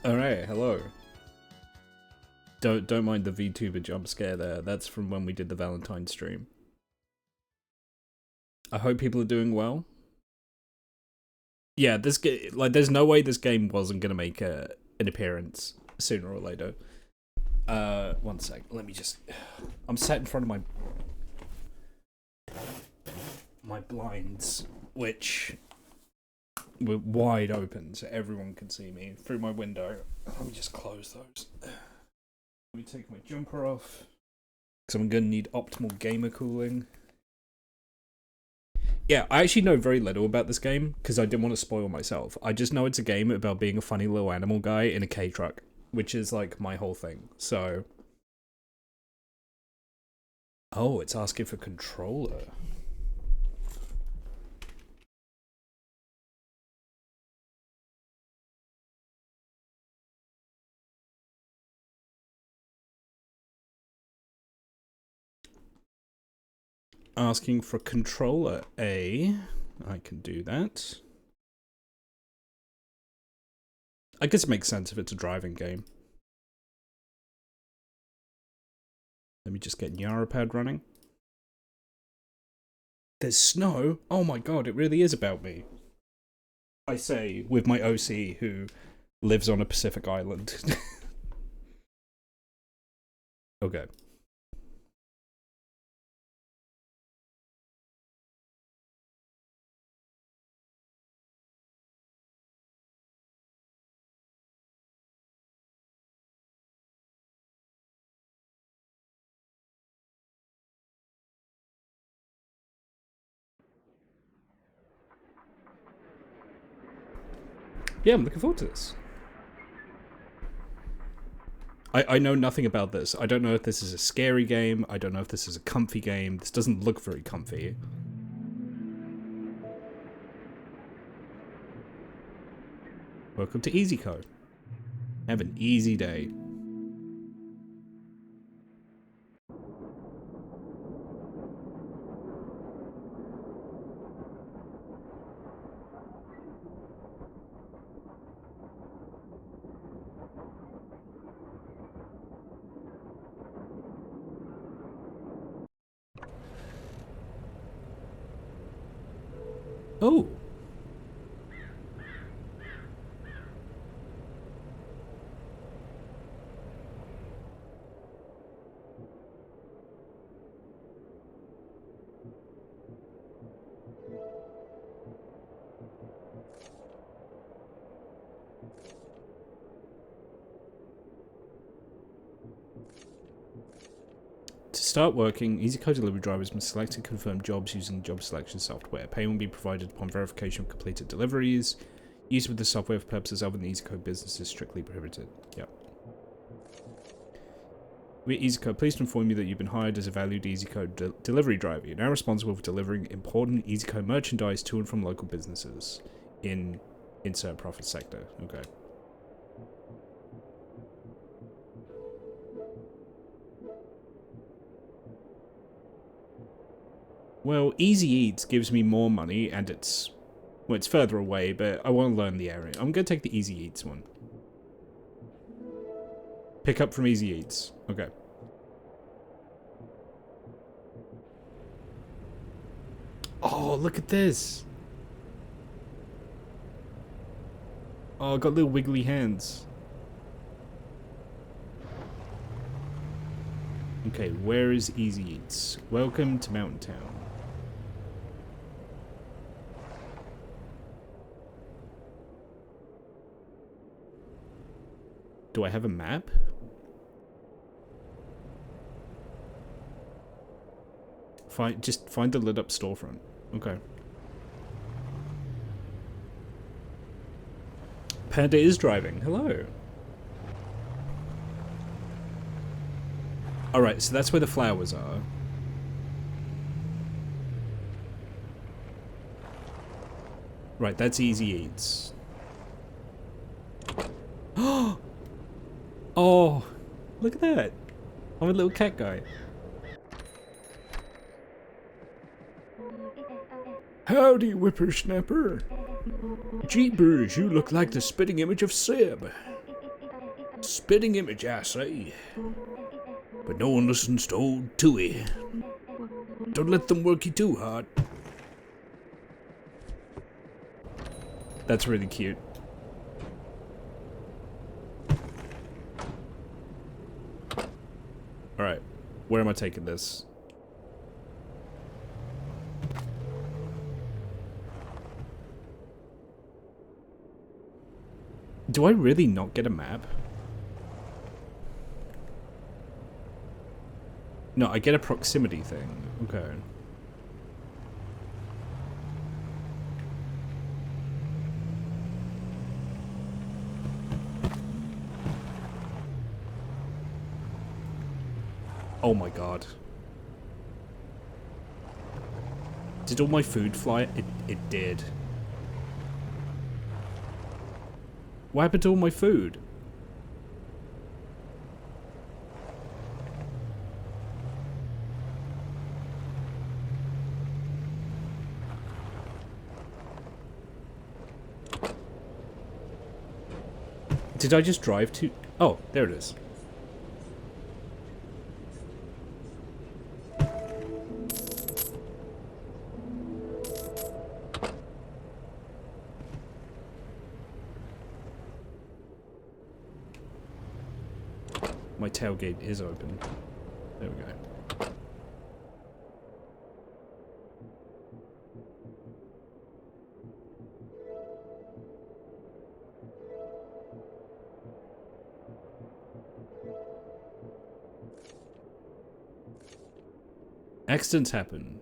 Alright, hello. Don't mind the VTuber jump scare there. That's from when we did the Valentine stream. I hope people are doing well. Yeah, this there's no way this game wasn't gonna make an appearance sooner or later. One sec. Let me just. I'm sat in front of my blinds, which were wide open, so everyone can see me through my window. Let me just close those. Let me take my jumper off, because I'm gonna need optimal gamer cooling. Yeah, I actually know very little about this game, because I didn't want to spoil myself. I just know it's a game about being a funny little animal guy in a Kei truck, which is like my whole thing, so... Oh, it's asking for controller. Asking for controller A. I can do that. I guess it makes sense if it's a driving game. Let me just get Yarapad running. There's snow? Oh my god, it really is about me. I say, with my OC who lives on a Pacific island. Okay. Yeah, I'm looking forward to this. I know nothing about this. I don't know if this is a scary game. I don't know if this is a comfy game. This doesn't look very comfy. Welcome to EasyCo. Have an easy day. Oh. To start working, EasyCo delivery drivers must select and confirm jobs using job selection software. Pay will be provided upon verification of completed deliveries. Use with the software for purposes other than EasyCo business is strictly prohibited. Yep. We're EasyCo, pleased to inform you that you've been hired as a valued EasyCo delivery driver. You're now responsible for delivering important EasyCo merchandise to and from local businesses in insert profit sector. Okay. Well, Easy Eats gives me more money, and it's further away, but I want to learn the area. I'm gonna take the Easy Eats one. Pick up from Easy Eats. Okay. Oh, look at this. Oh, I got little wiggly hands. Okay, where is Easy Eats? Welcome to Mountain Town. Do I have a map? Just find the lit up storefront. Okay. Panda is driving. Hello. Alright, so that's where the flowers are. Right, that's Easy Eats. Oh, look at that. I'm a little cat guy. Howdy, whippersnapper. Jeepers, you look like the spitting image of Sib. Spitting image, I say. But no one listens to old Tui. Don't let them work you too hard. That's really cute. Alright, where am I taking this? Do I really not get a map? No, I get a proximity thing. Okay. Oh my god. Did all my food fly? It did. What happened to all my food? Did I just drive to... Oh, there it is. My tailgate is open. There we go. Accidents happen.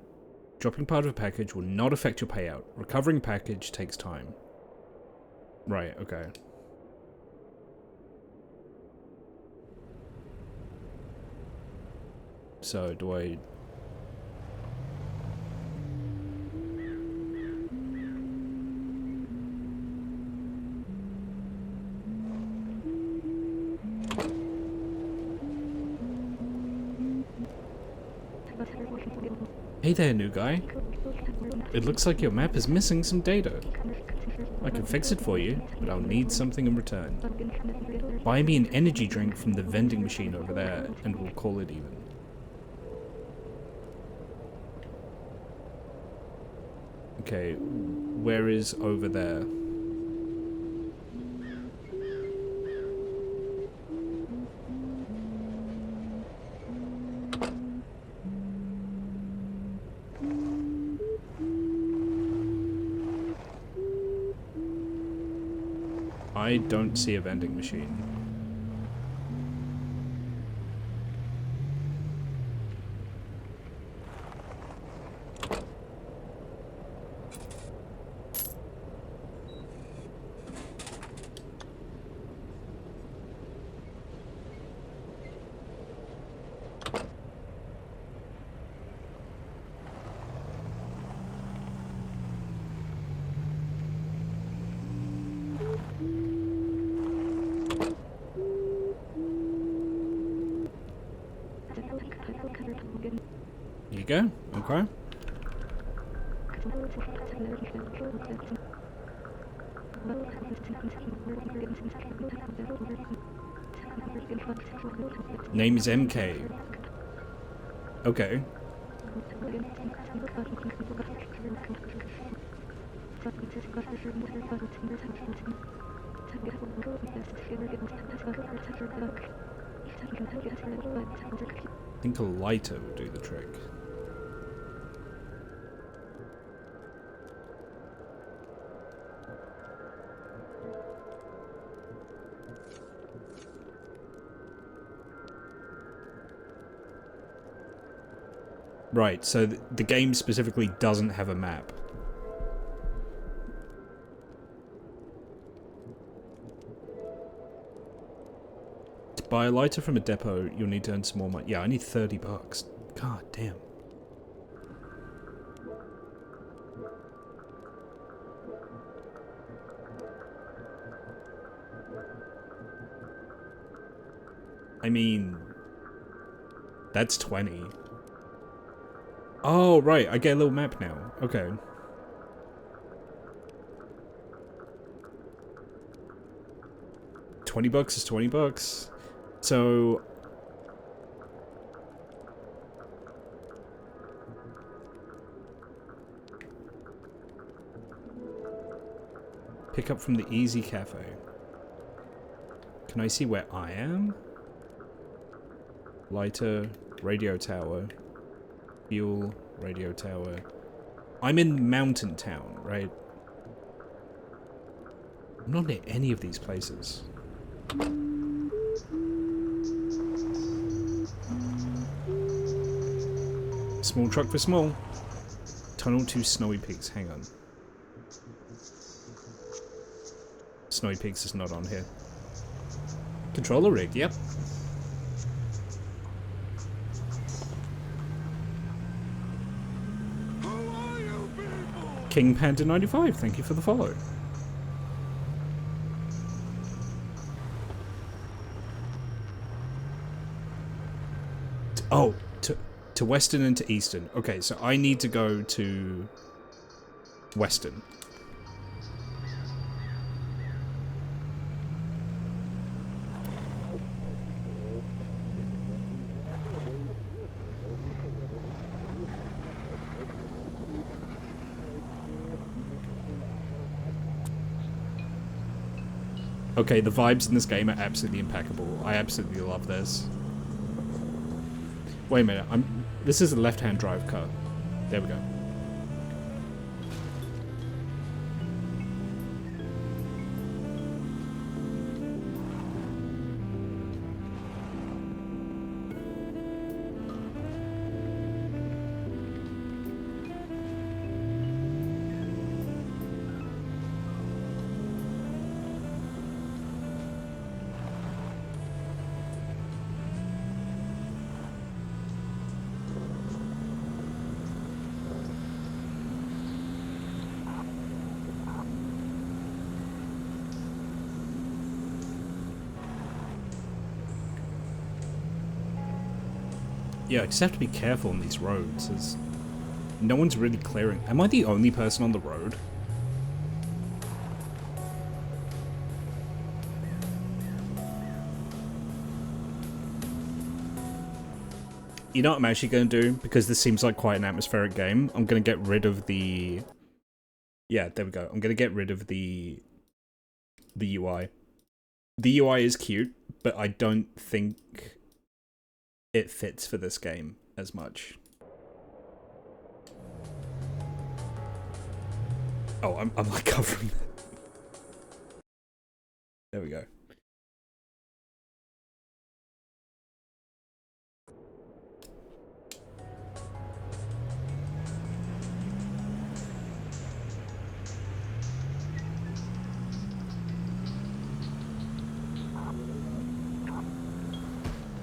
Dropping part of a package will not affect your payout. Recovering package takes time. Right, okay. So, do I... Hey there, new guy. It looks like your map is missing some data. I can fix it for you, but I'll need something in return. Buy me an energy drink from the vending machine over there, and we'll call it even. Okay, where is over there? I don't see a vending machine. Here you go. Okay. Name is MK. Okay. I think a lighter will do the trick. Right, so the game specifically doesn't have a map. To buy a lighter from a depot, you'll need to earn some more money. Yeah, I need 30 bucks. God damn. I mean, that's 20. Oh, right, I get a little map now. Okay. $20 is $20. So... pick up from the Easy Cafe. Can I see where I am? Lighter, radio tower, fuel, radio tower. I'm in Mountain Town, right? I'm not near any of these places. Small truck for small. Tunnel to Snowy Peaks, hang on. Snowy Peaks is not on here. Controller rig, yep. King Panda 95, thank you for the follow. Oh, to Western and to Eastern. Okay, so I need to go to Western. Okay, the vibes in this game are absolutely impeccable. I absolutely love this. Wait a minute, this is a left-hand drive car. There we go. Yeah, I just have to be careful on these roads, as no one's really clearing. Am I the only person on the road? You know what I'm actually going to do? Because this seems like quite an atmospheric game. I'm going to get rid of the... Yeah, there we go. I'm going to get rid of the UI. The UI is cute, but I don't think it fits for this game as much. Oh, I'm like covering that. There we go.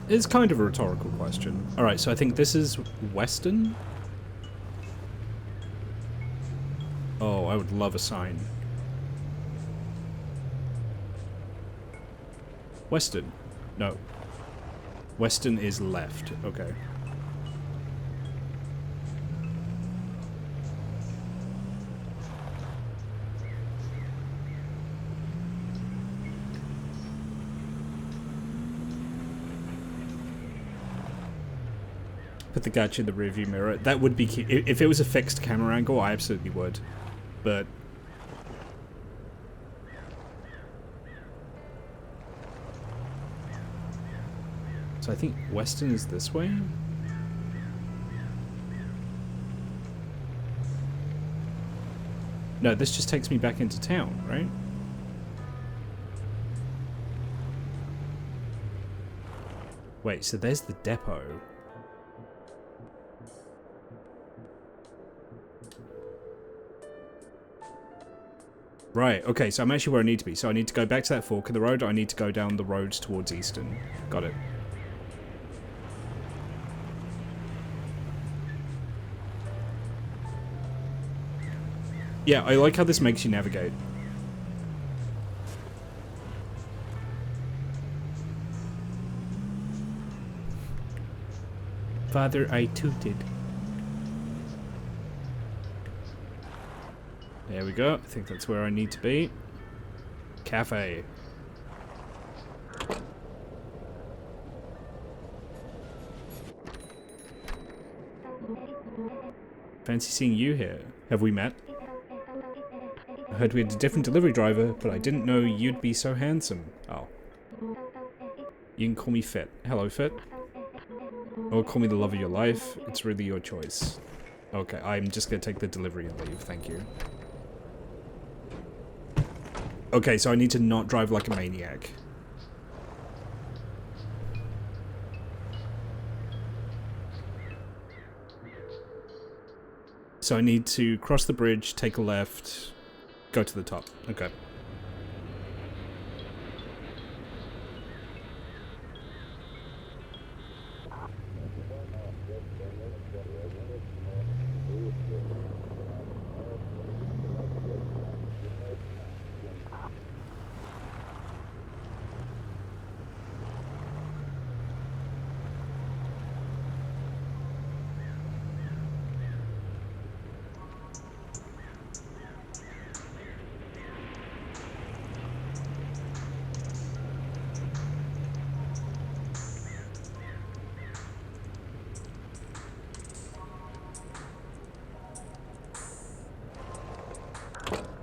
It's kind of a rhetorical question. Alright, so I think this is Western? Oh, I would love a sign. Western? No. Western is left. Okay. Put the gacha in the rearview mirror. That would be key. If it was a fixed camera angle, I absolutely would. But... so I think Western is this way? No, this just takes me back into town, right? Wait, so there's the depot. Right, okay, so I'm actually where I need to be. So I need to go back to that fork in the road, or I need to go down the road towards Eastern. Got it. Yeah, I like how this makes you navigate. Father, I tooted. There we go. I think that's where I need to be. Cafe. Fancy seeing you here. Have we met? I heard we had a different delivery driver, but I didn't know you'd be so handsome. Oh. You can call me Fit. Hello, Fit. Or call me the love of your life. It's really your choice. Okay, I'm just gonna take the delivery and leave. Thank you. Okay, so I need to not drive like a maniac. So I need to cross the bridge, take a left, go to the top. Okay.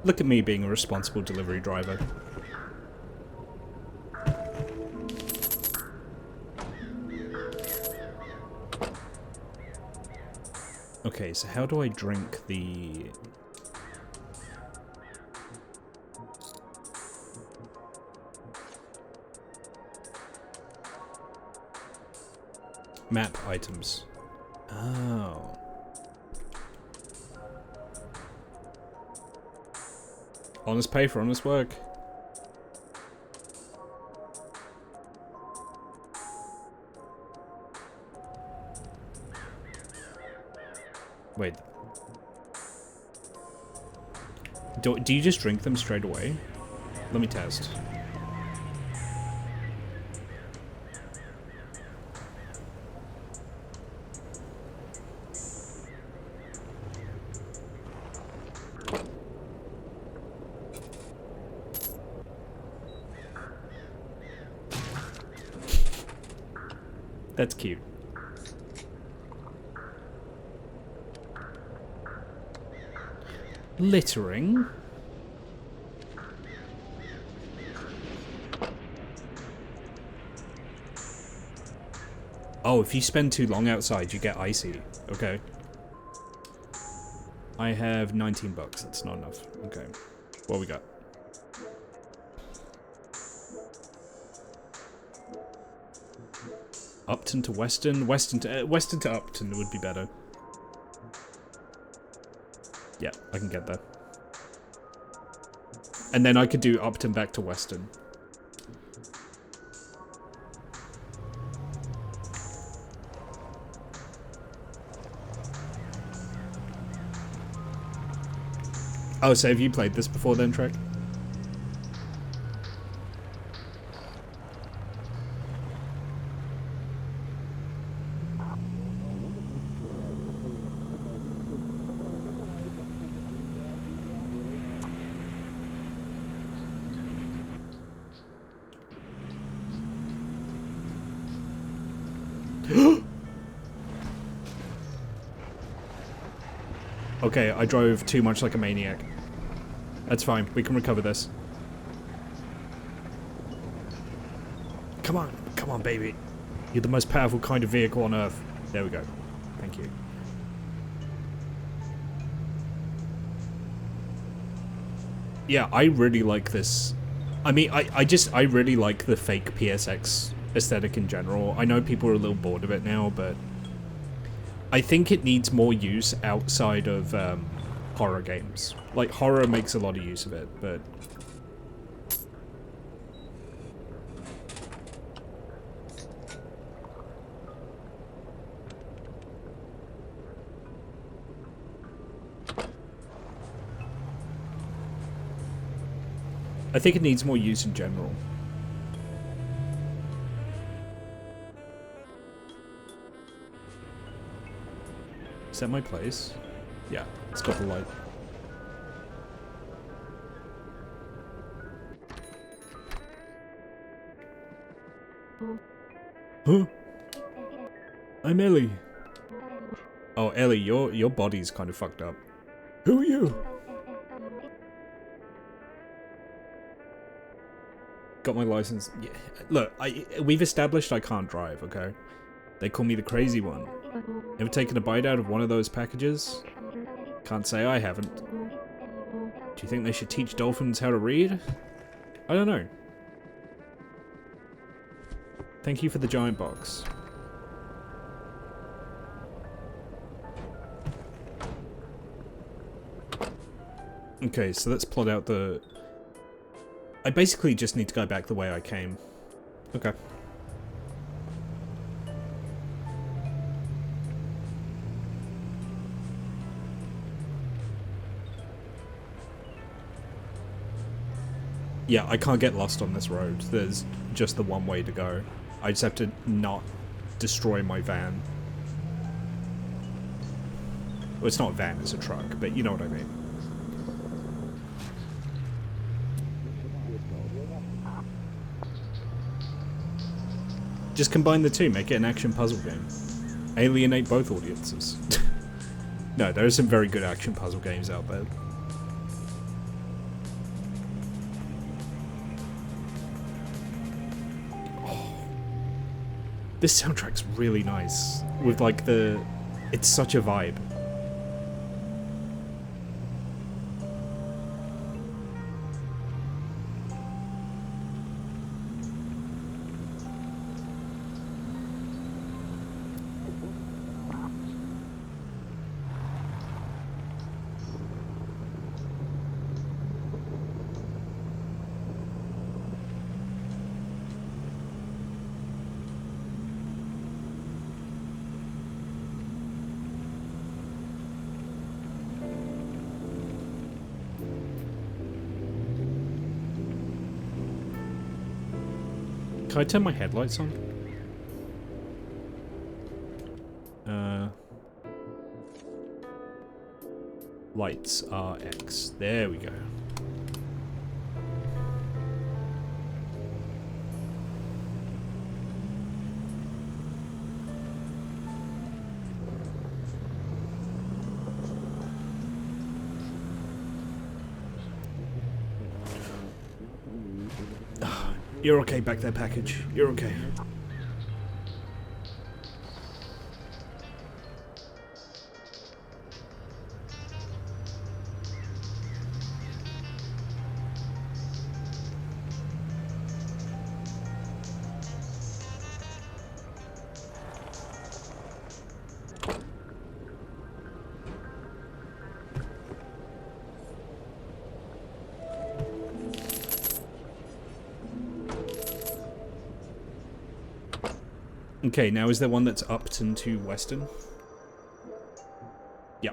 Look at me being a responsible delivery driver. Okay, so how do I drink the... map items? Oh. Honest pay for honest work. Wait. Do you just drink them straight away? Let me test. That's cute. Littering? Oh, if you spend too long outside, you get icy. Okay. I have 19 bucks. That's not enough. Okay. What we got? Upton to Weston? Weston to Upton would be better. Yeah, I can get that. And then I could do Upton back to Weston. Oh, so have you played this before then, Trek? Okay, I drove too much like a maniac. That's fine, we can recover this. Come on, baby. You're the most powerful kind of vehicle on Earth. There we go. Thank you. Yeah, I really like this. I mean, I really like the fake PSX aesthetic in general. I know people are a little bored of it now, but I think it needs more use outside of horror games. Like, horror makes a lot of use of it, but... I think it needs more use in general. Is that my place? Yeah, it's got the light. Huh? I'm Ellie. Oh, Ellie, your body's kind of fucked up. Who are you? Got my license. Yeah. Look, we've established I can't drive, okay? They call me the crazy one. Ever taken a bite out of one of those packages? Can't say I haven't. Do you think they should teach dolphins how to read? I don't know. Thank you for the giant box. Okay, so let's plot out the... I basically just need to go back the way I came. Okay. Yeah, I can't get lost on this road. There's just the one way to go. I just have to not destroy my van. Well, it's not a van, it's a truck, but you know what I mean. Just combine the two, make it an action puzzle game. Alienate both audiences. No, there are some very good action puzzle games out there. This soundtrack's really nice, with like the... It's such a vibe. Can I turn my headlights on? Lights are X. There we go. You're okay back there, package. You're okay. Okay, now is there one that's Upton to Western? Yeah.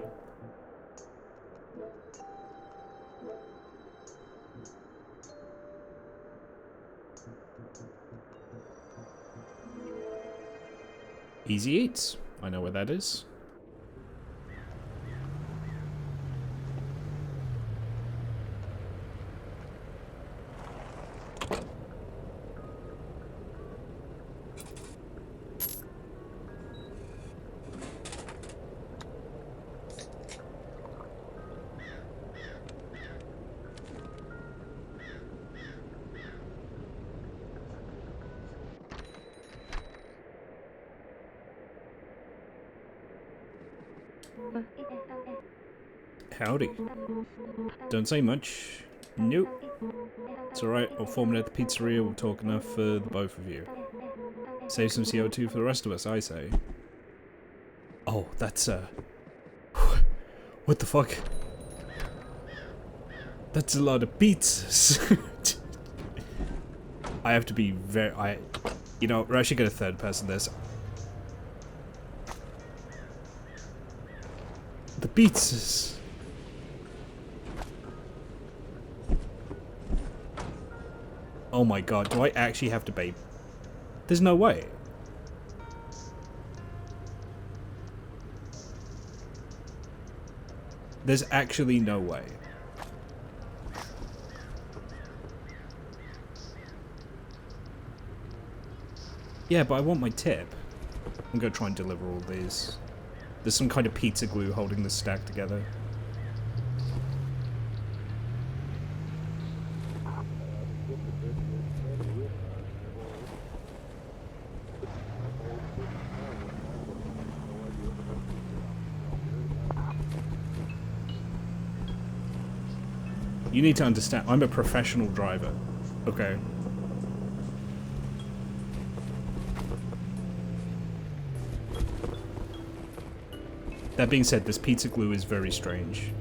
Easy Eats. I know where that is. Howdy. Don't say much. Nope. It's alright, I'll form it at the pizzeria, we'll talk enough for the both of you. Save some CO2 for the rest of us, I say. Oh, that's what the fuck? That's a lot of pizzas. I have to be very... You know, we're actually gonna third person this. The pizzas. Oh my god, do I actually have to bathe? There's no way. There's actually no way. Yeah, but I want my tip. I'm gonna try and deliver all these. There's some kind of pizza glue holding this stack together. You need to understand, I'm a professional driver, okay? That being said, this pizza glue is very strange.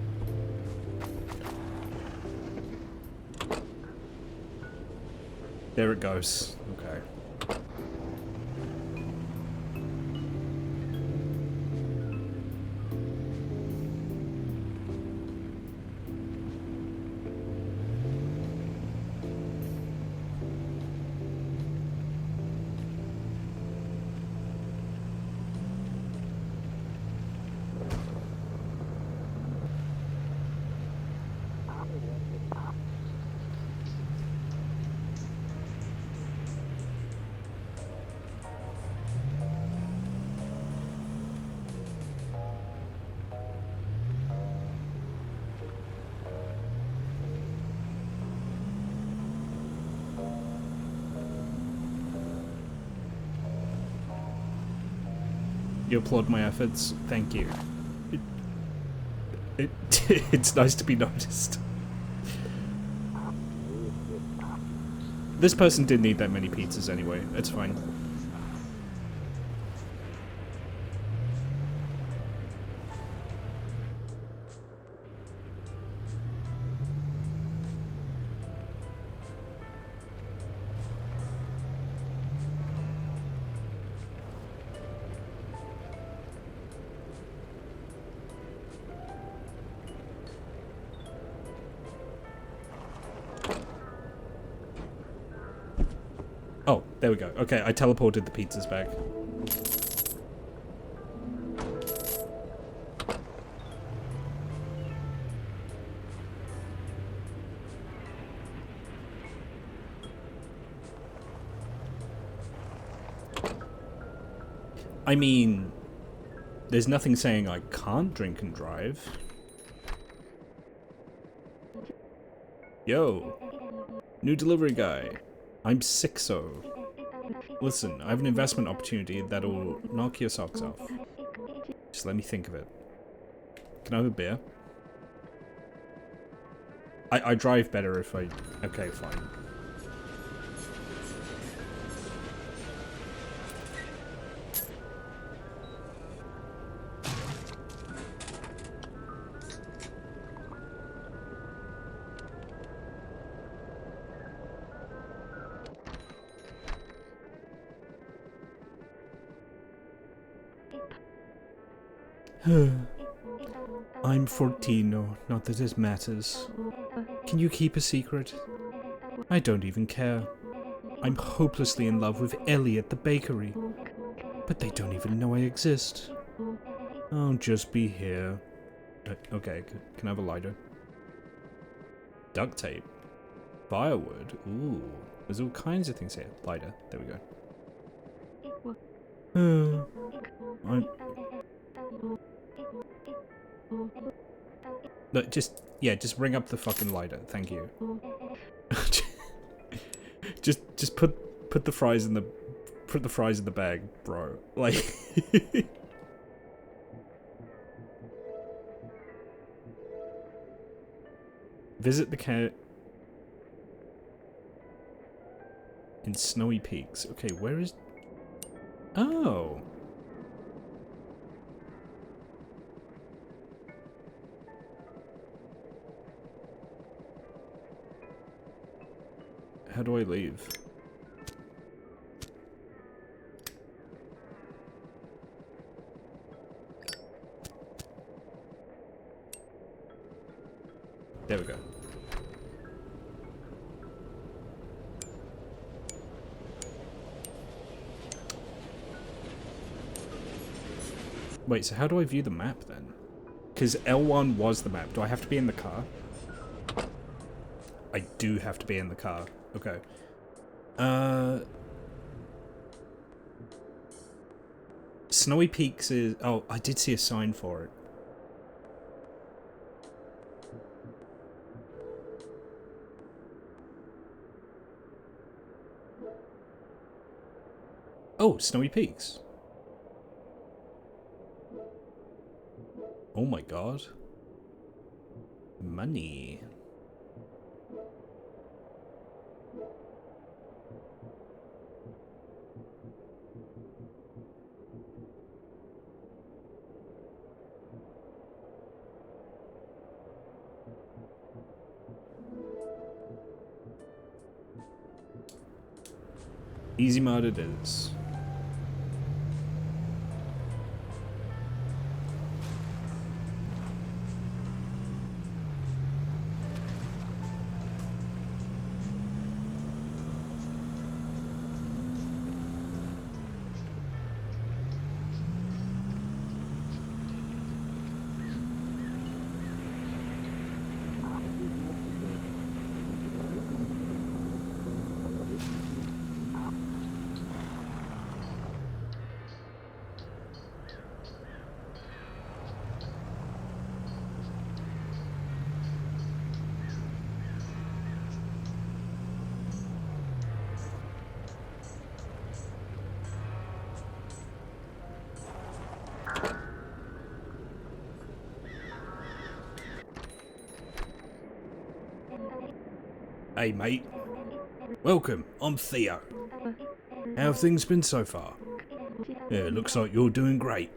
There it goes. Okay. You applaud my efforts. Thank you. It's nice to be noticed. This person didn't eat that many pizzas anyway. It's fine. Oh, there we go. Okay, I teleported the pizzas back. I mean, there's nothing saying I can't drink and drive. Yo, new delivery guy. I'm Sixo. Listen, I have an investment opportunity that'll knock your socks off. Just let me think of it. Can I have a beer? I drive better if I... Okay, fine. I'm 14, no, not that it matters. Can you keep a secret? I don't even care. I'm hopelessly in love with Ellie at the bakery. But they don't even know I exist. I'll just be here. Okay, can I have a lighter? Duct tape. Firewood. Ooh, there's all kinds of things here. Lighter, there we go. Look, just ring up the fucking lighter, thank you. just put the fries in the bag, bro. Like visit the cat in Snowy Peaks. Okay, where is... Oh. How do I leave? There we go. Wait, so how do I view the map then? Because L1 was the map. Do I have to be in the car? I do have to be in the car. Okay. Snowy Peaks is... Oh, I did see a sign for it. Oh, Snowy Peaks. Oh my god. Money. Easy mode it is. Hey mate, welcome, I'm Theo. How have things been so far? Yeah, it looks like you're doing great.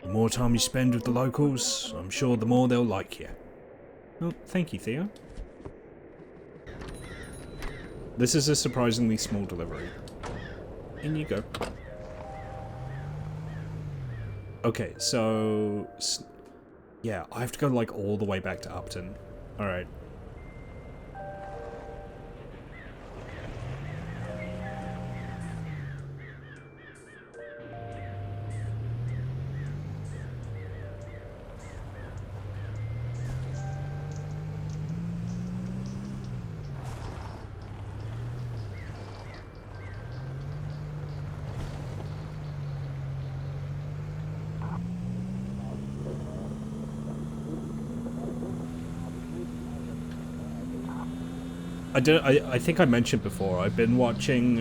The more time you spend with the locals, I'm sure the more they'll like you. Oh, thank you, Theo. This is a surprisingly small delivery. In you go. Okay, so... yeah, I have to go like all the way back to Upton. Alright. I think I mentioned before, I've been watching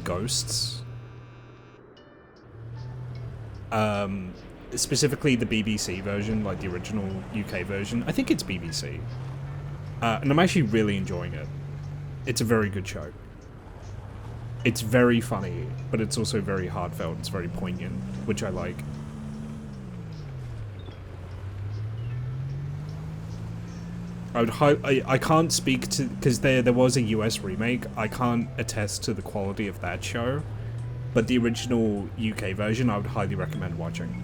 Ghosts. Specifically the BBC version, like the original UK version. I think it's BBC. And I'm actually really enjoying it. It's a very good show. It's very funny, but it's also very heartfelt, it's very poignant, which I like. I can't speak to, because there was a US remake. I can't attest to the quality of that show, but the original UK version I would highly recommend watching.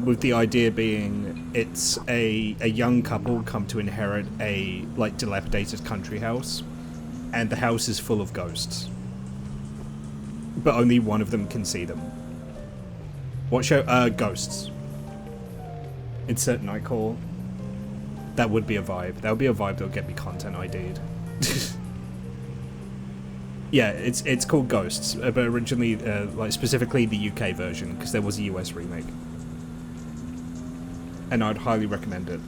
With the idea being it's a young couple come to inherit a like dilapidated country house, and the house is full of ghosts. But only one of them can see them. What show? Ghosts. Insert Nightcall. That would be a vibe. That would be a vibe that'll get me content ID'd. Yeah, it's called Ghosts, but originally, like specifically the UK version, because there was a US remake. And I'd highly recommend it.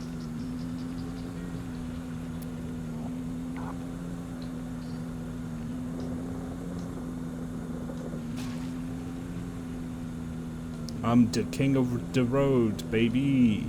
I'm the king of the road, baby.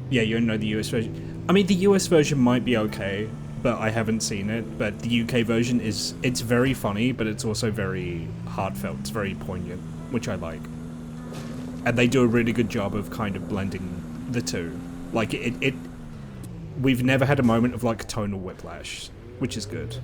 Yeah, you don't know the US version. I mean, the US version might be okay, but I haven't seen it. But the UK version it's very funny, but it's also very heartfelt. It's very poignant, which I like. And they do a really good job of kind of blending the two. Like, we've never had a moment of like tonal whiplash, which is good.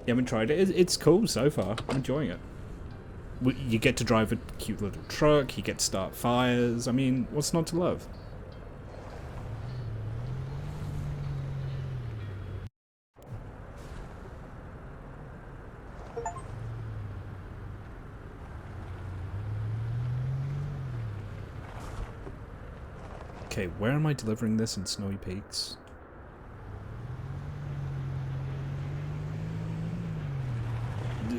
You haven't tried it? It's cool so far. I'm enjoying it. You get to drive a cute little truck. You get to start fires. I mean, what's not to love? Okay, where am I delivering this in Snowy Peaks?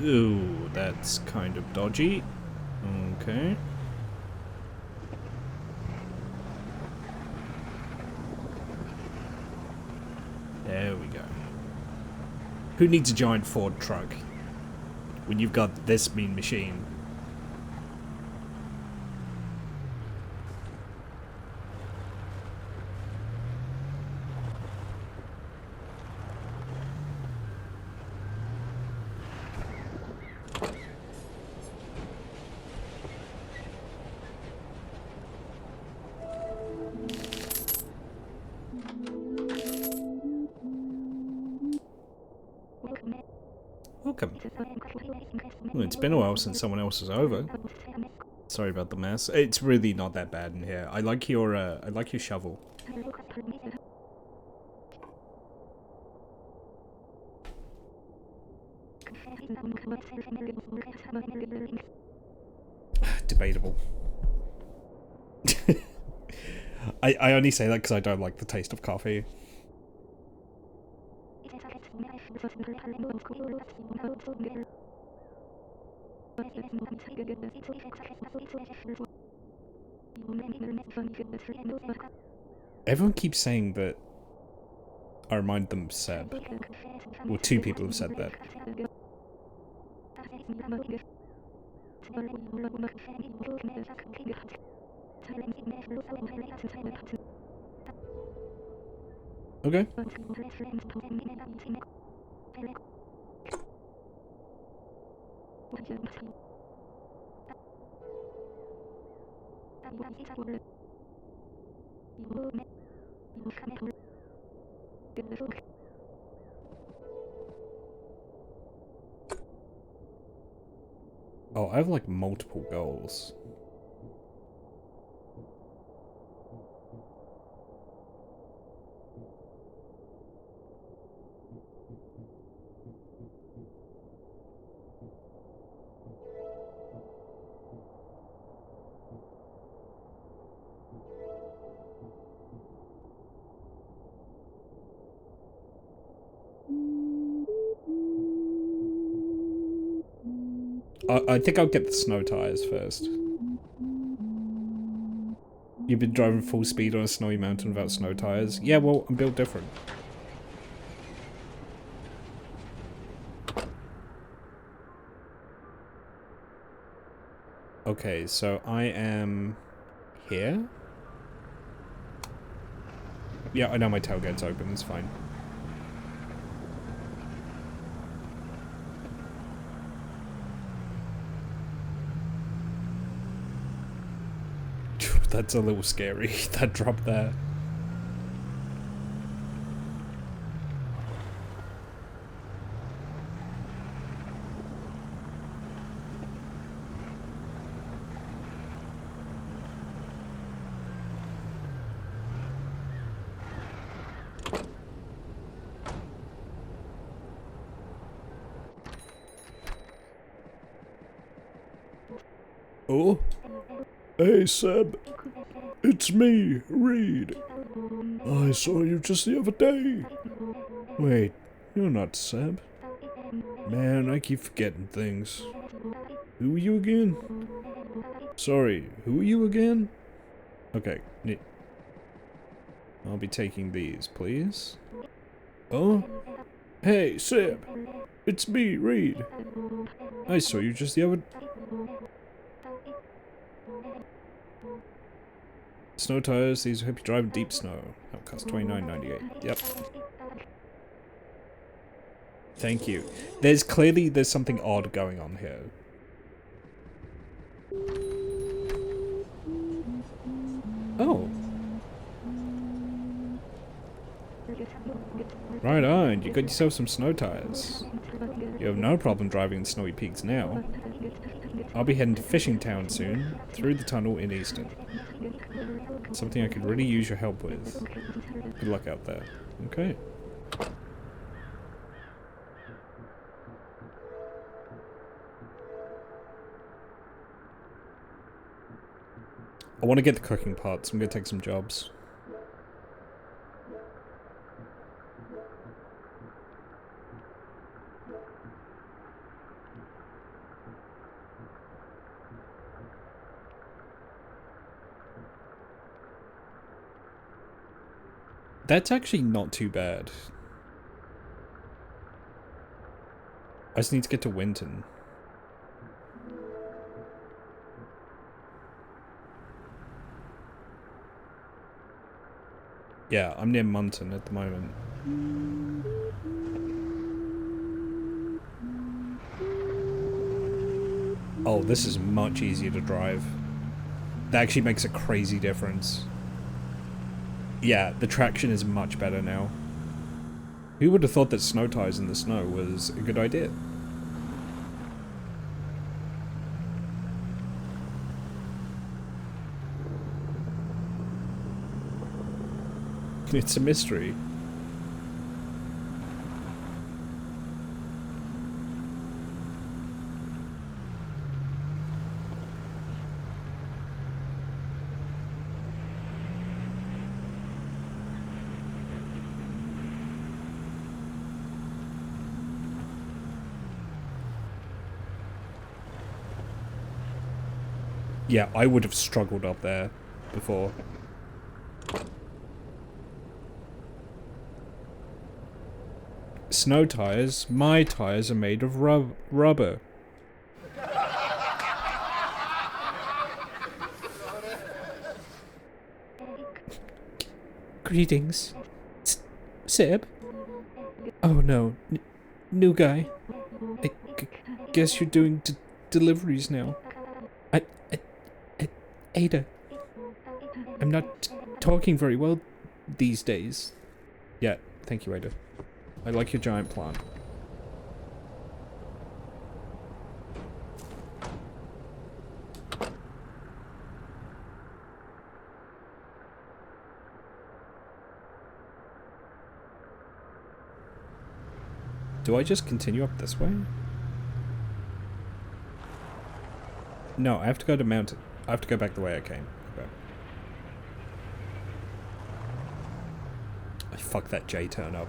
Ooh, that's kind of dodgy. Okay. There we go. Who needs a giant Ford truck when you've got this mean machine? Welcome. Well, it's been a while since someone else was over. Sorry about the mess. It's really not that bad in here. I like your shovel. Debatable. I only say that because I don't like the taste of coffee. Everyone keeps saying that I remind them of Seb. Well, two people have said that. Okay. Oh, I have like multiple goals. I think I'll get the snow tires first. You've been driving full speed on a snowy mountain without snow tires? Yeah, well, I'm built different. Okay, so I am here? Yeah, I know my tailgate's open, it's fine. That's a little scary, that drop there. Oh? Hey, Seb. It's me, Reed. I saw you just the other day. Wait, you're not Seb. Man, I keep forgetting things. Who are you again? Sorry, who are you again? Okay, neat. I'll be taking these, please. Oh? Hey, Seb. It's me, Reed. I saw you just the other... Snow tires, these help you drive in deep snow. That cost $29.98. Yep. Thank you. There's something odd going on here. Oh. Right on, you got yourself some snow tires. You have no problem driving in snowy peaks now. I'll be heading to Fishing Town soon, through the tunnel in Easton. Something I could really use your help with. Good luck out there. Okay. I want to get the cooking parts. I'm going to take some jobs. That's actually not too bad. I just need to get to Winton. Yeah, I'm near Munton at the moment. Oh, this is much easier to drive. That actually makes a crazy difference. Yeah, the traction is much better now. Who would have thought that snow tires in the snow was a good idea? It's a mystery. Yeah, I would have struggled up there before. Snow tires? My tires are made of rubber. Greetings. Seb? Oh no, new guy. I guess you're doing deliveries now. Ada. I'm not talking very well these days. Yeah, thank you, Ada. I like your giant plant. Do I just continue up this way? No, I have to go to Mountain. I have to go back the way I came. Okay. Fuck that J turn up.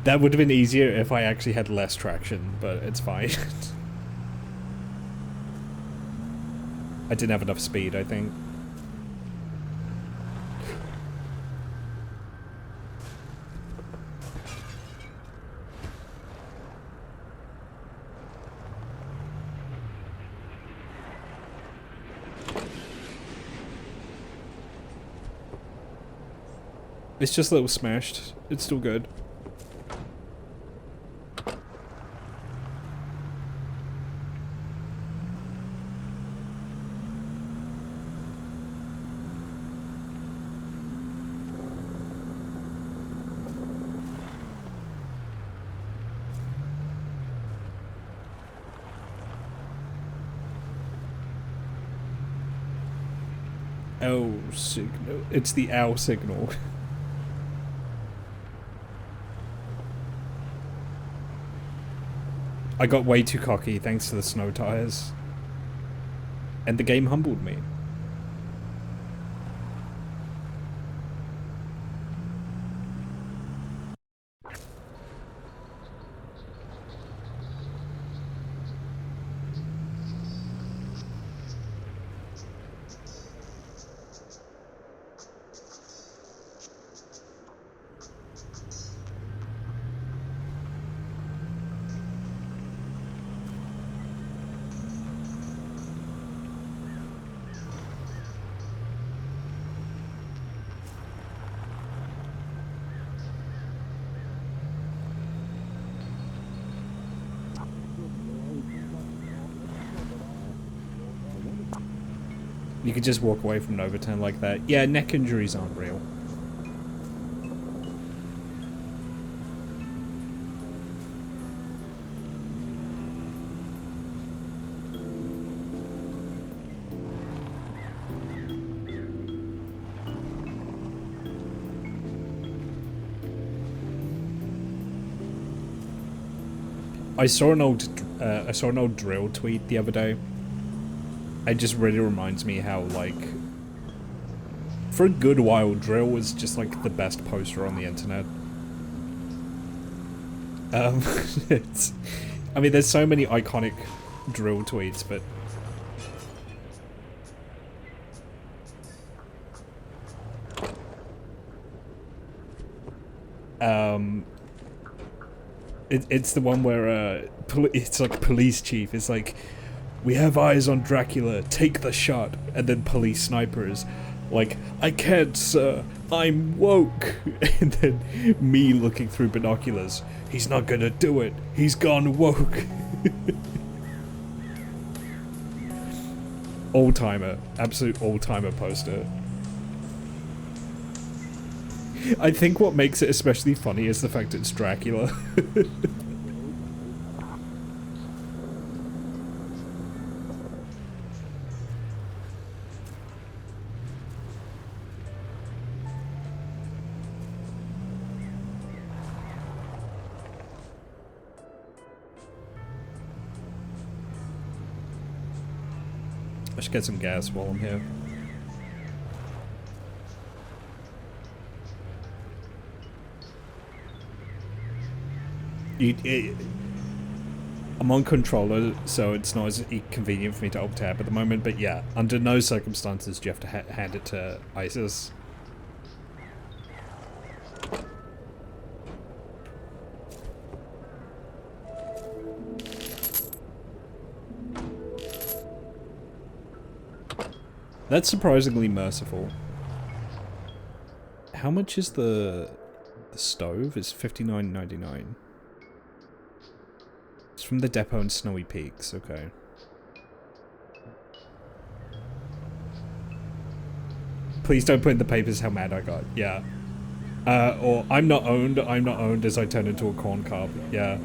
That would have been easier if I actually had less traction, but it's fine. I didn't have enough speed, I think. It's just a little smashed. It's still good. Owl signal. It's the owl signal. I got way too cocky thanks to the snow tires. And the game humbled me. You could just walk away from an overturn like that. Yeah, neck injuries aren't real. I saw an old drill tweet the other day. It just really reminds me how, like, for a good while, drill was just like the best poster on the internet. I mean, there's so many iconic drill tweets, but it's the one where it's like police chief. It's like, we have eyes on Dracula, take the shot, and then police snipers like, I can't, sir, I'm woke. And then me looking through binoculars, he's not gonna do it, he's gone woke. All-timer, absolute all-timer poster. I think what makes it especially funny is the fact it's Dracula. I should get some gas while I'm here. I'm on controller, so it's not as convenient for me to alt-tab at the moment, but yeah, under no circumstances do you have to hand it to ISIS. That's surprisingly merciful. How much is the stove? It's $59.99. It's from the depot in Snowy Peaks, okay. Please don't put in the papers how mad I got, yeah. Or I'm not owned as I turn into a corn cob, yeah.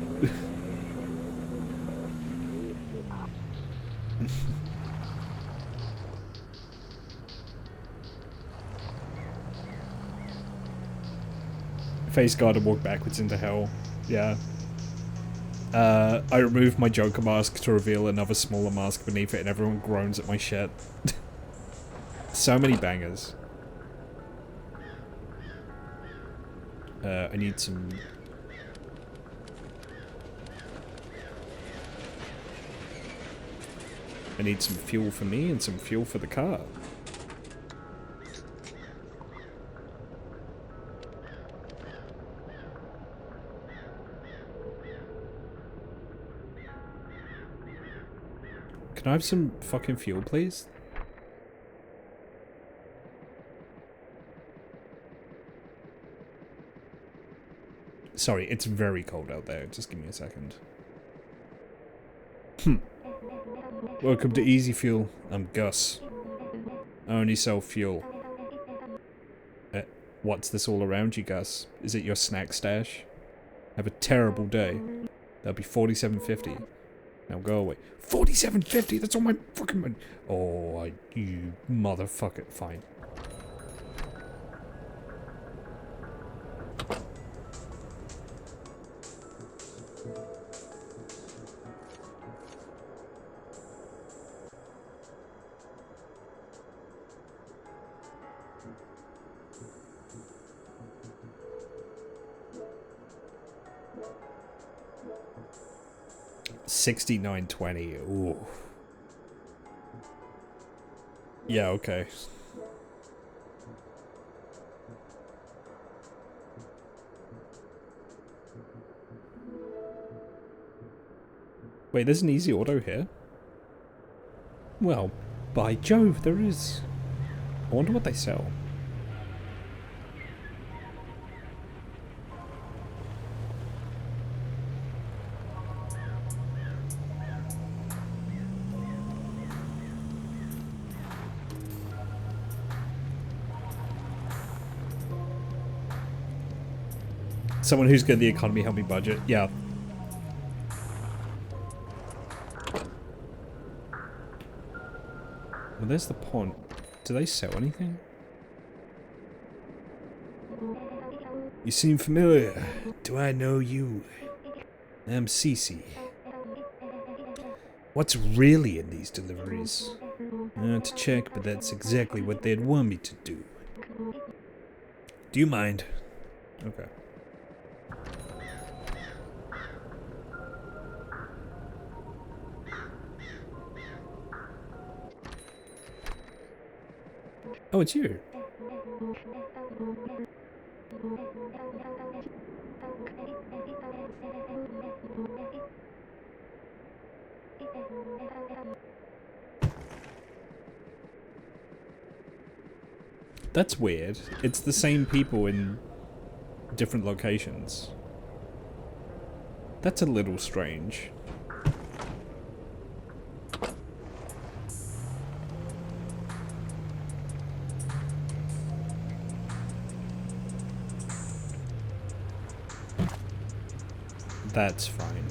Face guard and walk backwards into hell. Yeah. I removed my Joker mask to reveal another smaller mask beneath it, and everyone groans at my shit. So many bangers. I need some... I need some fuel for me and some fuel for the car. Can I have some fucking fuel, please? Sorry, it's very cold out there. Just give me a second. Welcome to Easy Fuel. I'm Gus. I only sell fuel. What's this all around you, Gus? Is it your snack stash? Have a terrible day. That'll be $47.50. Now go away. $47.50? That's all my fucking money. Oh, you motherfucker. Fine. $69.20. Ooh. Yeah, okay. Wait, there's an easy auto here? Well, by Jove, there is. I wonder what they sell. Someone who's good at the economy help me budget. Yeah. Well, there's the pond. Do they sell anything? You seem familiar. Do I know you? I'm Cece. What's really in these deliveries? To check, but that's exactly what they'd want me to do. Do you mind? Okay. Oh, it's you. That's weird. It's the same people in different locations. That's a little strange. That's fine.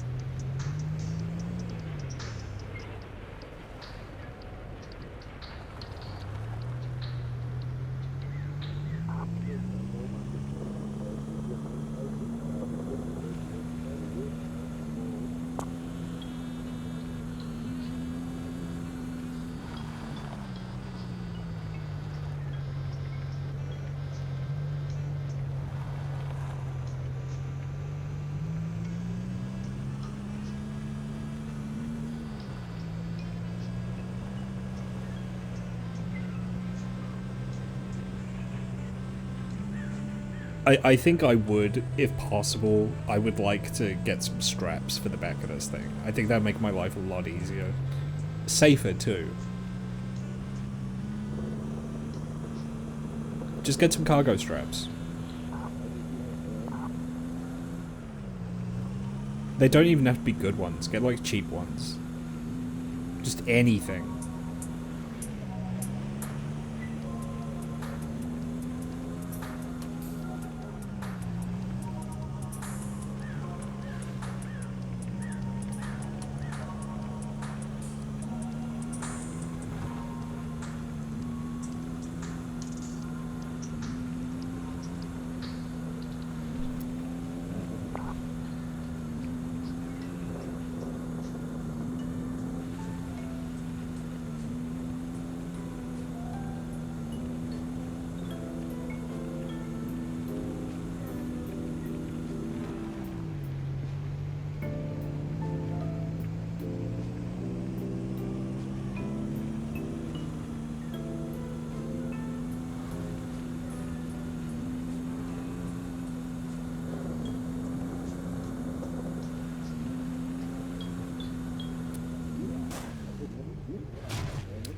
I think I would, if possible, I would like to get some straps for the back of this thing. I think that'd make my life a lot easier. Safer, too. Just get some cargo straps. They don't even have to be good ones. Get, like, cheap ones. Just anything.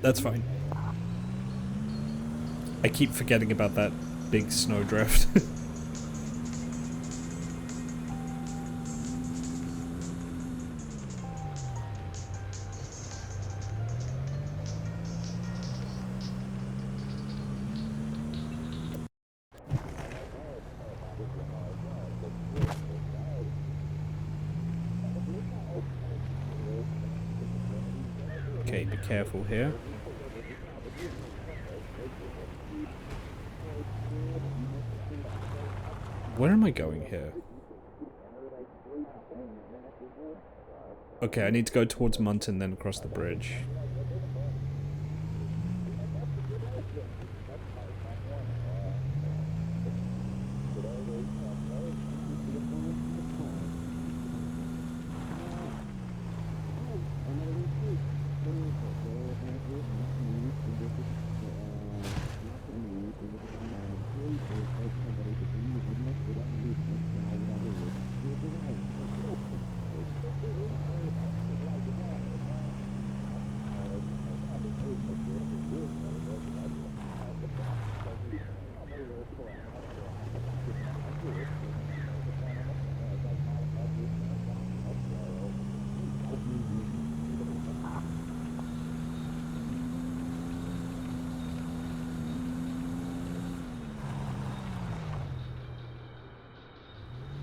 That's fine. I keep forgetting about that big snowdrift. Okay, be careful here. Where am I going here? Okay, I need to go towards Munton, then across the bridge.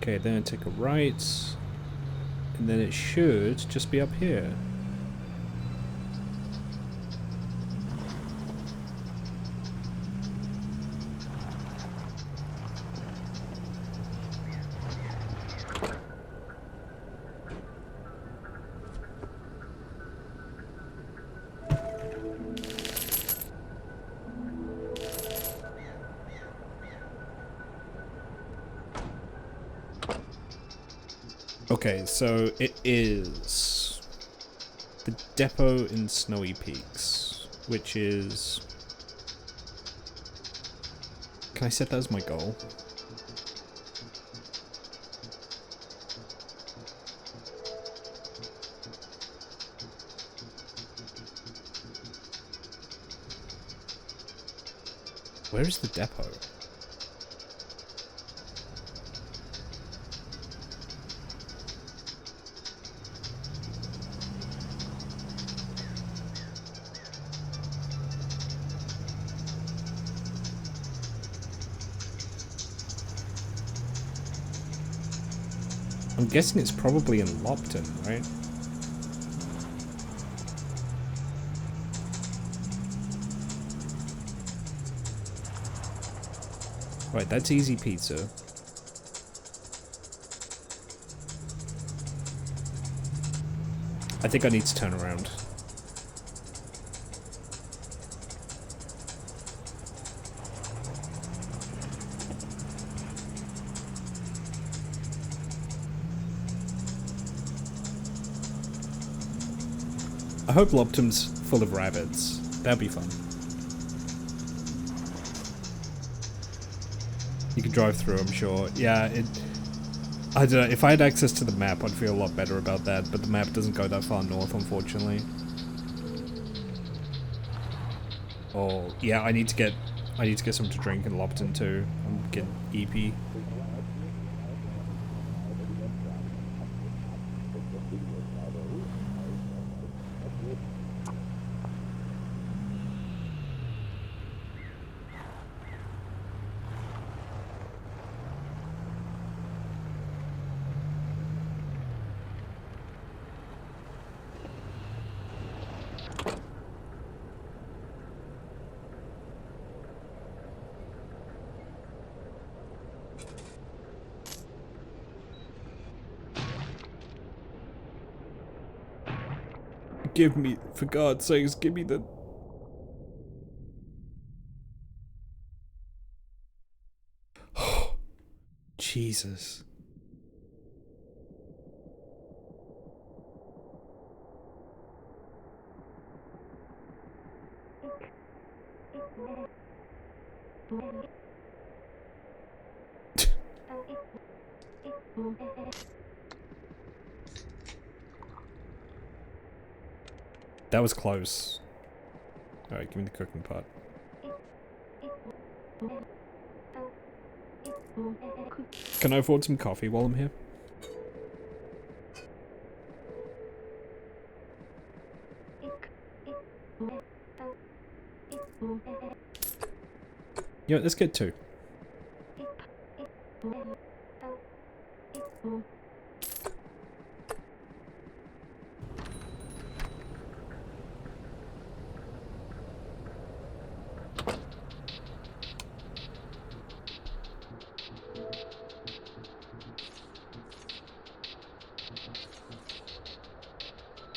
Okay, then I take a right, and then it should just be up here. Okay, so it is the depot in Snowy Peaks, which is... Can I set that as my goal? Where is the depot? I'm guessing it's probably in Lopton, right? Right, that's Easy Pizza. I think I need to turn around. I hope Loptum's full of rabbits. That'd be fun. You can drive through, I'm sure. Yeah, I don't know, if I had access to the map, I'd feel a lot better about that, but the map doesn't go that far north, unfortunately. Oh, yeah, I need to get something to drink in Lopton too. I'm getting eepy. Give me, for God's sakes, give me the... Jesus. That was close. Alright, give me the cooking pot. Can I afford some coffee while I'm here? Yeah, let's get two.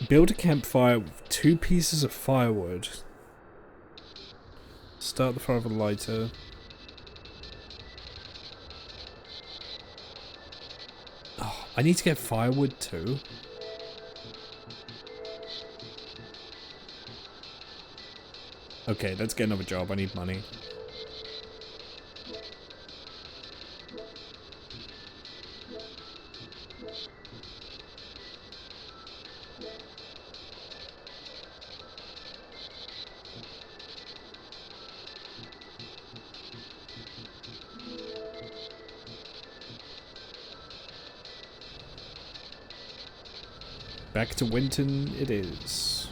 Build a campfire with 2 pieces of firewood. Start the fire with a lighter. Oh, I need to get firewood too. Okay, let's get another job. I need money. Back to Winton it is.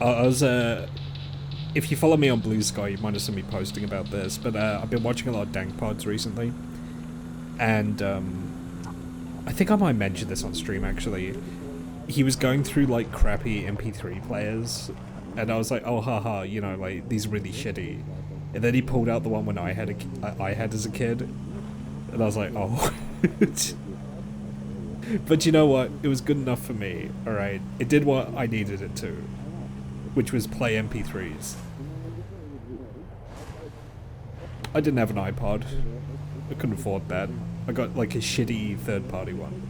I was if you follow me on Blue Sky, you might have seen me posting about this, but I've been watching a lot of Dank Pods recently, and I think I might mention this on stream actually. He was going through like crappy MP3 players, and I was like, oh haha, you know, like these are really shitty. And then he pulled out the one when I had as a kid, and I was like, oh. But you know what? It was good enough for me. All right, it did what I needed it to, which was play MP3s. I didn't have an iPod. I couldn't afford that. I got like a shitty third-party one.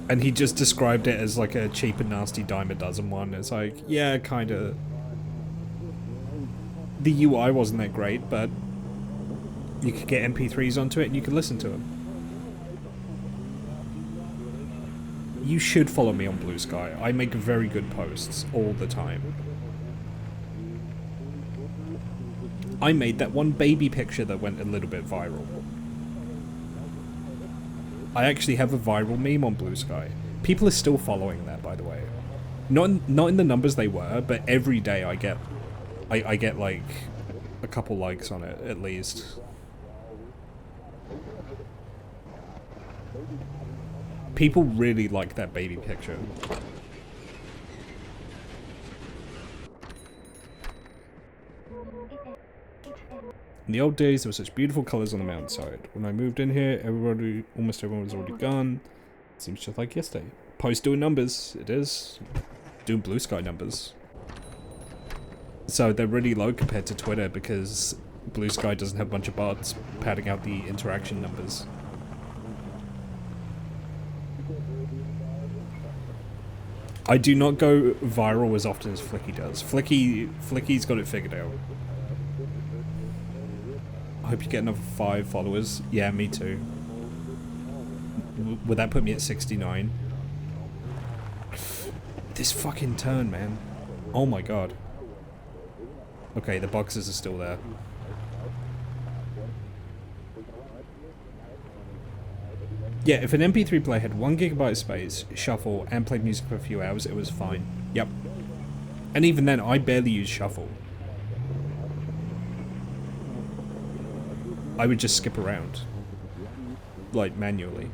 And he just described it as like a cheap and nasty dime a dozen one. It's like, yeah, kinda. The UI wasn't that great, but you could get MP3s onto it and you could listen to them. You should follow me on Blue Sky. I make very good posts all the time. I made that one baby picture that went a little bit viral. I actually have a viral meme on Blue Sky. People are still following that, by the way. Not in the numbers they were, but every day I get like a couple likes on it at least. People really like that baby picture. In the old days, there were such beautiful colours on the mountainside. When I moved in here, almost everyone was already gone. It seems just like yesterday. Post doing numbers. It is. Doing Blue Sky numbers. So they're really low compared to Twitter because Blue Sky doesn't have a bunch of bots padding out the interaction numbers. I do not go viral as often as Flicky does. Flicky's got it figured out. I hope you get another 5 followers. Yeah, me too. Would that put me at 69? This fucking turn, man. Oh my god. Okay, the boxes are still there. Yeah, if an MP3 player had 1 GB of space, shuffle, and played music for a few hours, it was fine. Yep. And even then, I barely use shuffle. I would just skip around. Like, manually.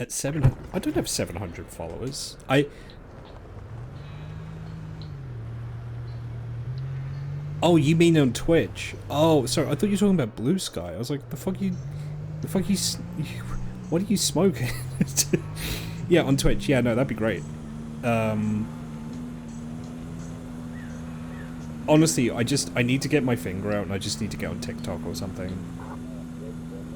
At 700, I don't have 700 followers. Oh, you mean on Twitch? Oh, sorry, I thought you were talking about Blue Sky. I was like, what are you smoking? Yeah, on Twitch. Yeah, no, that'd be great. Honestly, I need to get my finger out and I just need to get on TikTok or something.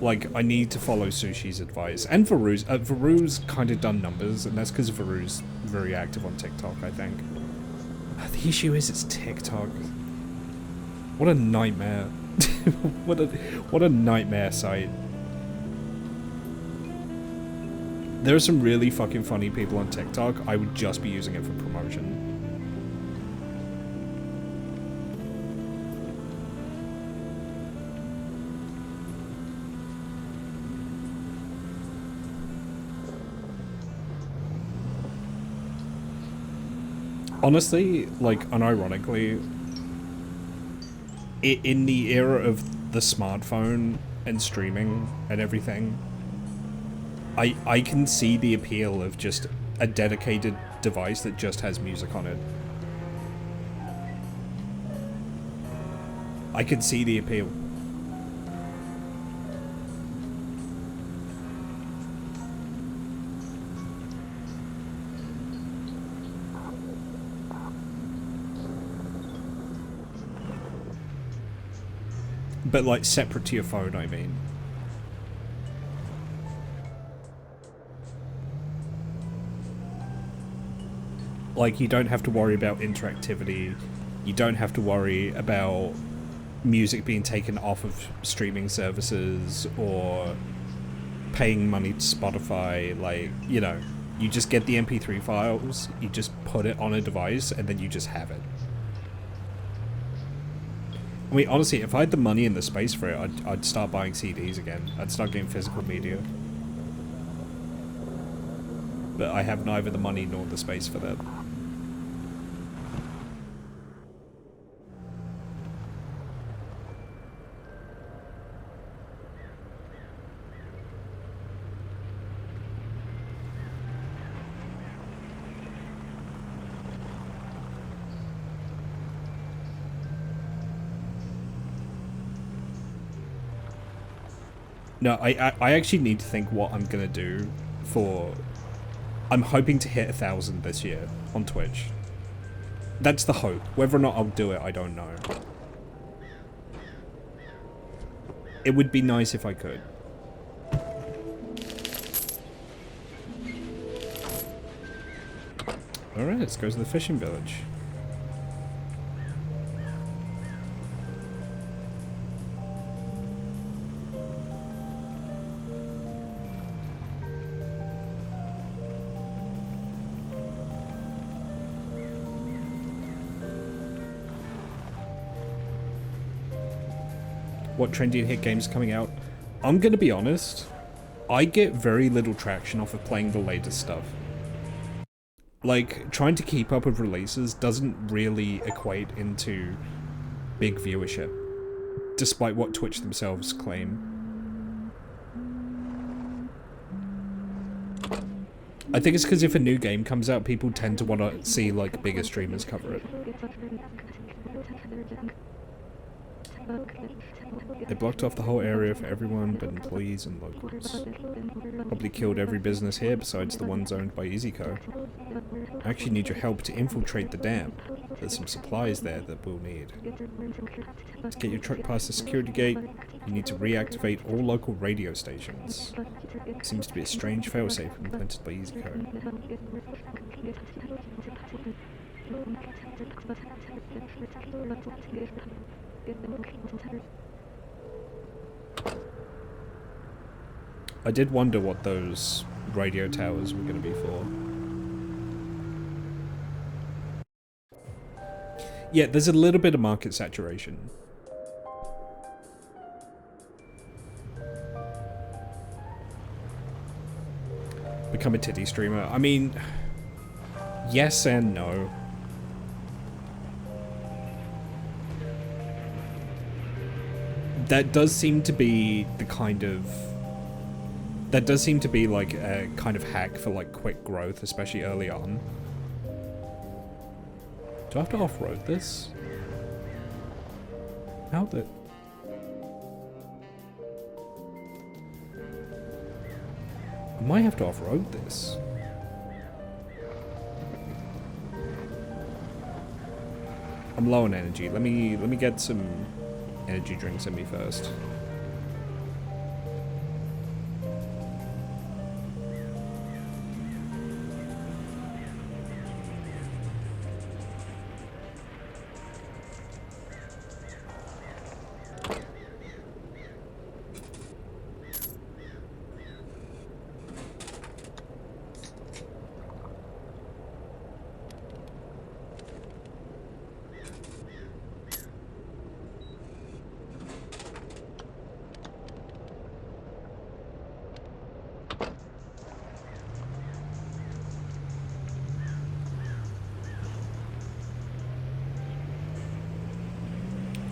Like, I need to follow Sushi's advice. And Varu's. Varu's kind of done numbers, and that's because Varu's very active on TikTok, I think. The issue is it's TikTok. What a nightmare. what a nightmare site. There are some really fucking funny people on TikTok. I would just be using it for promotion. Honestly, like, unironically, in the era of the smartphone and streaming and everything, I can see the appeal of just a dedicated device that just has music on it. I could see the appeal. But, like, separate to your phone, I mean. Like, you don't have to worry about interactivity. You don't have to worry about music being taken off of streaming services or paying money to Spotify. Like, you know, you just get the MP3 files, you just put it on a device, and then you just have it. I mean, honestly, if I had the money and the space for it, I'd start buying CDs again. I'd start getting physical media. But I have neither the money nor the space for that. No, I actually need to think what I'm gonna do for... I'm hoping to hit 1,000 this year on Twitch. That's the hope. Whether or not I'll do it, I don't know. It would be nice if I could. Alright, let's go to the fishing village. What trendy hit games are coming out? I'm gonna be honest, I get very little traction off of playing the latest stuff. Like, trying to keep up with releases doesn't really equate into big viewership, despite what Twitch themselves claim. I think it's because if a new game comes out, people tend to want to see, like, bigger streamers cover it. They blocked off the whole area for everyone but employees and locals. Probably killed every business here besides the ones owned by EasyCo. I actually need your help to infiltrate the dam. There's some supplies there that we'll need. To get your truck past the security gate, you need to reactivate all local radio stations. Seems to be a strange failsafe implemented by EasyCo. I did wonder what those radio towers were going to be for. Yeah, there's a little bit of market saturation. Become a titty streamer. I mean, yes and no. That does seem to be the kind of... That does seem to be like a kind of hack for like quick growth, especially early on. Do I have to off-road this? How the... I might have to off-road this. I'm low on energy. Let me get some energy drinks in me first.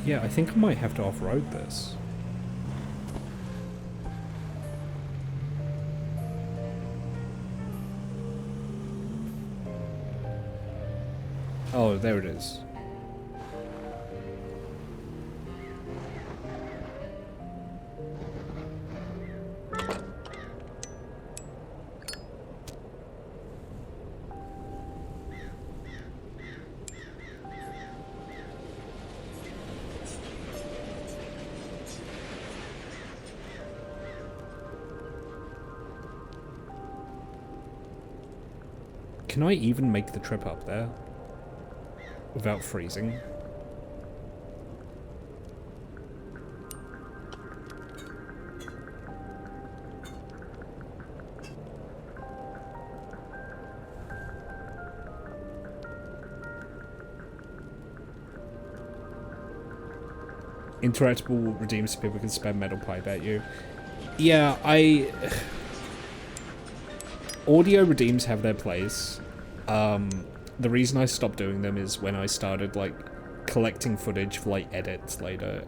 Yeah, I think I might have to off-road this. Oh, there it is. Can I even make the trip up there without freezing? Interactable redeems so people can spam metal pipe at you. Yeah, audio redeems have their place. The reason I stopped doing them is when I started, like, collecting footage for, like, edits later.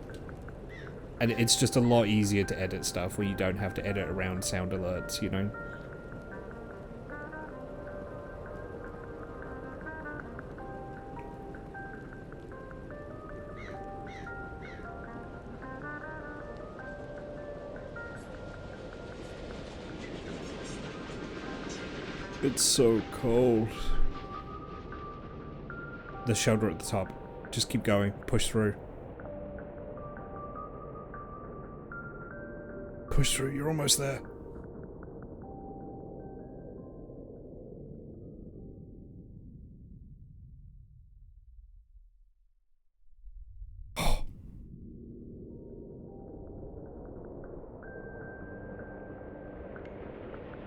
And it's just a lot easier to edit stuff where you don't have to edit around sound alerts, you know? It's so cold. The shelter at the top. Just keep going. Push through. Push through. You're almost there.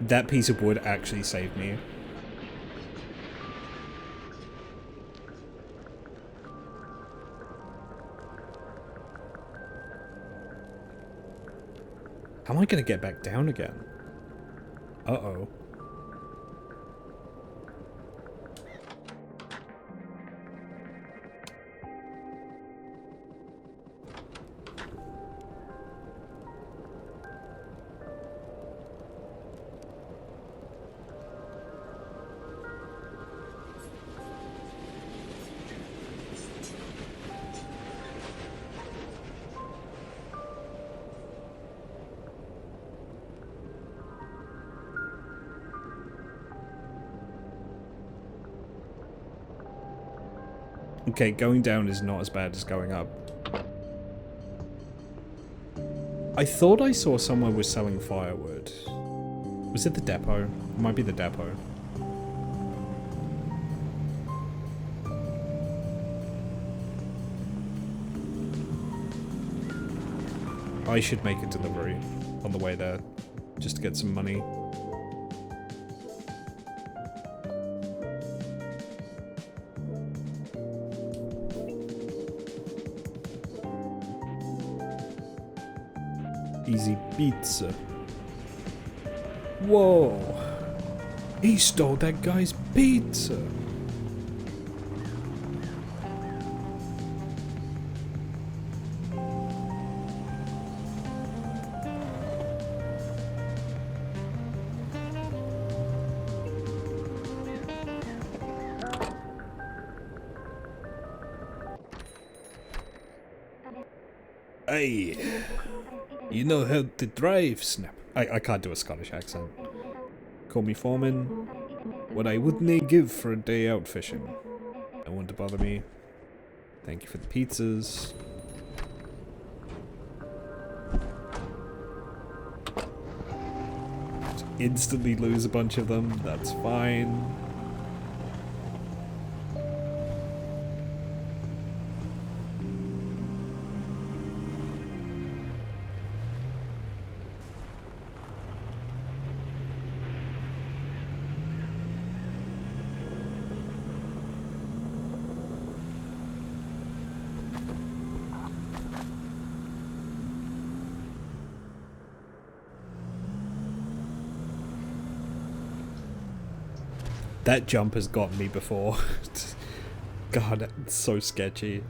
That piece of wood actually saved me. How am I gonna get back down again? Uh-oh. Okay, going down is not as bad as going up. I thought I saw someone was selling firewood. Was it the depot? It might be the depot. I should make a delivery on the way there, just to get some money. Easy pizza. Whoa! He stole that guy's pizza! Hey! You know how to drive, Snap. I can't do a Scottish accent. Call me Foreman. What I wouldn't give for a day out fishing. Don't want to bother me. Thank you for the pizzas. Just instantly lose a bunch of them. That's fine. That jump has gotten me before. God, it's so sketchy.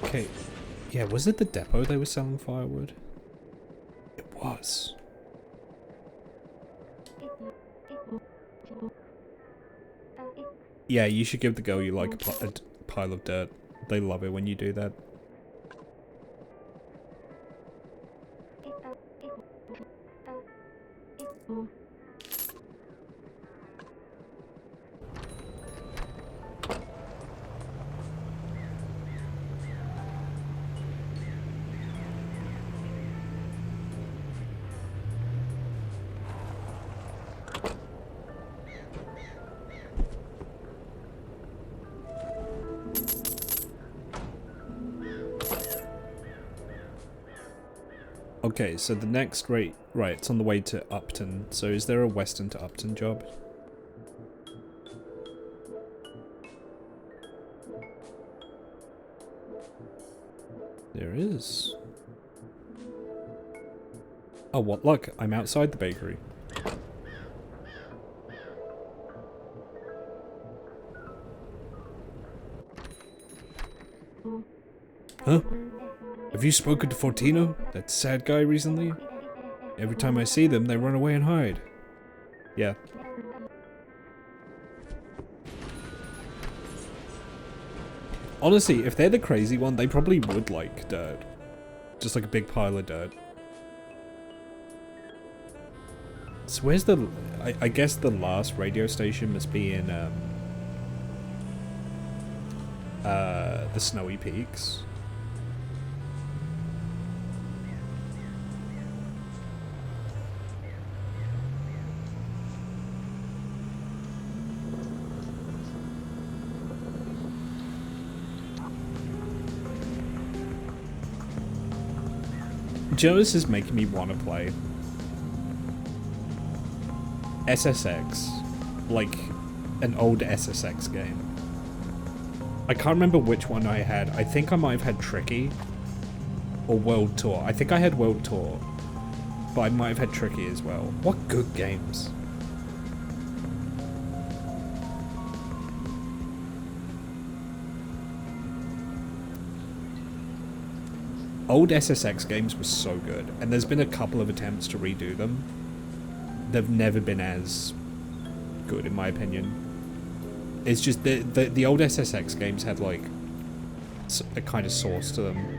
Okay, yeah, was it the depot they were selling firewood? It was. Yeah, you should give the girl you like a pile of dirt. They love it when you do that. Okay, so the next right, it's on the way to Upton. So is there a Weston to Upton job? There is. Oh, what luck! I'm outside the bakery. Huh? Have you spoken to Fortino, that sad guy, recently? Every time I see them, they run away and hide. Yeah. Honestly, if they're the crazy one, they probably would like dirt. Just like a big pile of dirt. So where's the... I guess the last radio station must be in, the Snowy Peaks. Jonas is making me want to play SSX, like an old SSX game. I can't remember which one I had. I think I might have had Tricky or World Tour. I think I had World Tour, but I might have had Tricky as well. What good games. Old SSX games were so good, and there's been a couple of attempts to redo them. They've never been as good, in my opinion. It's just the old SSX games had like a kind of sauce to them.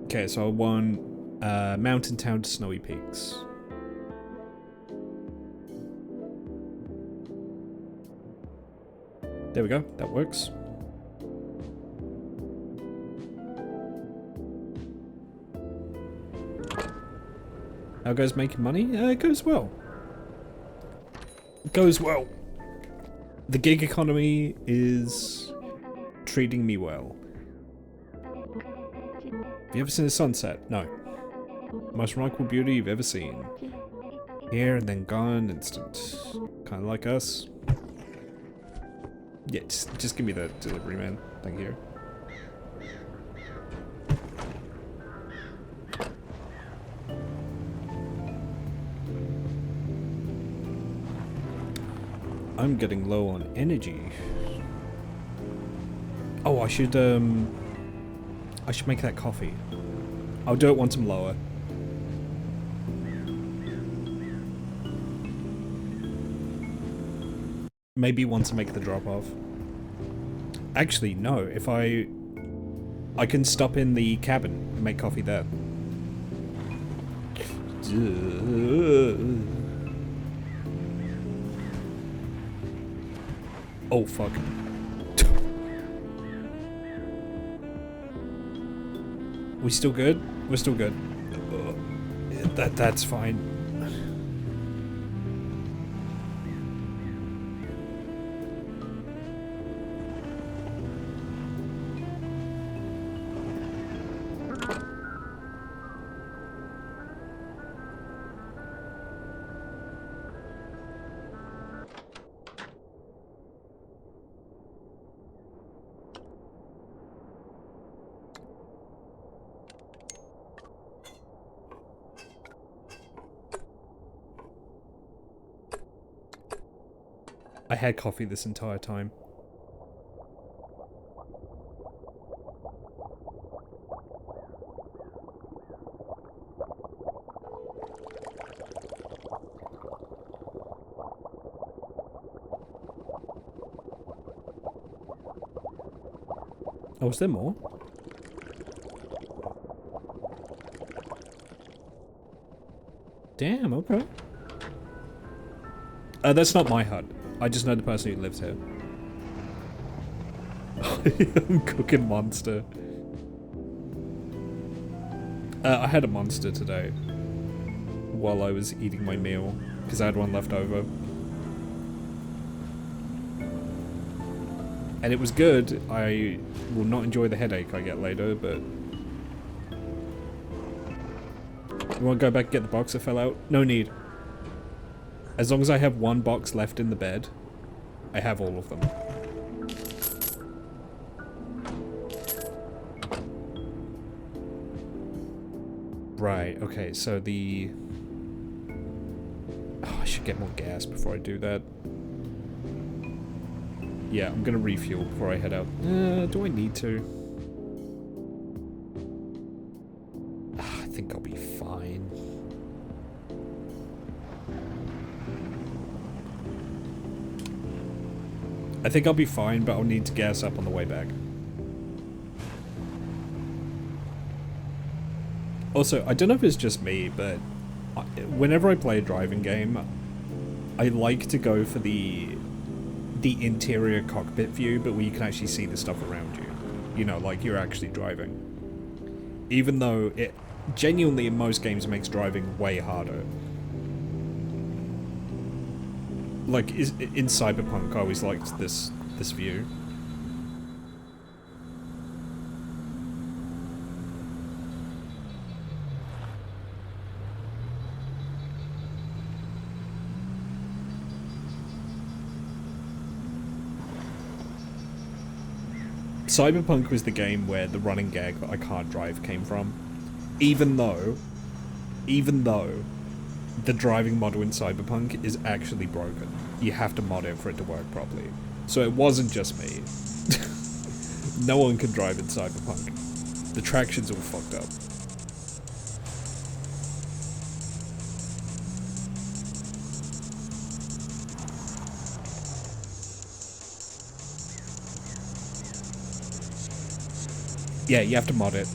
Okay, so I won Mountain Town to Snowy Peaks. There we go, that works. How goes making money? It goes well. It goes well. The gig economy is treating me well. Have you ever seen a sunset? No. Most remarkable beauty you've ever seen. Here and then gone, instant. Kind of like us. Yeah, just give me the delivery, man. Thank you. I'm getting low on energy. Oh, I should make that coffee. I'll do it once I'm lower. Maybe once I make the drop off. Actually, no. If I can stop in the cabin and make coffee there. Oh fuck. We still good? We're still good. That's fine. I had coffee this entire time. Oh, is there more? Damn, okay. That's not my hut. I just know the person who lives here. I'm cooking monster. I had a monster today while I was eating my meal because I had one left over. And it was good. I will not enjoy the headache I get later, but... You want to go back and get the box that fell out? No need. As long as I have one box left in the bed, I have all of them. Right, okay, so the... Oh, I should get more gas before I do that. Yeah, I'm gonna refuel before I head out. Do I need to? I think I'll be fine. I think I'll be fine, but I'll need to gas up on the way back. Also, I don't know if it's just me, but whenever I play a driving game, I like to go for the interior cockpit view, but where you can actually see the stuff around you. You know, like you're actually driving. Even though it genuinely in most games makes driving way harder. Like in Cyberpunk, I always liked this view. Cyberpunk was the game where the running gag that I can't drive came from. Even though the driving model in Cyberpunk is actually broken. You have to mod it for it to work properly. So it wasn't just me. No one can drive in Cyberpunk. The traction's all fucked up. Yeah, you have to mod it.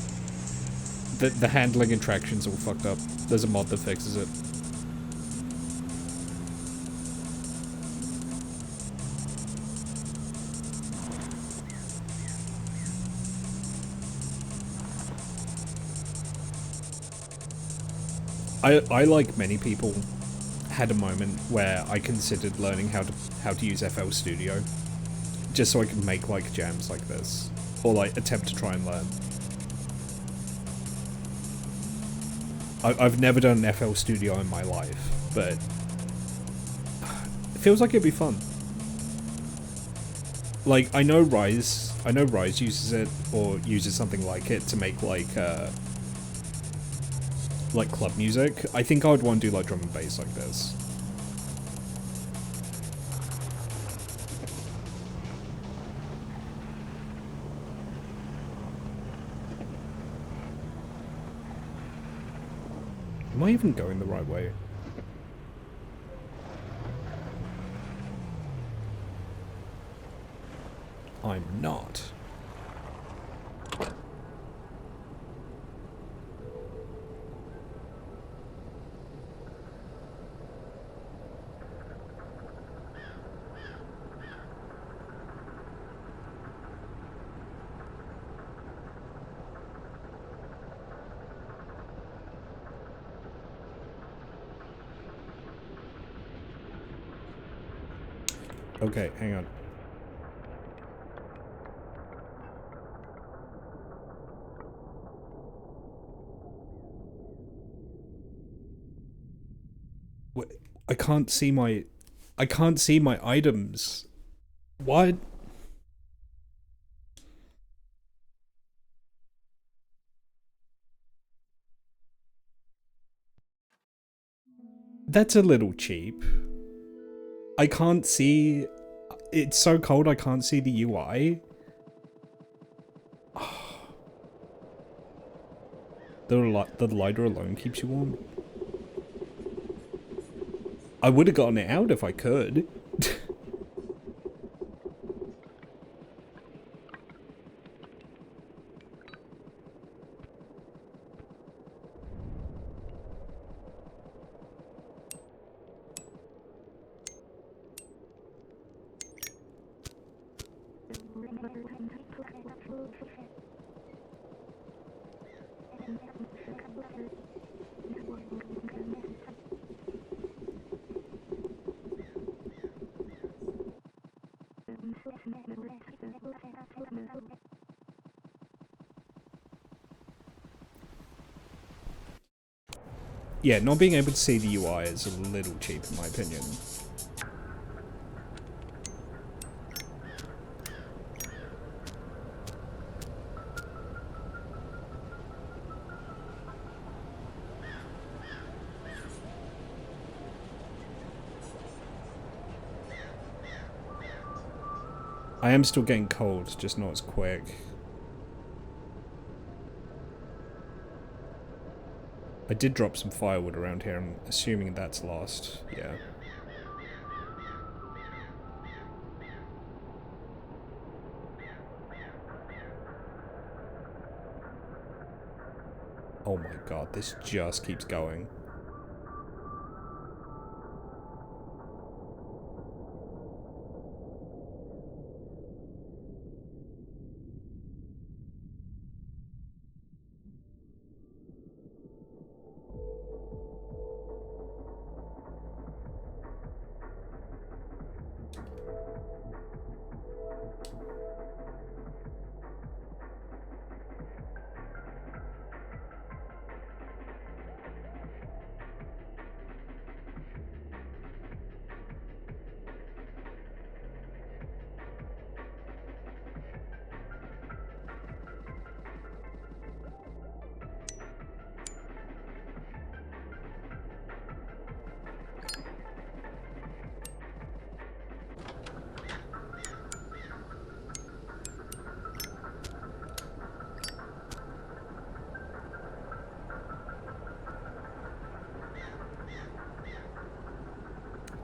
The handling and traction's all fucked up. There's a mod that fixes it. I like many people, had a moment where I considered learning how to use FL Studio, just so I could make like jams like this, or like attempt to try and learn. I've never done an FL Studio in my life, but it feels like it'd be fun. Like I know Rise uses it or uses something like it to make like club music. I think I would want to do like drum and bass like this. Am I even going the right way? I'm not. Okay, hang on. What? I can't see my items. What? That's a little cheap. I can't see it's so cold I can't see the UI. The lighter alone keeps you warm. I would have gotten it out if I could. Yeah, not being able to see the UI is a little cheap in my opinion. I am still getting cold, just not as quick. I did drop some firewood around here, I'm assuming that's lost, yeah. Oh my god, this just keeps going.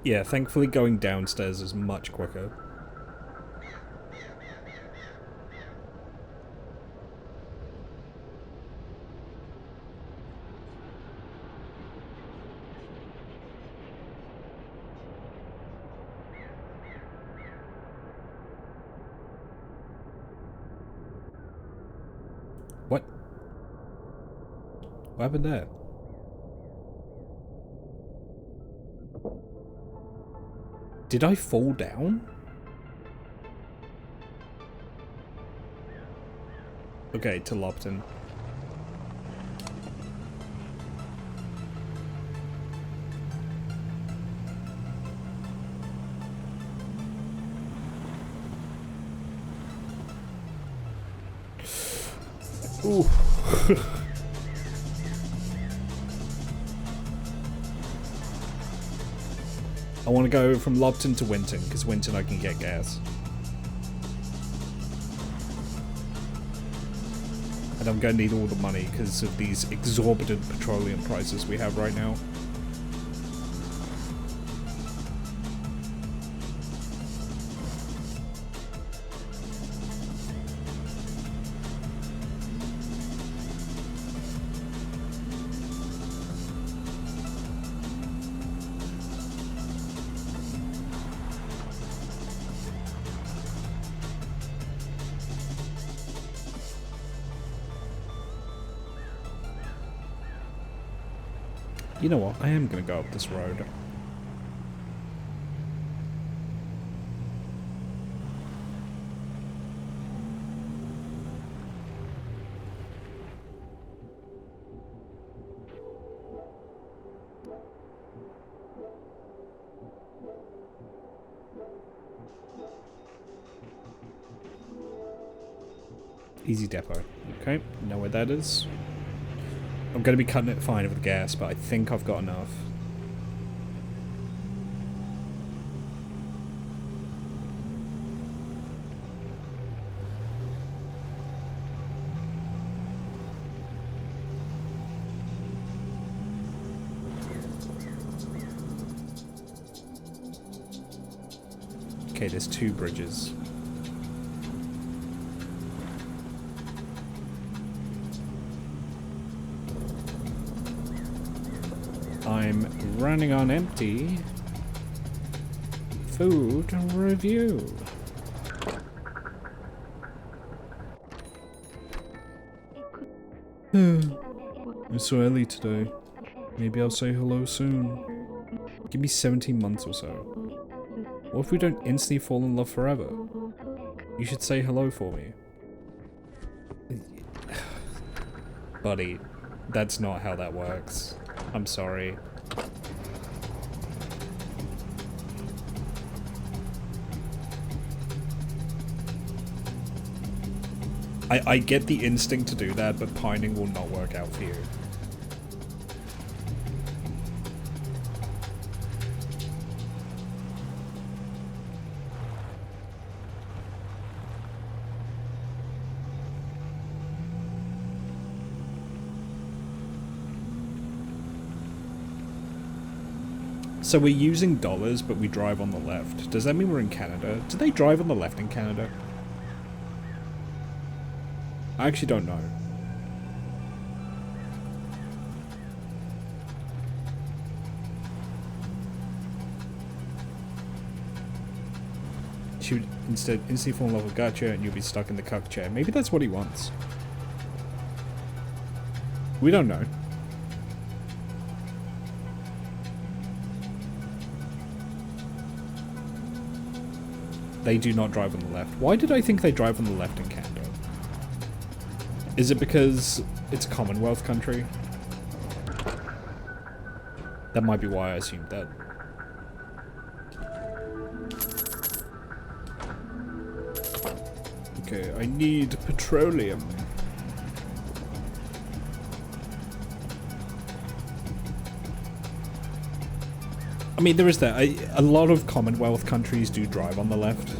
Yeah, thankfully going downstairs is much quicker. What? What happened there? Did I fall down? Okay, to Lopton. Ooh. I want to go from Lopton to Winton, because Winton I can get gas. And I'm going to need all the money because of these exorbitant petroleum prices we have right now. You know what? I am going to go up this road. Easy depot. Okay, know where that is. I'm going to be cutting it fine with the gas, but I think I've got enough. Okay, there's 2 bridges. I'm running on empty. Food review. It's so early today. Maybe I'll say hello soon. Give me 17 months or so. What if we don't instantly fall in love forever? You should say hello for me. Buddy, that's not how that works. I'm sorry. I get the instinct to do that, but pining will not work out for you. So we're using dollars, but we drive on the left. Does that mean we're in Canada? Do they drive on the left in Canada? I actually don't know. She would instead instantly fall in love with Gotcha and you'll be stuck in the cuck chair. Maybe that's what he wants. We don't know. They do not drive on the left. Why did I think they drive on the left in Canada? Is it because it's a Commonwealth country? That might be why I assumed that. Okay, I need petroleum. I mean, there is that. A lot of Commonwealth countries do drive on the left.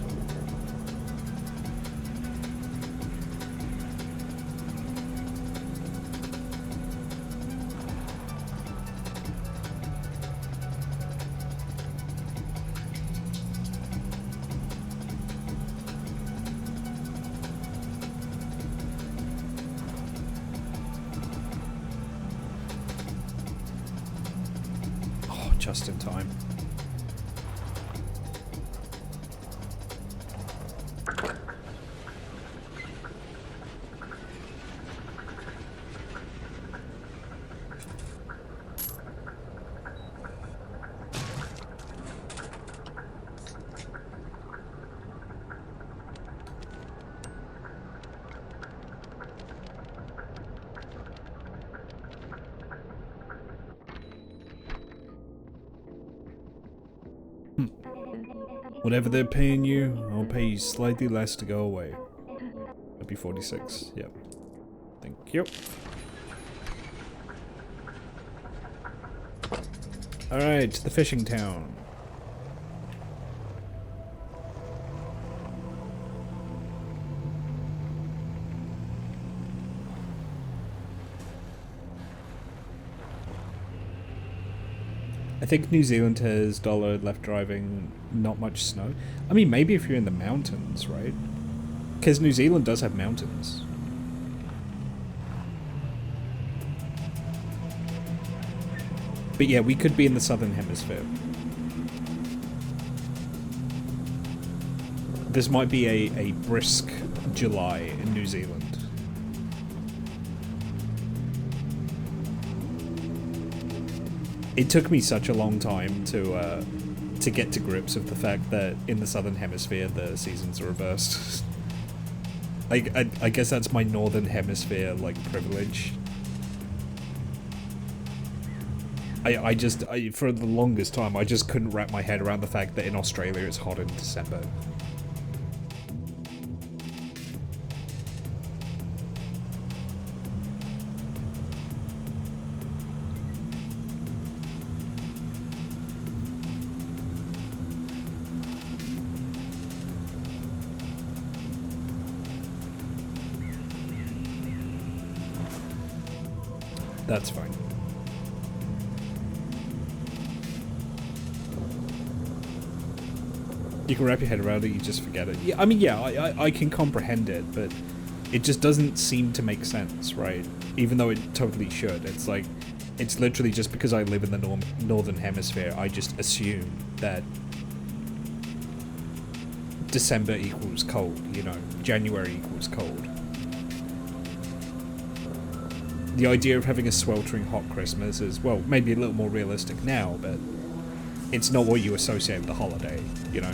Just in time. Whatever they're paying you, I'll pay you slightly less to go away. That'd be 46. Yep. Thank you. Alright, the fishing town. I think New Zealand has dollar left driving, not much snow. I mean, maybe if you're in the mountains, right? Because New Zealand does have mountains. But yeah, we could be in the southern hemisphere. This might be a brisk July in New Zealand. It took me such a long time to get to grips with the fact that in the southern hemisphere the seasons are reversed. I guess that's my northern hemisphere like privilege. I for the longest time I just couldn't wrap my head around the fact that in Australia it's hot in December. That's fine. You can wrap your head around it, you just forget it. Yeah, I mean, yeah, I can comprehend it, but it just doesn't seem to make sense, right? Even though it totally should. It's like, it's literally just because I live in the northern hemisphere, I just assume that December equals cold, you know, January equals cold. The idea of having a sweltering hot Christmas is, well, maybe a little more realistic now, but it's not what you associate with the holiday, you know?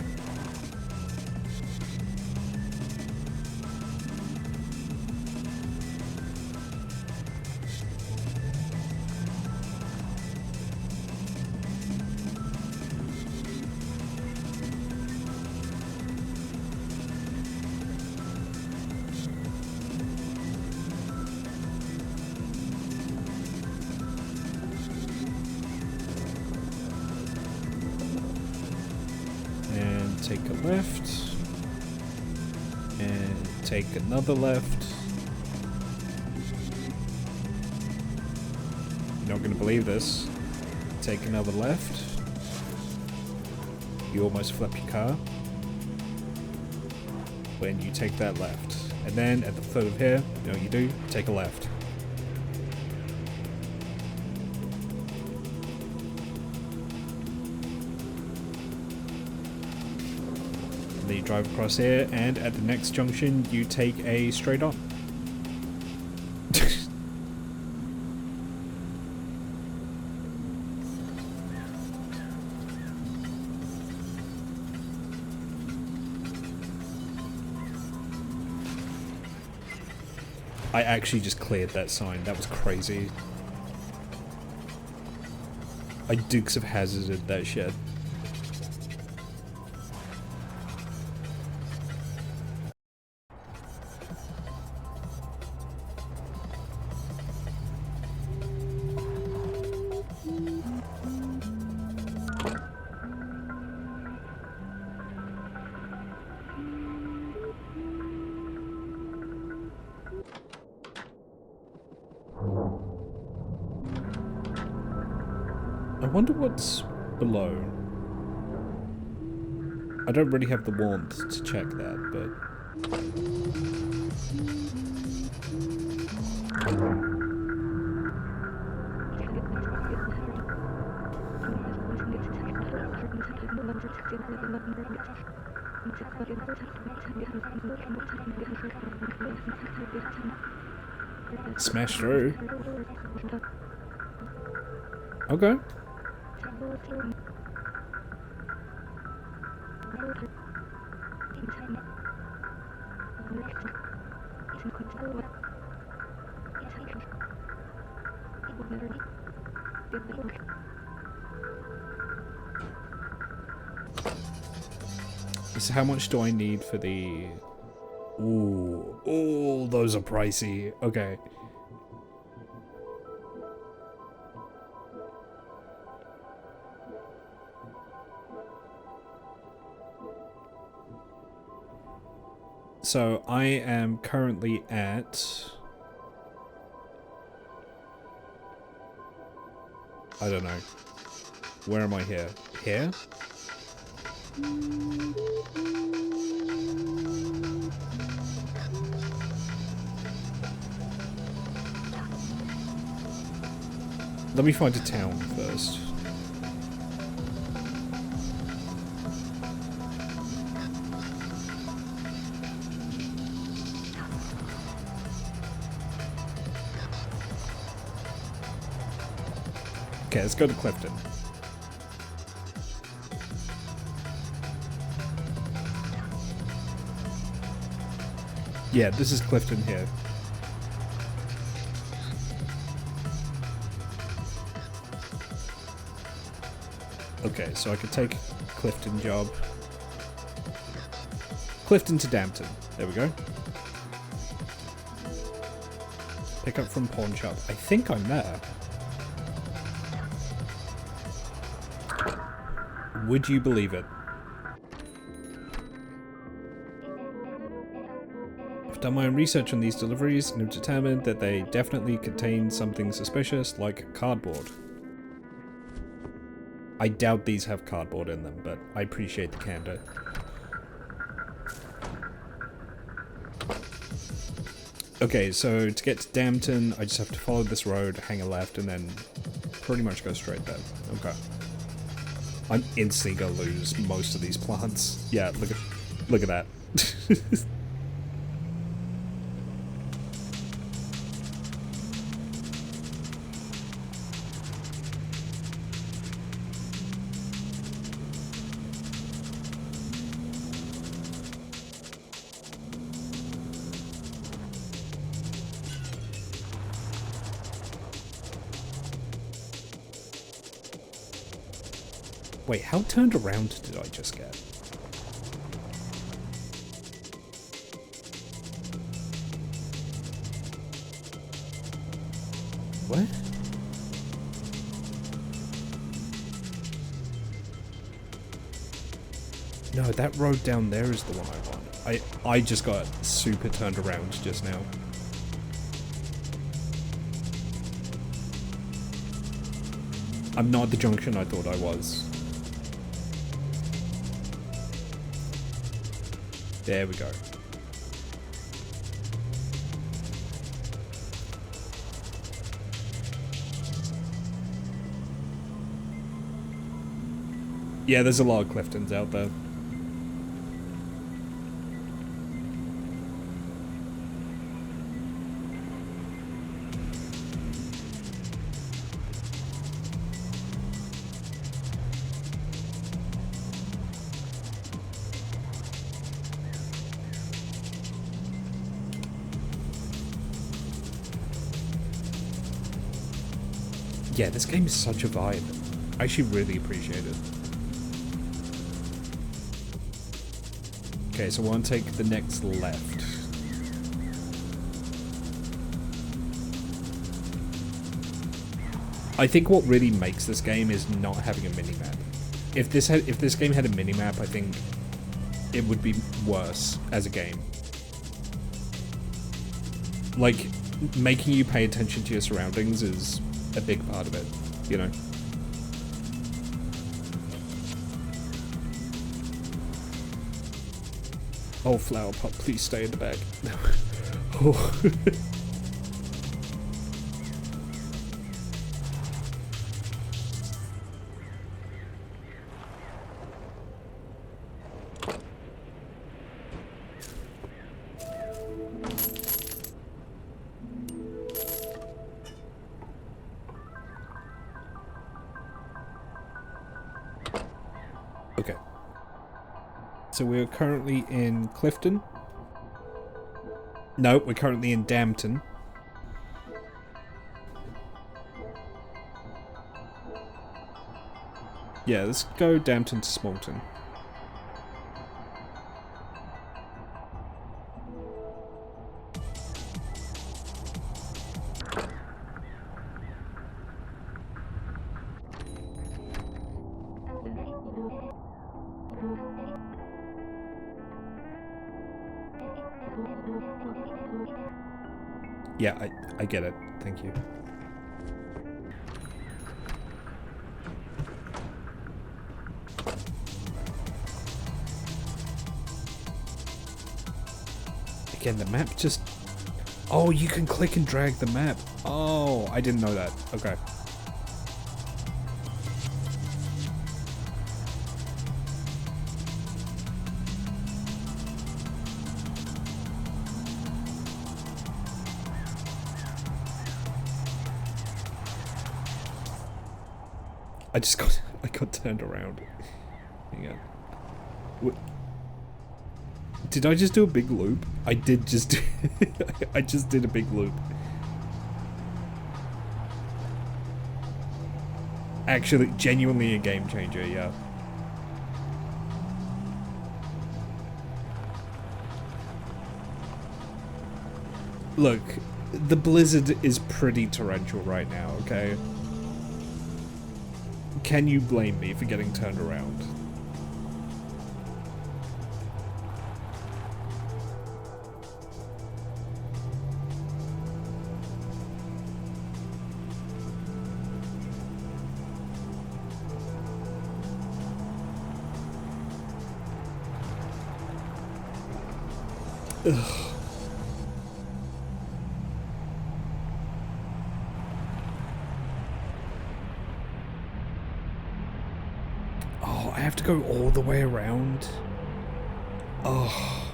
Take a left, and take another left. You're not going to believe this. Take another left. You almost flip your car when you take that left. And then at the foot of here, you know what you do? Take a left. Then you drive across here, and at the next junction, you take a straight on. I actually just cleared that sign. That was crazy. I Dukes of Hazzarded that shit. I wonder what's below. I don't really have the warmth to check that, but... Smash through. Okay. So how much do I need for the... Ooh, those are pricey. Okay. So I am currently at... I don't know. Where am I here? Here? Let me find a town first. Okay, let's go to Clifton. Yeah, this is Clifton here. Okay, so I could take Clifton job. Clifton to Dampton. There we go. Pick up from pawn shop. I think I'm there. Would you believe it? I've done my own research on these deliveries and have determined that they definitely contain something suspicious, like cardboard. I doubt these have cardboard in them, but I appreciate the candor. Okay, so to get to Dampton, I just have to follow this road, hang a left, and then pretty much go straight there. Okay. I'm instantly gonna lose most of these plants. Yeah, look at that. Wait, how turned around did I just get? What? No, that road down there is the one I want. I just got super turned around just now. I'm not at the junction I thought I was. There we go. Yeah, there's a lot of Cliftons out there. Yeah, this game is such a vibe. I actually really appreciate it. Okay, so I want to take the next left. I think what really makes this game is not having a minimap. If this game had a minimap, I think it would be worse as a game. Like, making you pay attention to your surroundings is a big part of it, you know? Oh, flower pot, please stay in the bag. Oh. Okay. So we're currently in Clifton. No, we're currently in Dampton. Yeah, let's go Dampton to Smolton. Yeah, I get it. Thank you. Again, the map just... Oh, you can click and drag the map. Oh, I didn't know that. Okay. I got turned around. Hang on. What? Did I just do a big loop? I did just do I just did a big loop. Actually, genuinely a game changer, yeah. Look, the blizzard is pretty torrential right now, okay? Can you blame me for getting turned around? Ugh. I have to go all the way around. Oh.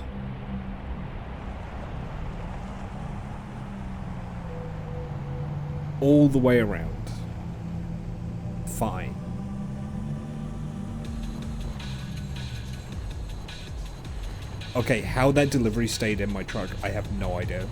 All the way around. Fine. Okay, how that delivery stayed in my truck, I have no idea.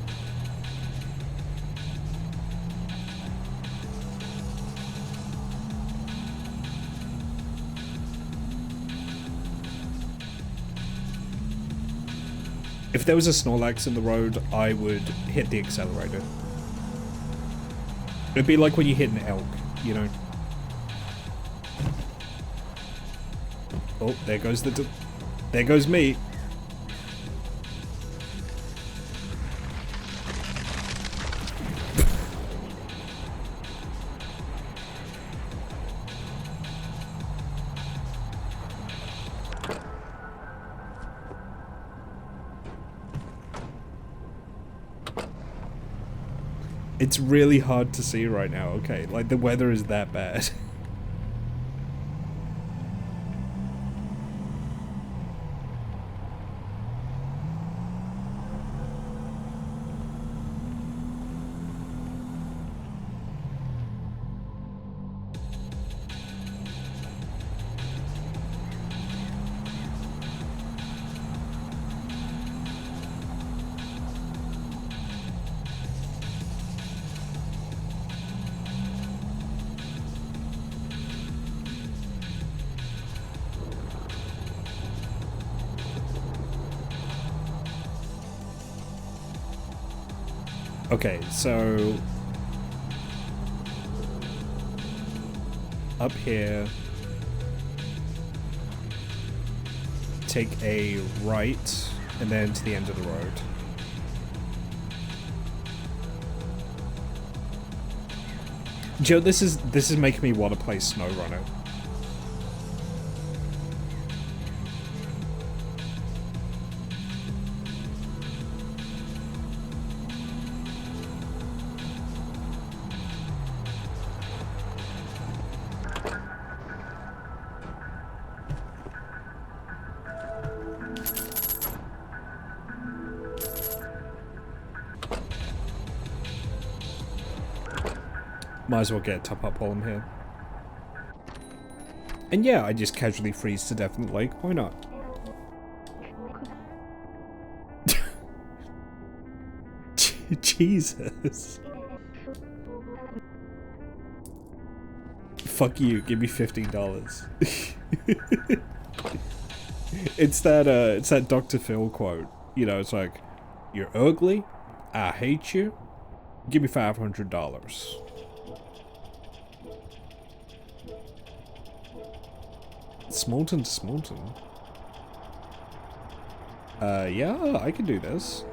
If there was a Snorlax in the road, I would hit the accelerator. It'd be like when you hit an elk, you know? Oh, there goes there goes me. It's really hard to see right now, okay? Like, the weather is that bad. Okay, so up here, take a right and then to the end of the road. Joe, this is making me want to play SnowRunner. Might as well get a top-up while I'm here. And yeah, I just casually freeze to death in the lake. Why not? Jesus. Fuck you, give me $15. It's that Dr. Phil quote. You know, it's like, you're ugly, I hate you, give me $500. Smolten to Smolten. Yeah, I can do this.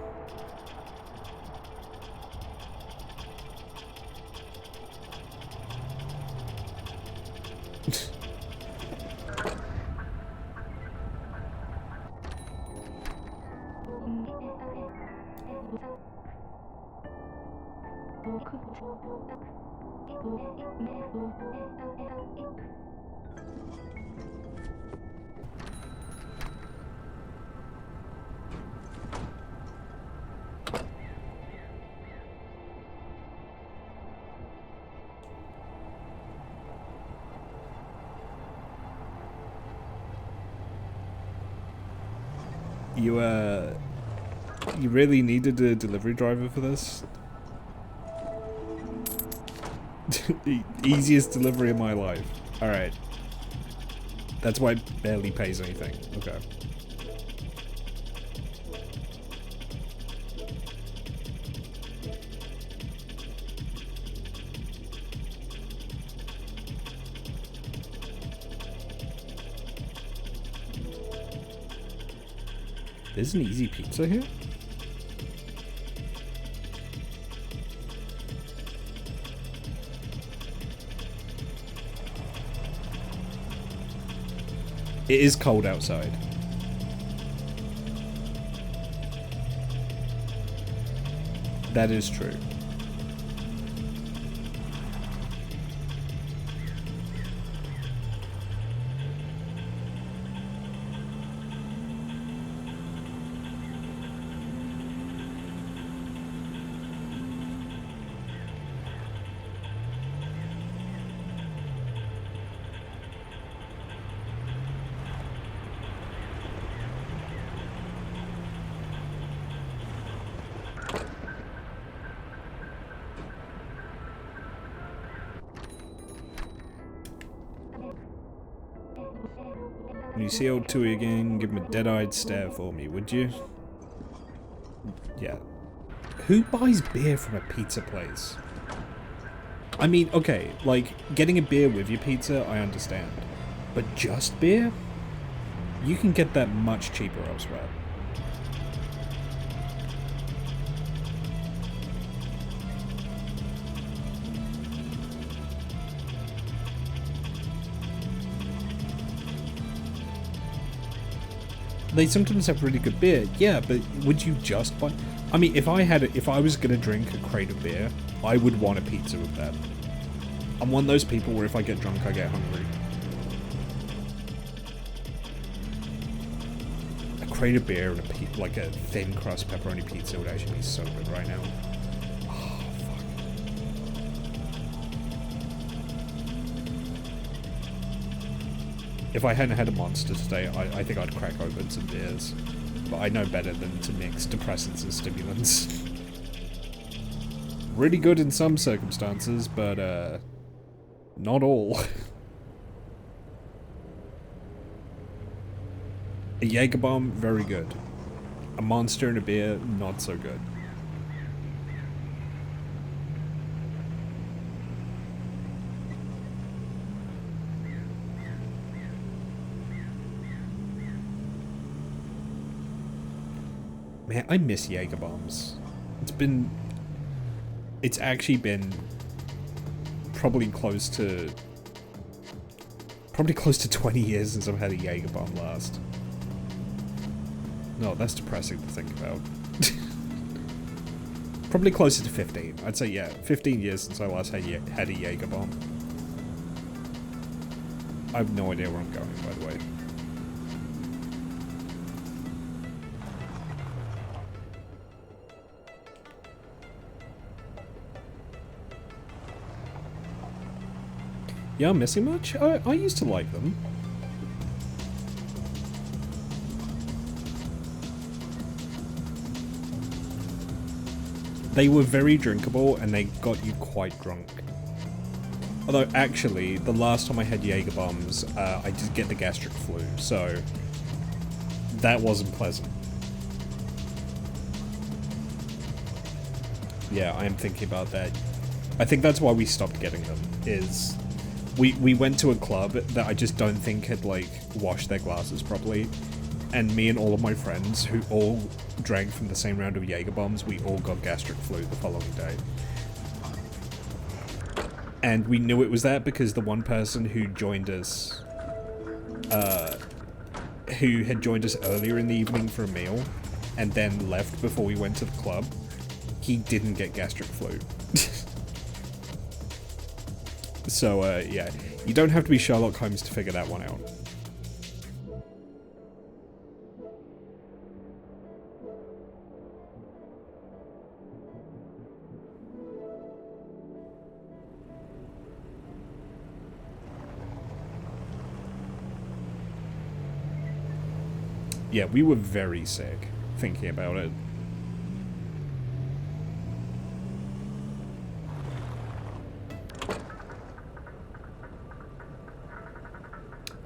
You really needed a delivery driver for this? The easiest delivery of my life. Alright. That's why it barely pays anything. Okay. There's an easy pizza here? It is cold outside. That is true. When you see old Tui again, give him a dead-eyed stare for me, would you? Yeah. Who buys beer from a pizza place? I mean, okay, like, getting a beer with your pizza, I understand. But just beer? You can get that much cheaper elsewhere. They sometimes have really good beer, yeah, but would you just buy... I mean, if I was gonna drink a crate of beer, I would want a pizza with that. I'm one of those people where if I get drunk, I get hungry. A crate of beer and like a thin crust pepperoni pizza would actually be so good right now. Oh, fuck. If I hadn't had a monster today, I think I'd crack open some beers. But I know better than to mix depressants and stimulants. Really good in some circumstances, but not all. A Jaeger bomb, very good. A monster and a beer, not so good. Man, I miss Jaeger bombs. It's actually been probably close to 20 years since I've had a Jaeger bomb last. No, that's depressing to think about. Probably closer to 15. I'd say, yeah, 15 years since I last had a Jaeger bomb. I have no idea where I'm going, by the way. Yeah, I'm missing much? I used to like them. They were very drinkable and they got you quite drunk. Although, actually, the last time I had Jaeger bombs, I did get the gastric flu, so that wasn't pleasant. Yeah, I am thinking about that. I think that's why we stopped getting them, is we went to a club that I just don't think had, like, washed their glasses properly, and me and all of my friends, who all drank from the same round of Jaeger bombs, we all got gastric flu the following day. And we knew it was that because the one person who joined us, who had joined us earlier in the evening for a meal, and then left before we went to the club, he didn't get gastric flu. So, yeah, you don't have to be Sherlock Holmes to figure that one out. Yeah, we were very sick, thinking about it.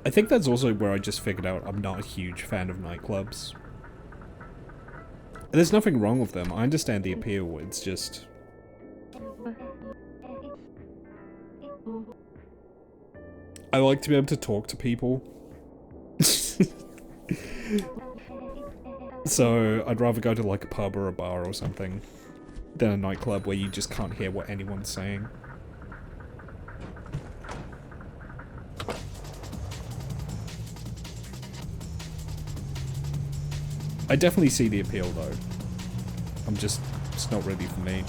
I think that's also where I just figured out I'm not a huge fan of nightclubs. There's nothing wrong with them, I understand the appeal, it's just... I like to be able to talk to people. So, I'd rather go to like a pub or a bar or something than a nightclub where you just can't hear what anyone's saying. I definitely see the appeal though. It's not really for me.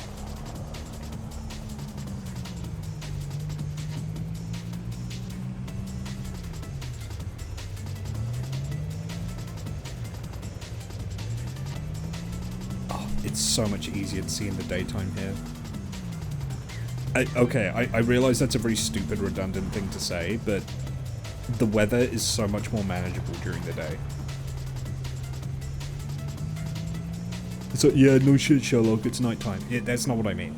It's so much easier to see in the daytime here. I realize that's a very stupid, redundant thing to say, but the weather is so much more manageable during the day. It's like, yeah, no shit, Sherlock, it's nighttime. That's not what I mean.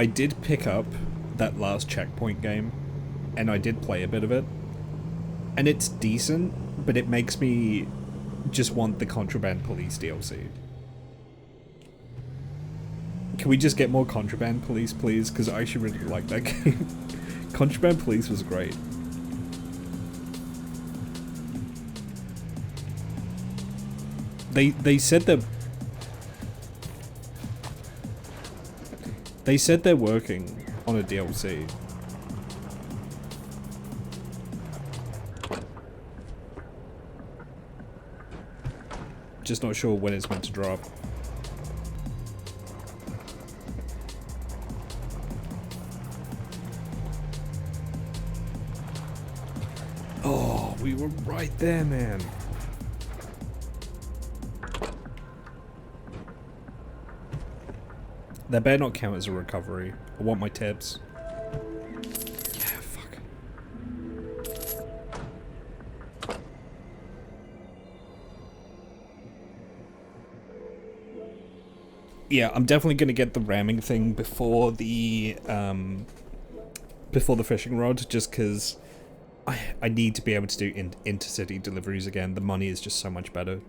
I did pick up that last checkpoint game, and I did play a bit of it, and it's decent, but it makes me just want the Contraband Police DLC. Can we just get more Contraband Police, please? Because I actually really like that game. Contraband Police was great. They said they're working on a DLC. Just not sure when it's meant to drop. Oh, we were right there, man. That better not count as a recovery. I want my tips. Yeah, fuck. Yeah, I'm definitely gonna get the ramming thing before the fishing rod, just because I need to be able to do intercity deliveries again. The money is just so much better.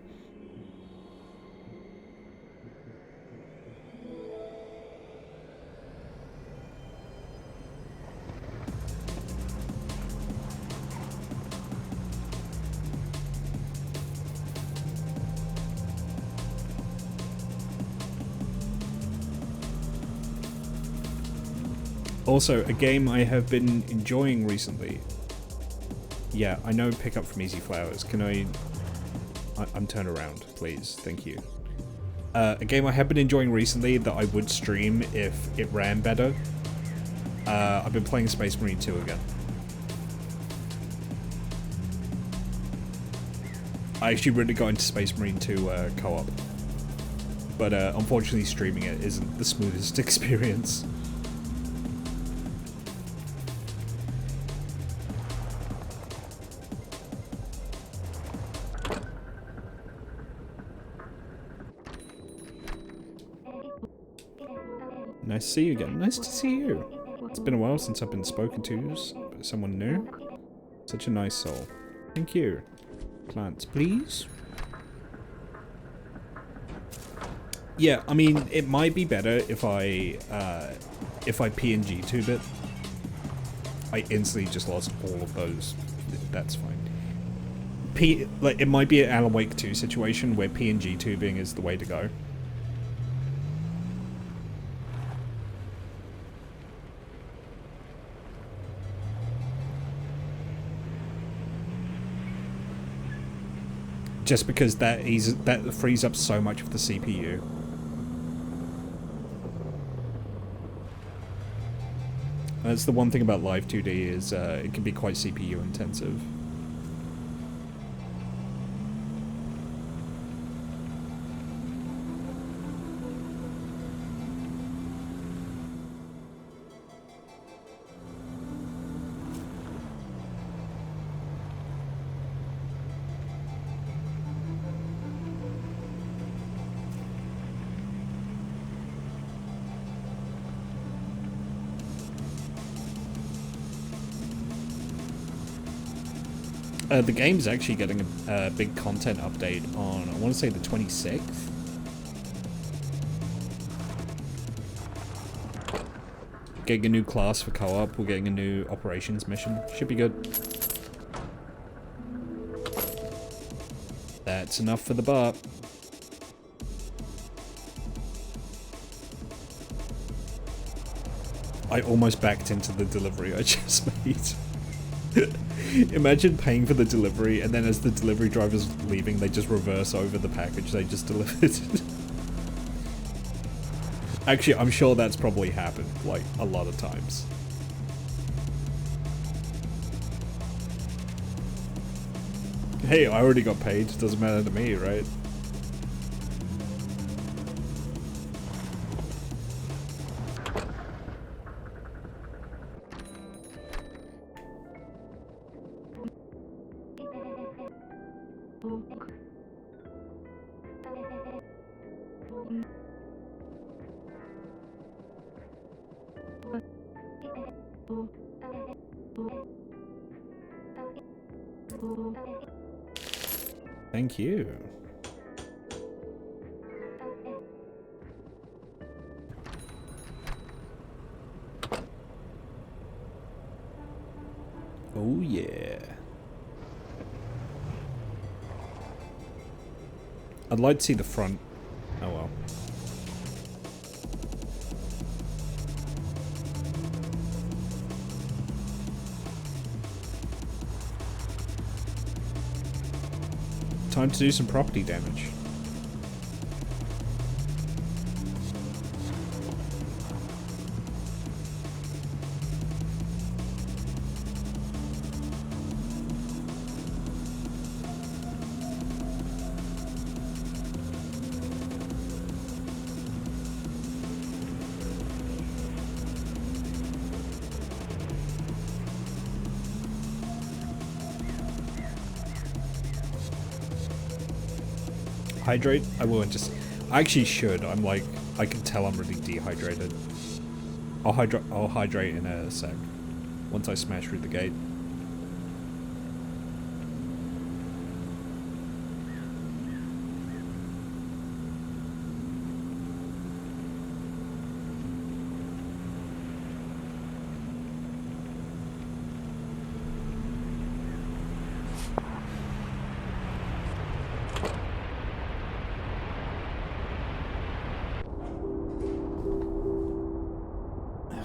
Also, a game I have been enjoying recently. Yeah, I know pick up from Easy Flowers. Can I'm turned around, please. Thank you. A game I have been enjoying recently that I would stream if it ran better. I've been playing Space Marine 2 again. I actually really got into Space Marine 2 co-op. But unfortunately streaming it isn't the smoothest experience. Nice to see you again. Nice to see you. It's been a while since I've been spoken to by someone new. Such a nice soul. Thank you. Plants, please. Yeah, I mean, it might be better if I PNG tube it. I instantly just lost all of those. That's fine. Like, it might be an Alan Wake 2 situation where PNG tubing is the way to go. Just because that frees up so much of the CPU. That's the one thing about Live 2D is it can be quite CPU intensive. The game's actually getting a big content update on, I want to say, the 26th. Getting a new class for co-op, we're getting a new operations mission. Should be good. That's enough for the bar. I almost backed into the delivery I just made. Imagine paying for the delivery and then as the delivery driver's leaving, they just reverse over the package they just delivered. Actually, I'm sure that's probably happened, like, a lot of times. Hey, I already got paid, doesn't matter to me, right? Thank you. Oh yeah. I'd like to see the front. Oh well. Time to do some property damage. Hydrate? I will just... I actually should. I'm like... I can tell I'm really dehydrated. I'll hydrate in a sec. Once I smash through the gate.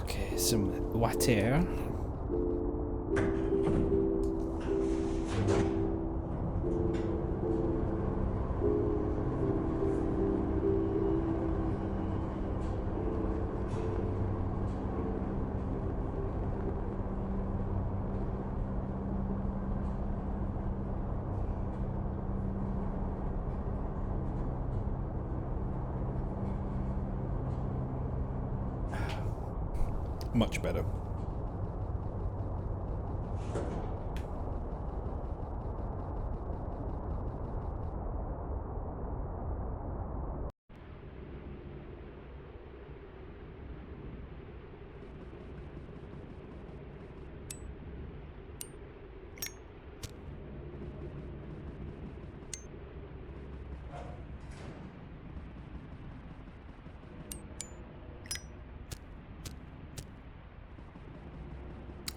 Okay, some water. Much better.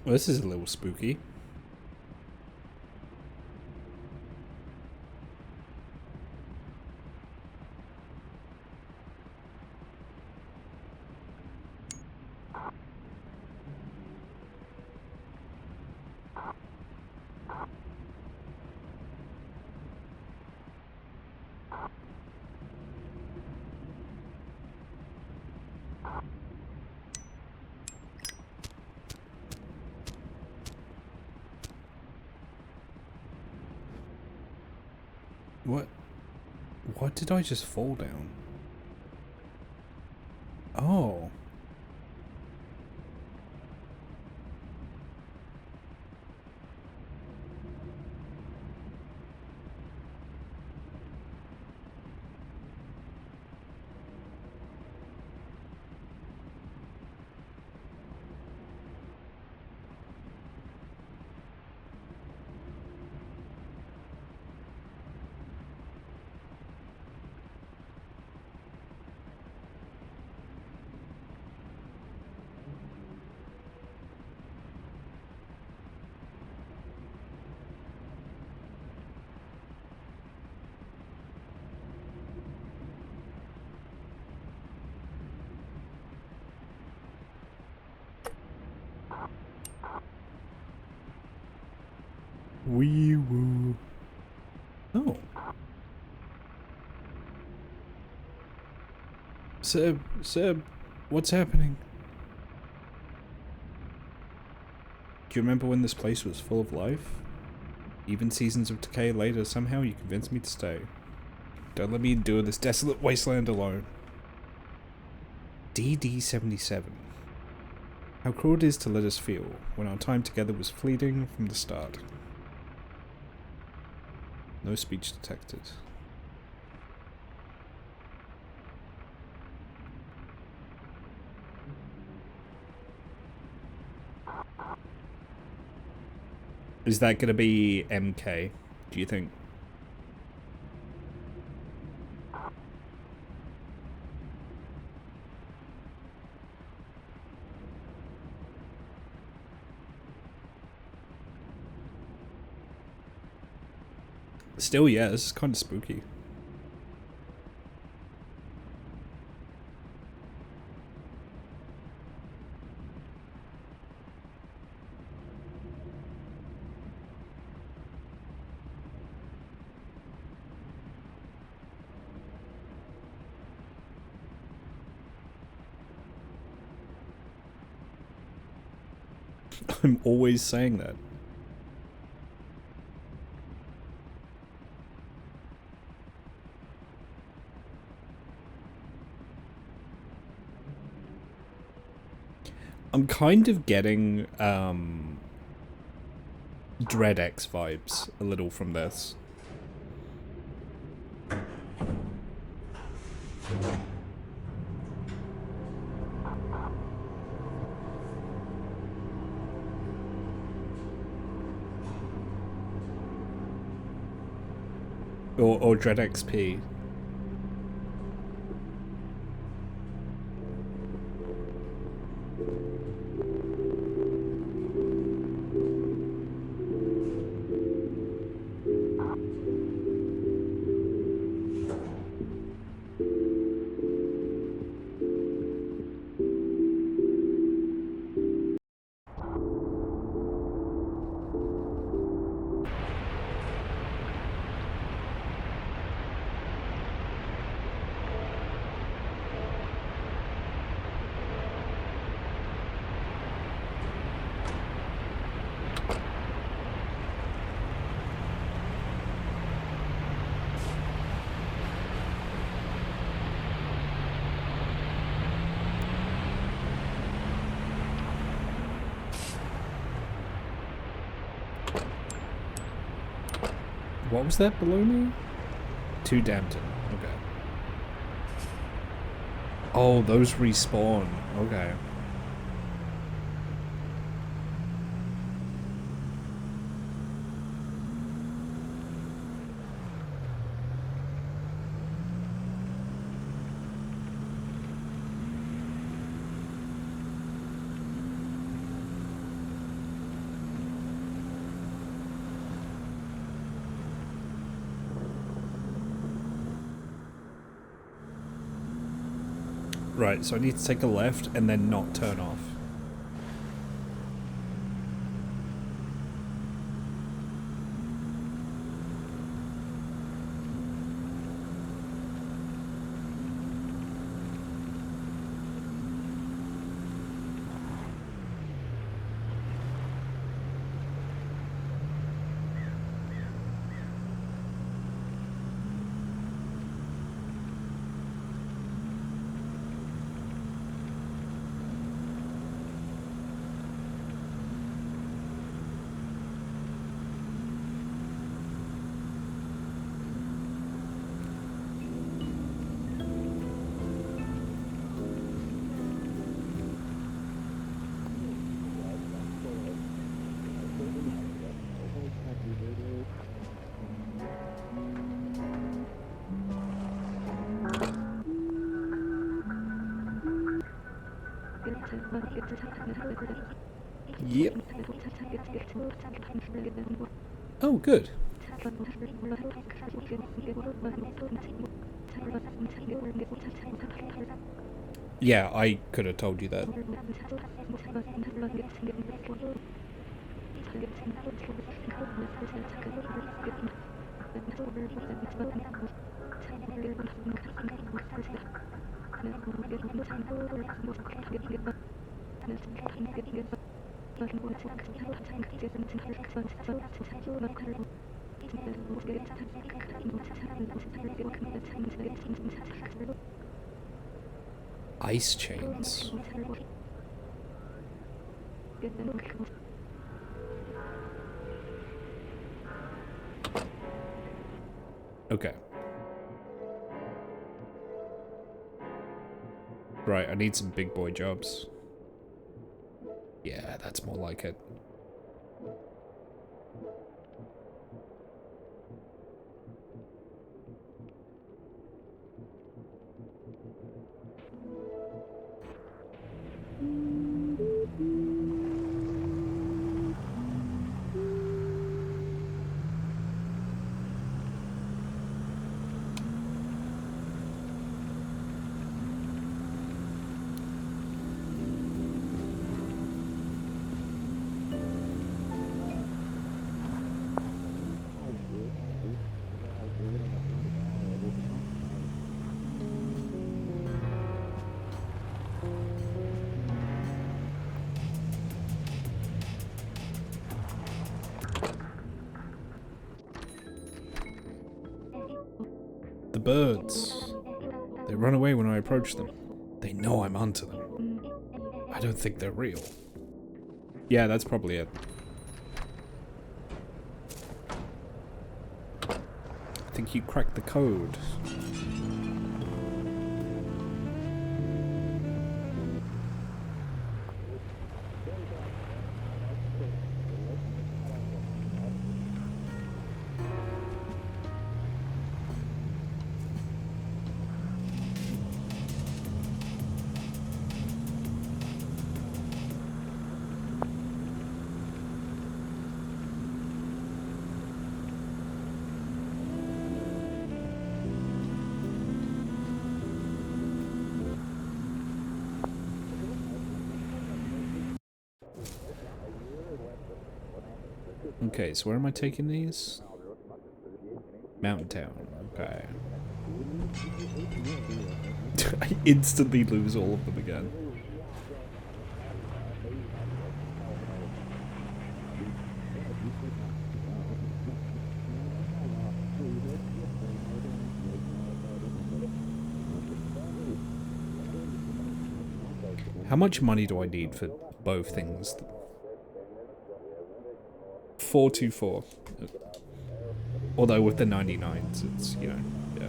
Well, this is a little spooky. What did I just fall down? Oh. Wee woo. Oh. Seb, what's happening? Do you remember when this place was full of life? Even seasons of decay later, somehow you convinced me to stay. Don't let me endure this desolate wasteland alone. DD-77. How cruel it is to let us feel, when our time together was fleeting from the start. No speech detected. Is that going to be MK, do you think? Still, yeah, this is kind of spooky. I'm always saying that. I'm kind of getting DreadX vibes a little from this. Or DreadXP. What was that below me? To Dampton. Okay. Oh, those respawn. Okay. Right, so I need to take a left and then not turn off. Yep. Oh, good. Yeah, I could have told you that. Ice chains. Okay. Right, I need some big boy jobs. Yeah, that's more like it. The birds. They run away when I approach them. They know I'm onto them. I don't think they're real. Yeah, that's probably it. I think you cracked the code. Okay, so where am I taking these? Mountain Town, okay. I instantly lose all of them again. How much money do I need for both things? 424. Although with the 99s, it's, you know, yeah.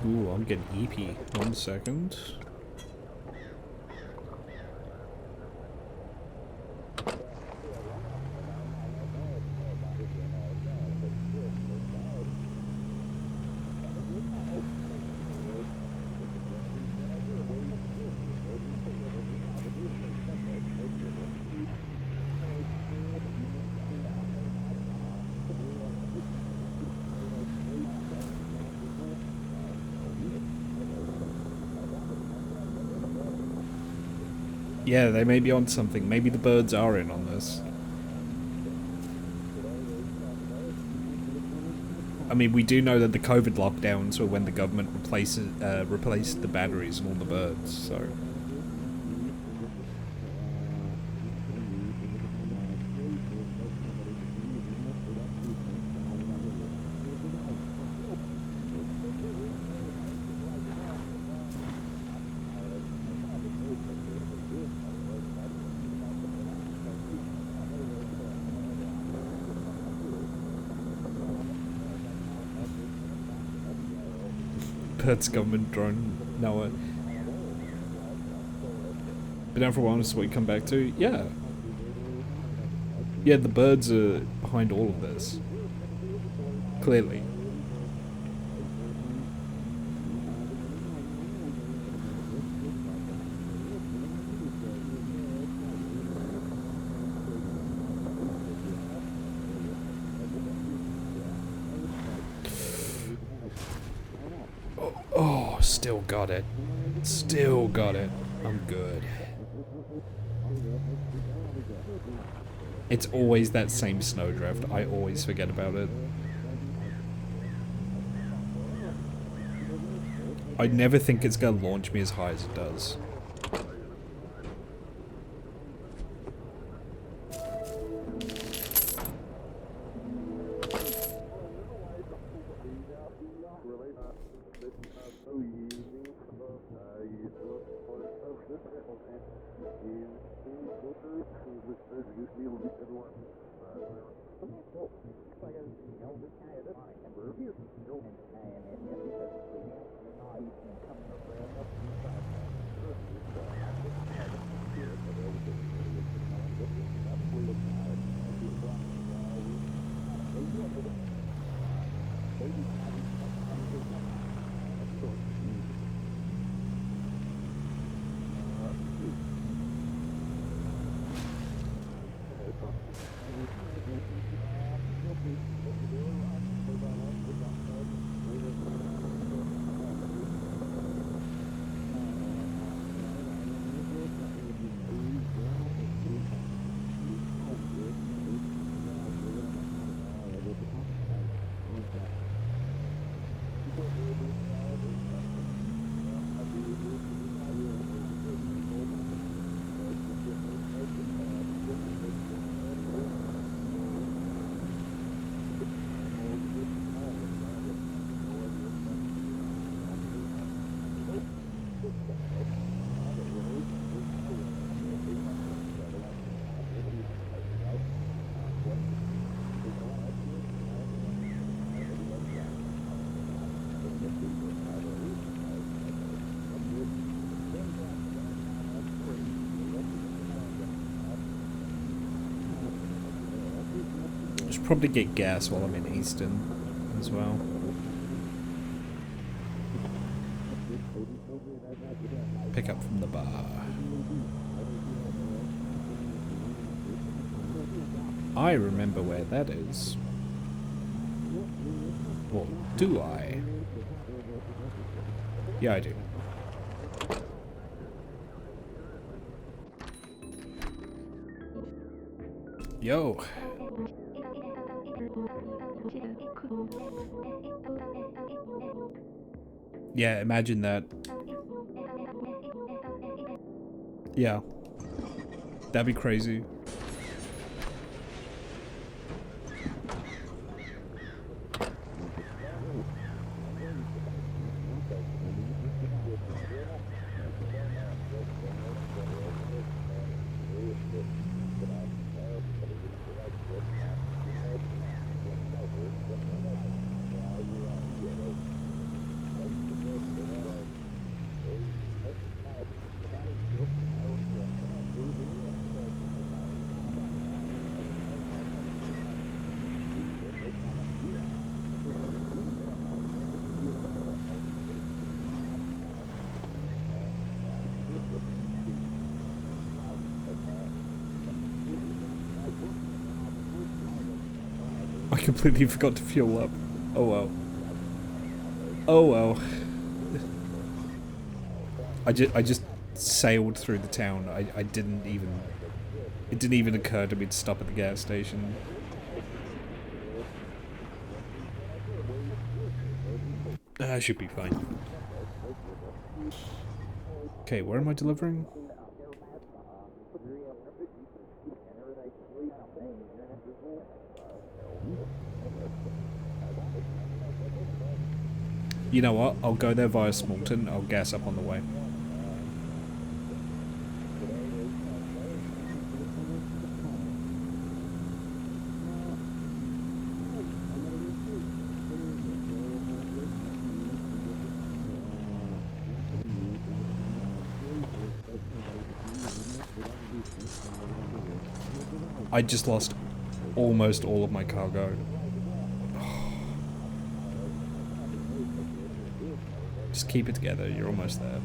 Ooh, I'm getting EP. 1 second. Yeah, they may be on something. Maybe the birds are in on this. I mean, we do know that the COVID lockdowns were when the government replaced the batteries and all the birds, so... That's government drone, Noah. Been out for a while, this is what you come back to? Yeah. Yeah, the birds are behind all of this. Clearly. Oh, still got it. Still got it. I'm good. It's always that same snowdrift. I always forget about it. I never think it's gonna launch me as high as it does. probably get gas while I'm in Easton as well. Pick up from the bar. I remember where that is. Or do I? Yeah, I do. Yo. Yeah, imagine that. Yeah. That'd be crazy. I completely forgot to fuel up. Oh well. Oh well. I just sailed through the town. I didn't even... It didn't even occur to me to stop at the gas station. I should be fine. Okay, where am I delivering? You know what? I'll go there via Smolton. I'll gas up on the way. I just lost almost all of my cargo. Just keep it together, you're almost there.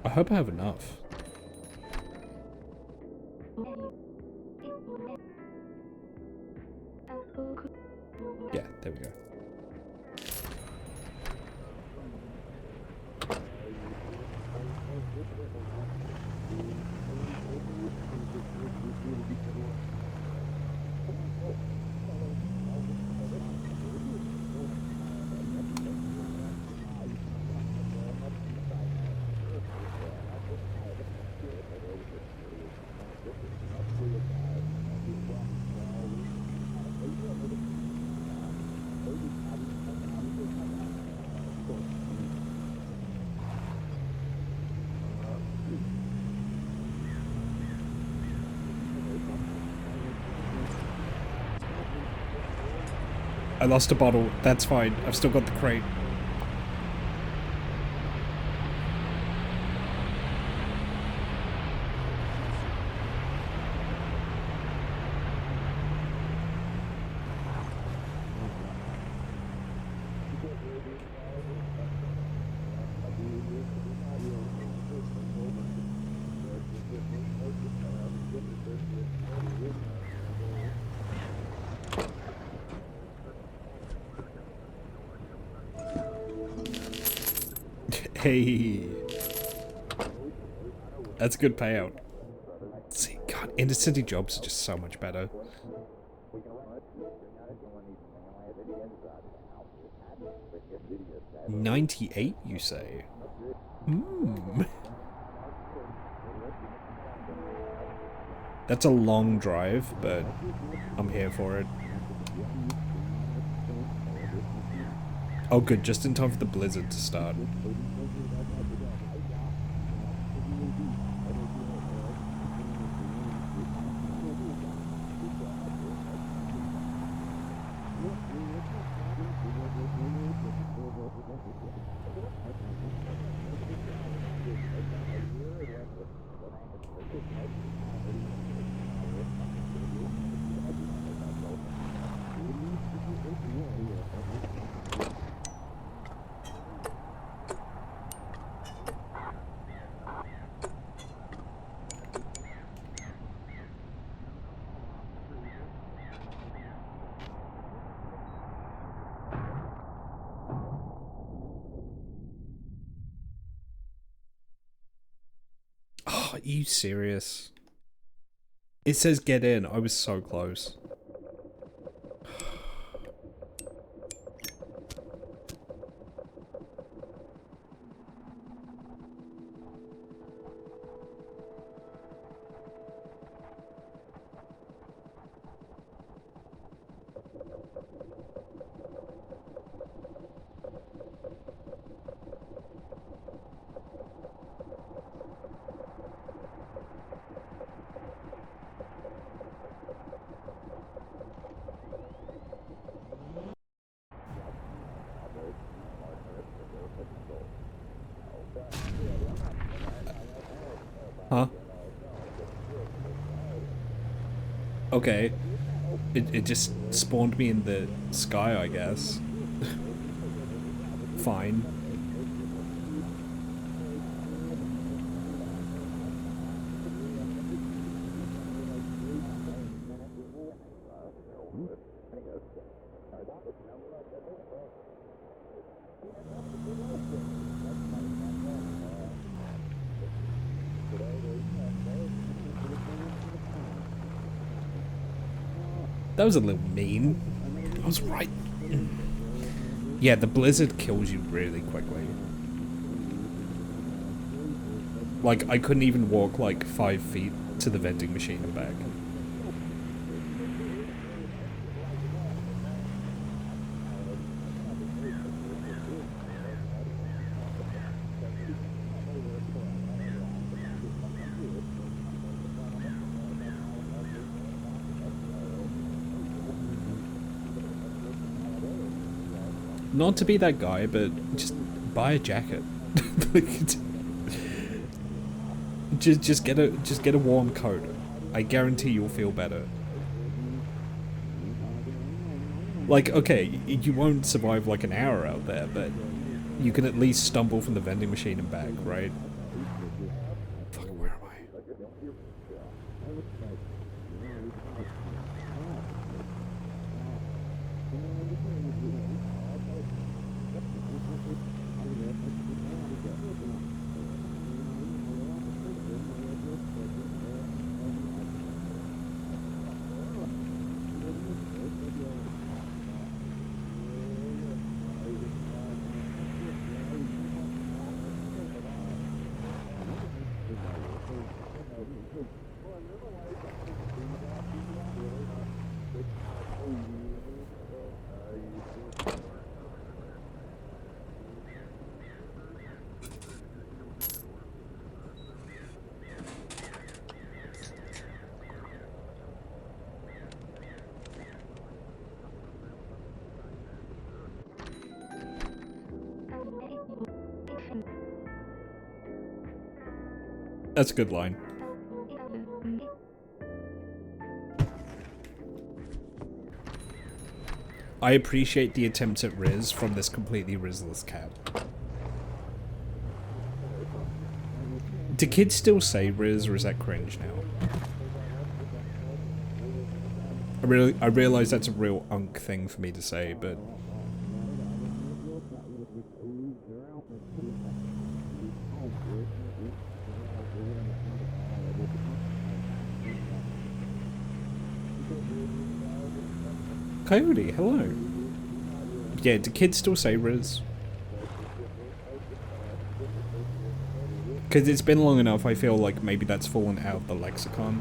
I hope I have enough. Yeah, there we go. I lost a bottle. That's fine. I've still got the crate. Hey. That's a good payout. See, God, inner city jobs are just so much better. 98, you say? Hmm. That's a long drive, but I'm here for it. Oh good, just in time for the blizzard to start. Oh, are you serious? It says get in. I was so close. Huh? Okay. It just spawned me in the sky, I guess. Fine. That was a little mean. I was right. Yeah, the blizzard kills you really quickly. Like, I couldn't even walk like 5 feet to the vending machine and back. Not to be that guy, but just buy a jacket. just get a warm coat. I guarantee you'll feel better. Like, okay, you won't survive like an hour out there, but you can at least stumble from the vending machine and back, right? Fuck, where am I? That's a good line. I appreciate the attempts at Riz from this completely Rizless cat. Do kids still say Riz, or is that cringe now? I realize that's a real unk thing for me to say, but Coyote, hello. Yeah, do kids still say Riz? Because it's been long enough, I feel like maybe that's fallen out of the lexicon.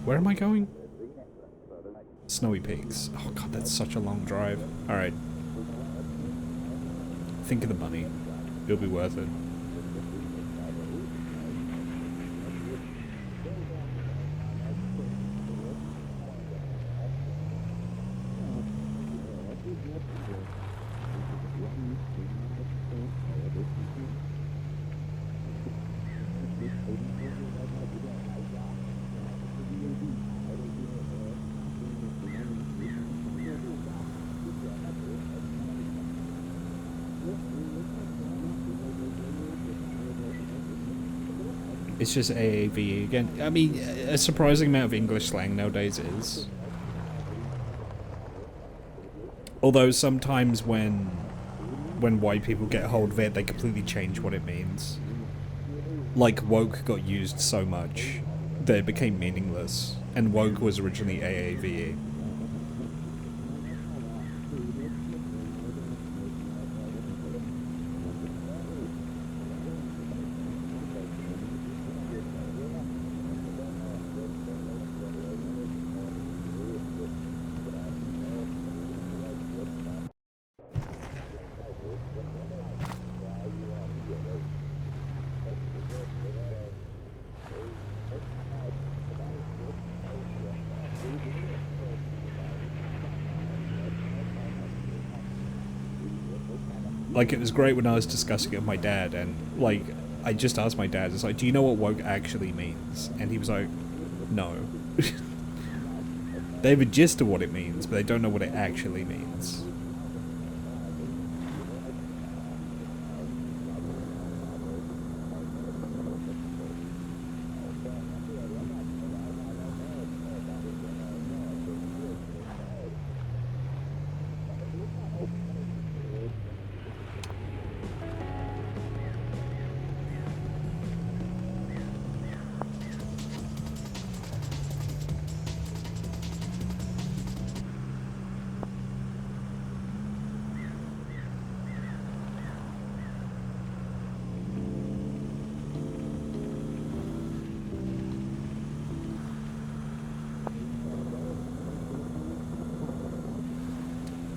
Where am I going? Snowy Peaks. Oh god, that's such a long drive. Alright. Think of the money. It'll be worth it. It's just AAVE again. I mean, a surprising amount of English slang nowadays is. Although sometimes when white people get a hold of it, they completely change what it means. Like, woke got used so much that it became meaningless, and woke was originally AAVE. Like, it was great when I was discussing it with my dad, and, like, I just asked my dad, it's like, do you know what woke actually means? And he was like, no. They have a gist of what it means, but they don't know what it actually means.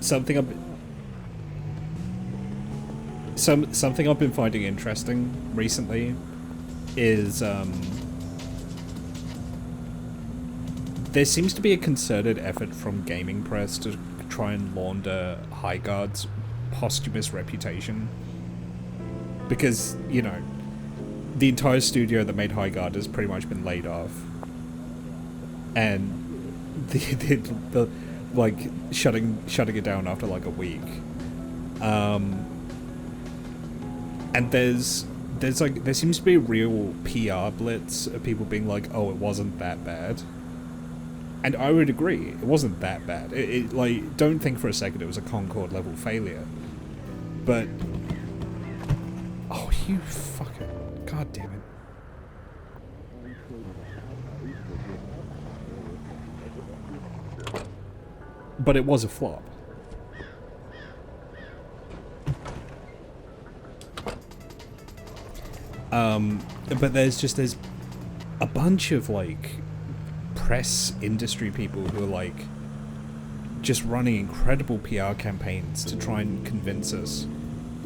Something I've been finding interesting recently is there seems to be a concerted effort from gaming press to try and launder Highguard's posthumous reputation, because, you know, the entire studio that made Highguard has pretty much been laid off, and the like shutting it down after like a week, and there seems to be a real PR blitz of people being like, oh, it wasn't that bad, and I would agree, it wasn't that bad. It like, don't think for a second it was a Concord level failure, but oh, you fucker, god damn it. But it was a flop. But there's a bunch of, like, press industry people who are, like, just running incredible PR campaigns to try and convince us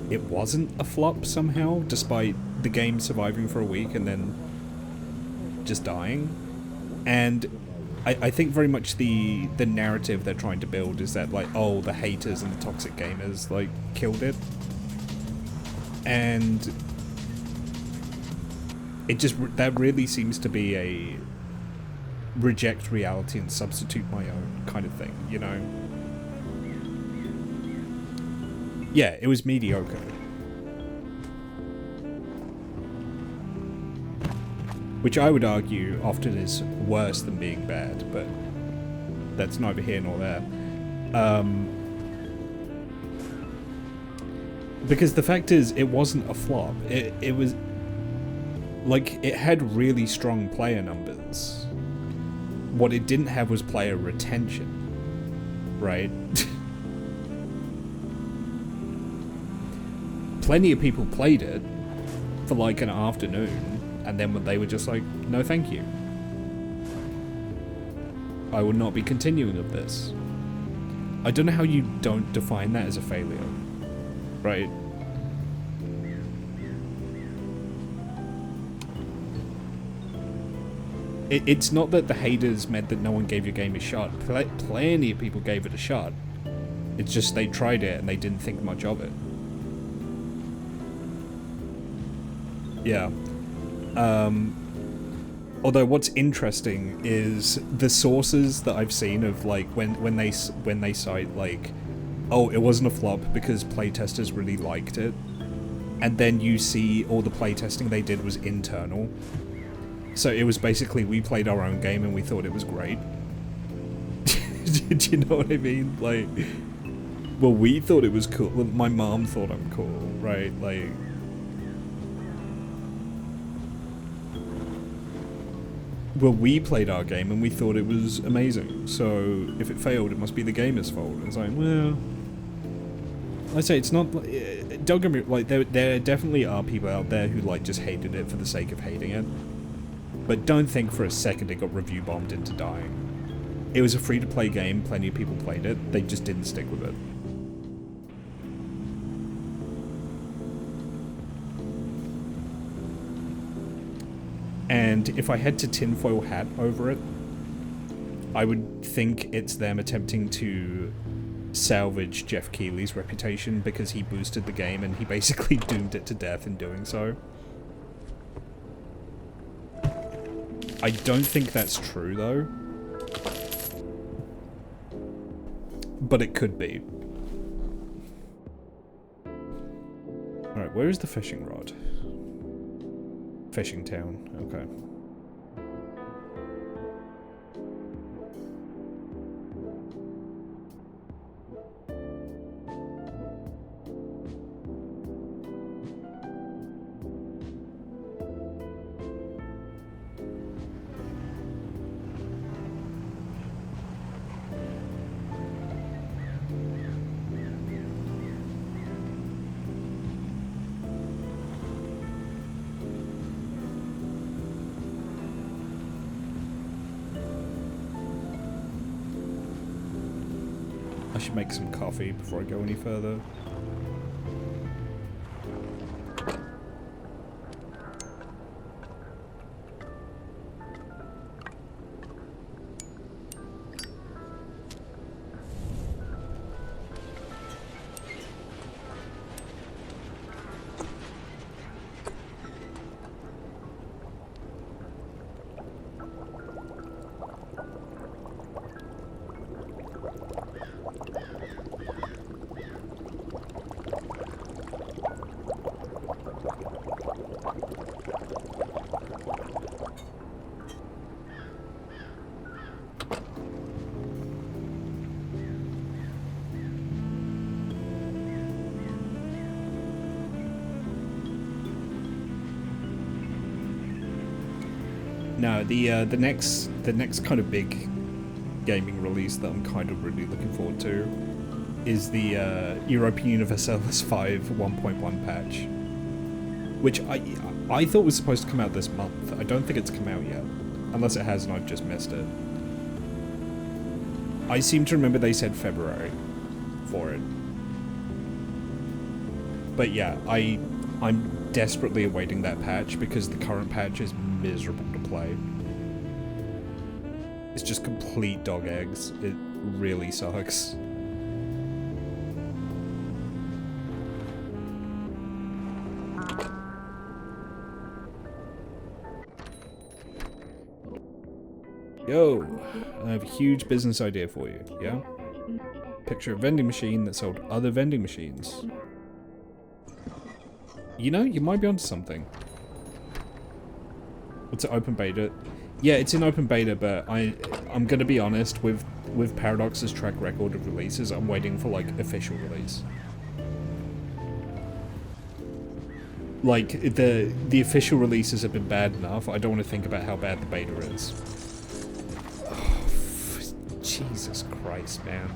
it wasn't a flop somehow, despite the game surviving for a week and then just dying. And I think very much the narrative they're trying to build is that, like, oh, the haters and the toxic gamers, like, killed it. And it just, that really seems to be a reject reality and substitute my own kind of thing, you know? Yeah, it was mediocre. Which I would argue often is worse than being bad, but that's neither here nor there. Because the fact is, it wasn't a flop. It was... Like, it had really strong player numbers. What it didn't have was player retention, right? Plenty of people played it for like an afternoon, and then they were just like, no thank you. I will not be continuing with this. I don't know how you don't define that as a failure, right? It's not that the haters meant that no one gave your game a shot. Plenty of people gave it a shot. It's just they tried it and they didn't think much of it. Yeah. Although what's interesting is the sources that I've seen of like when they cite like, oh, it wasn't a flop because playtesters really liked it, and then you see all the playtesting they did was internal. So it was basically we played our own game and we thought it was great. Do you know what I mean? Like, well, we thought it was cool. Well, my mom thought I'm cool, right? Like, well, we played our game and we thought it was amazing. So if it failed, it must be the gamer's fault. It's like, well, I say it's not. Don't get me like there definitely are people out there who like just hated it for the sake of hating it. But don't think for a second it got review bombed into dying. It was a free-to-play game, plenty of people played it, they just didn't stick with it. And if I had to tinfoil hat over it, I would think it's them attempting to salvage Jeff Keighley's reputation because he boosted the game and he basically doomed it to death in doing so. I don't think that's true, though. But it could be. Alright, where is the fishing rod? Fishing town, okay. I should make some coffee before I go any further. No, the next kind of big gaming release that I'm kind of really looking forward to is the European Universalis 5 1.1 patch, which I thought was supposed to come out this month. I don't think it's come out yet, unless it has and I've just missed it. I seem to remember they said February for it. But yeah, I'm desperately awaiting that patch because the current patch is miserable to play. It's just complete dog eggs. It really sucks. Yo, I have a huge business idea for you, yeah? Picture a vending machine that sold other vending machines. You know, you might be onto something. It's an open beta. Yeah, it's in open beta, but I'm gonna be honest, with Paradox's track record of releases, I'm waiting for, like, official release. Like, the official releases have been bad enough. I don't want to think about how bad the beta is. Oh, Jesus Christ, man.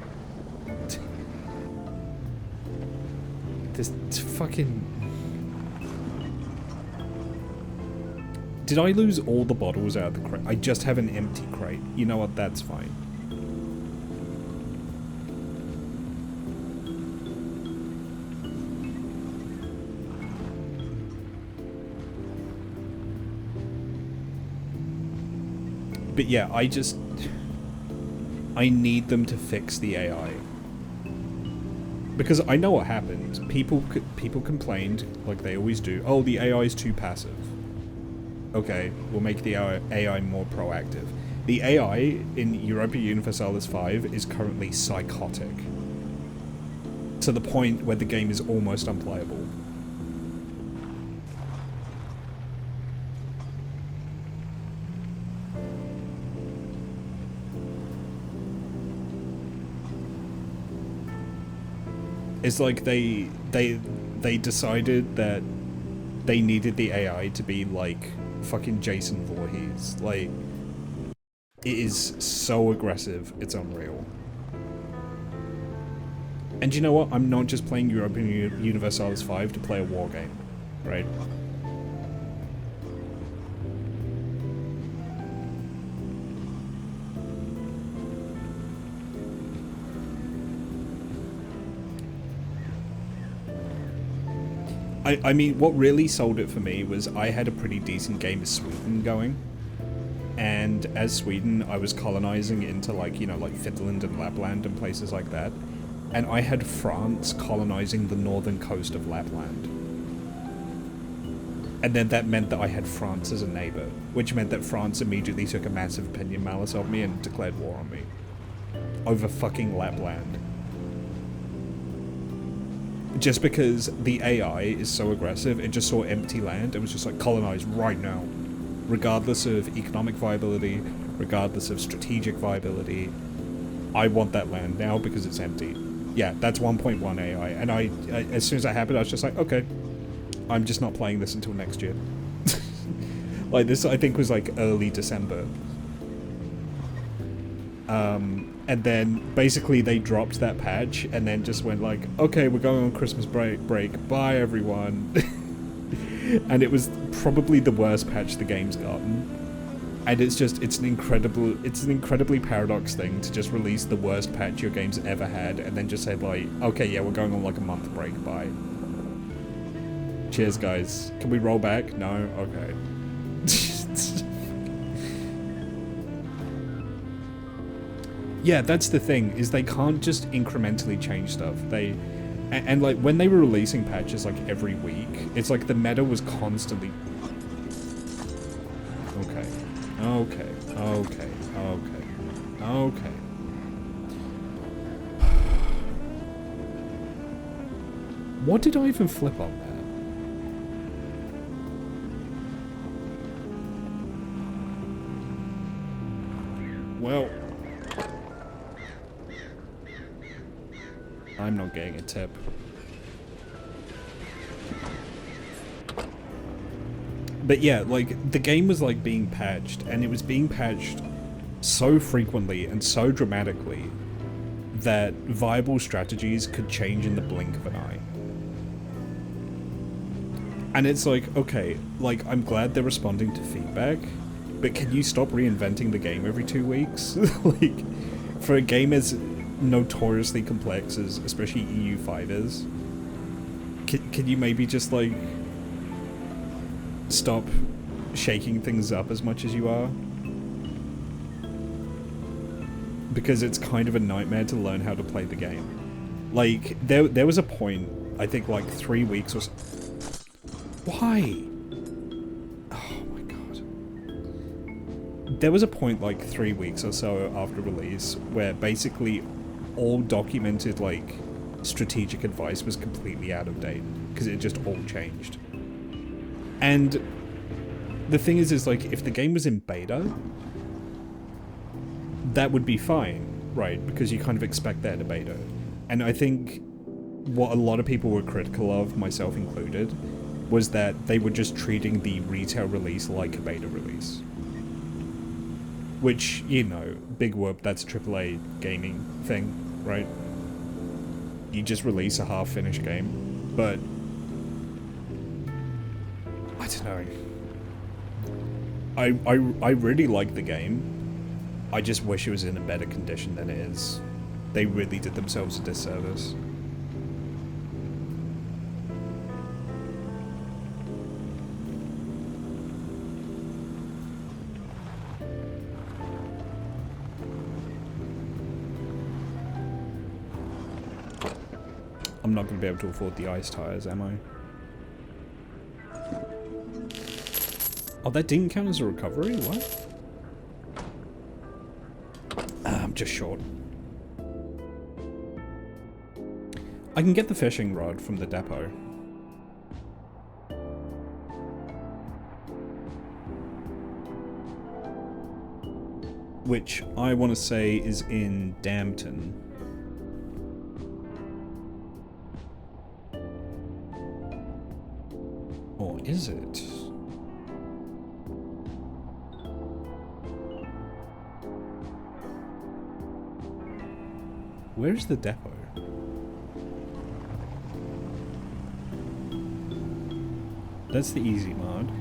This fucking... Did I lose all the bottles out of the crate? I just have an empty crate. You know what? That's fine. But yeah, I need them to fix the AI. Because I know what happened. People complained, like they always do, oh, the AI is too passive. Okay, we'll make the AI more proactive. The AI in Europa Universalis 5 is currently psychotic. To the point where the game is almost unplayable. It's like they decided that they needed the AI to be like fucking Jason Voorhees. Like, it is so aggressive, it's unreal. And you know what? I'm not just playing Europa Universalis 5 to play a war game, right? I mean, what really sold it for me was I had a pretty decent game of Sweden going. And as Sweden, I was colonizing into, like, you know, like Finland and Lapland and places like that. And I had France colonizing the northern coast of Lapland. And then that meant that I had France as a neighbor, which meant that France immediately took a massive opinion malice of me and declared war on me. Over fucking Lapland. Just because the AI is so aggressive, it just saw empty land and was just like, colonize right now. Regardless of economic viability, regardless of strategic viability, I want that land now because it's empty. Yeah, that's 1.1 AI, and I as soon as that happened, I was just like, okay, I'm just not playing this until next year. Like, this, I think, was like early December. And then basically they dropped that patch and then just went like, okay, we're going on Christmas break, bye everyone. And it was probably the worst patch the game's gotten. And it's an incredibly paradox thing to just release the worst patch your game's ever had and then just say like, okay, yeah, we're going on like a month break, bye. Cheers, guys. Can we roll back? No? Okay. Yeah, that's the thing, is they can't just incrementally change stuff. And like, when they were releasing patches like every week, it's like the meta was constantly... Okay. What did I even flip on there? Well... I'm not getting a tip. But yeah, like, the game was like being patched, and it was being patched so frequently and so dramatically that viable strategies could change in the blink of an eye. And it's like, okay, like, I'm glad they're responding to feedback, but can you stop reinventing the game every 2 weeks? Like, for a game as notoriously complex as especially EU5 is, can you maybe just like stop shaking things up as much as you are? Because it's kind of a nightmare to learn how to play the game. Like, there was a point, I think like 3 weeks or so. Why? Oh my god. There was a point like 3 weeks or so after release where basically all documented, like, strategic advice was completely out of date, because it just all changed. And the thing is like, if the game was in beta, that would be fine, right? Because you kind of expect that in a beta. And I think what a lot of people were critical of, myself included, was that they were just treating the retail release like a beta release. Which, you know, big whoop, that's a AAA gaming thing, right? You just release a half-finished game, but I don't know. I really like the game. I just wish it was in a better condition than it is. They really did themselves a disservice. I'm not going to be able to afford the ice tires, am I? Oh, that didn't count as a recovery? What? I'm just short. I can get the fishing rod from the depot. Which I want to say is in Dampton. Or is it? Where's the depot? That's the easy mod.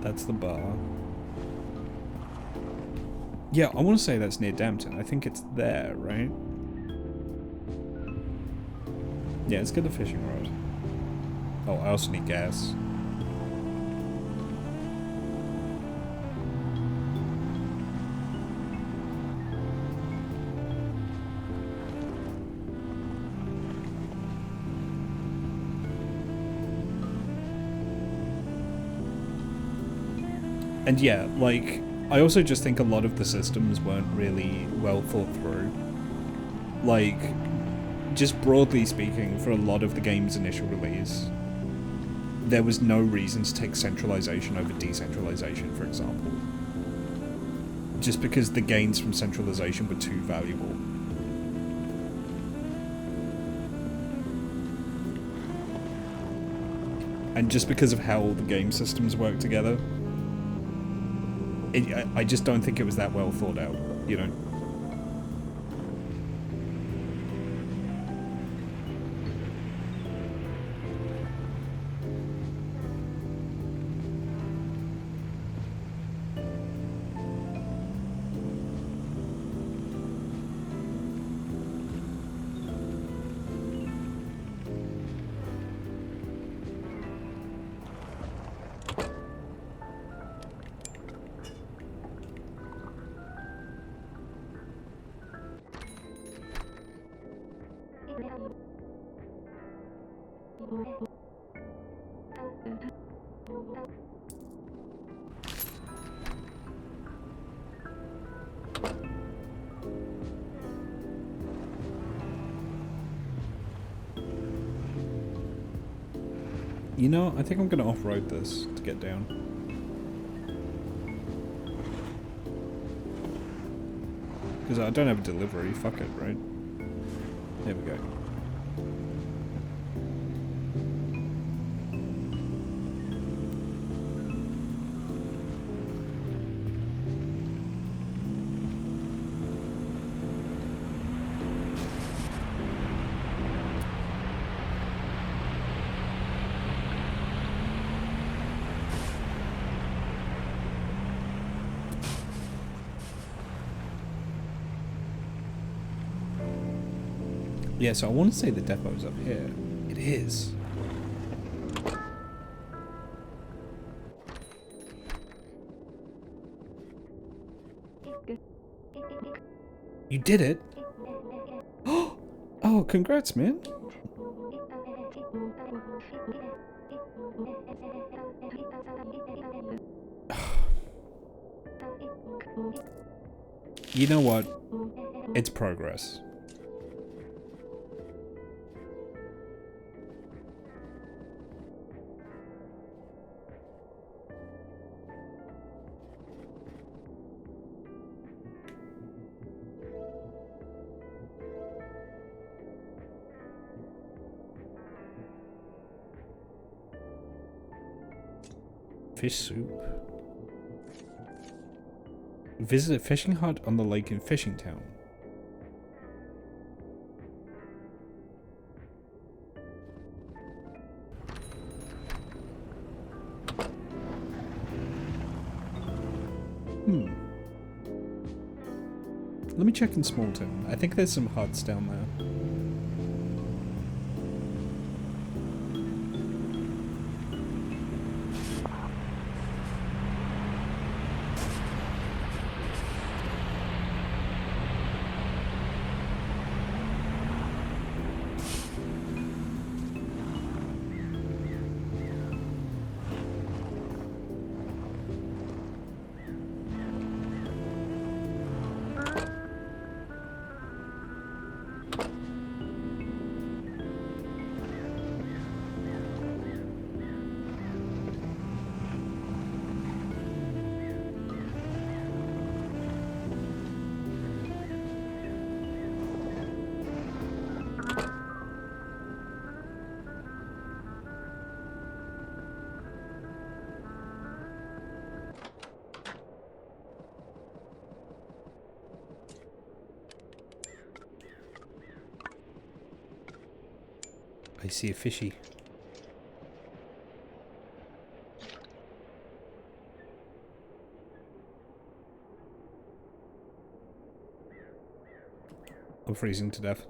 That's the bar. Yeah, I want to say that's near Dampton. I think it's there, right? Yeah, let's get the fishing rod. Oh, I also need gas. And yeah, like, I also just think a lot of the systems weren't really well thought through. Like, just broadly speaking, for a lot of the game's initial release, there was no reason to take centralization over decentralization, for example. Just because the gains from centralization were too valuable. And just because of how all the game systems work together, I just don't think it was that well thought out, you know? You know, I think I'm gonna off-road this to get down. Because I don't have a delivery, fuck it, right? There we go. Yeah, so I want to say the depot's up here. It is. You did it? Oh, congrats, man. You know what? It's progress. Fish soup. Visit a fishing hut on the lake in Fishing Town. Let me check in Smallton. I think there's some huts down there. I see a fishy. I'm freezing to death.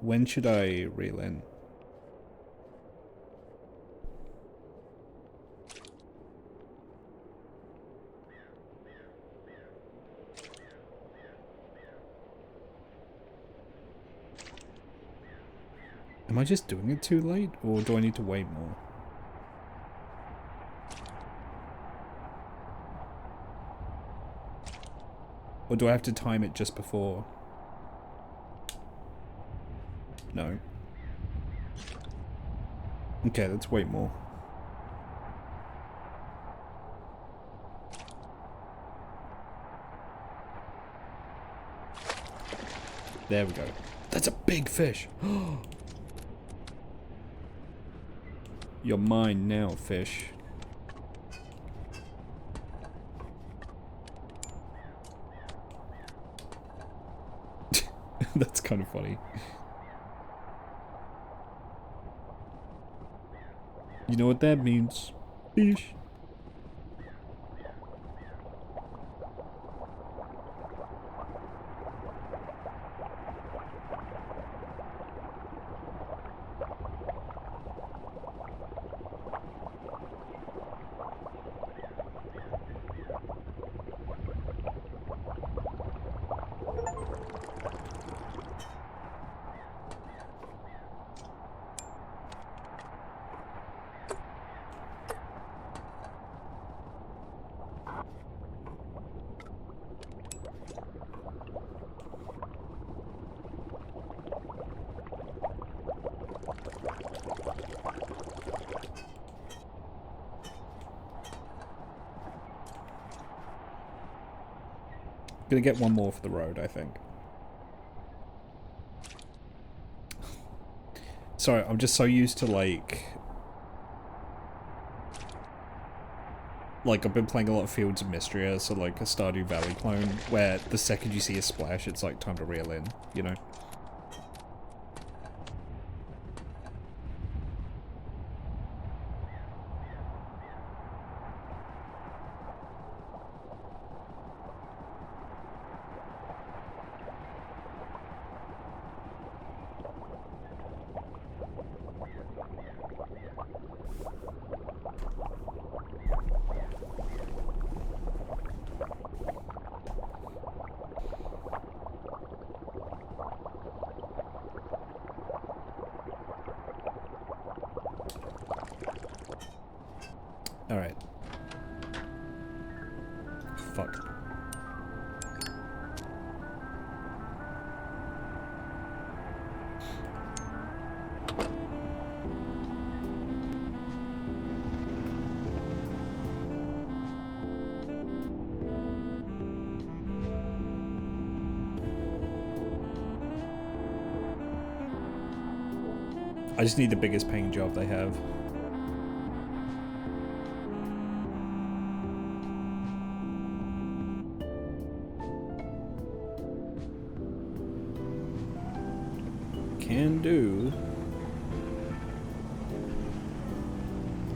When should I reel in? Am I just doing it too late, or do I need to wait more? Or do I have to time it just before? No. Okay, let's wait more. There we go. That's a big fish. You're mine now, fish. That's kind of funny. You know what that means? Fish. Gonna get one more for the road, I think. Sorry, I'm just so used to like I've been playing a lot of Fields of Mystria, so like a Stardew Valley clone, where the second you see a splash, it's like time to reel in, you know? Alright. Fuck. I just need the biggest paying job they have. Can do.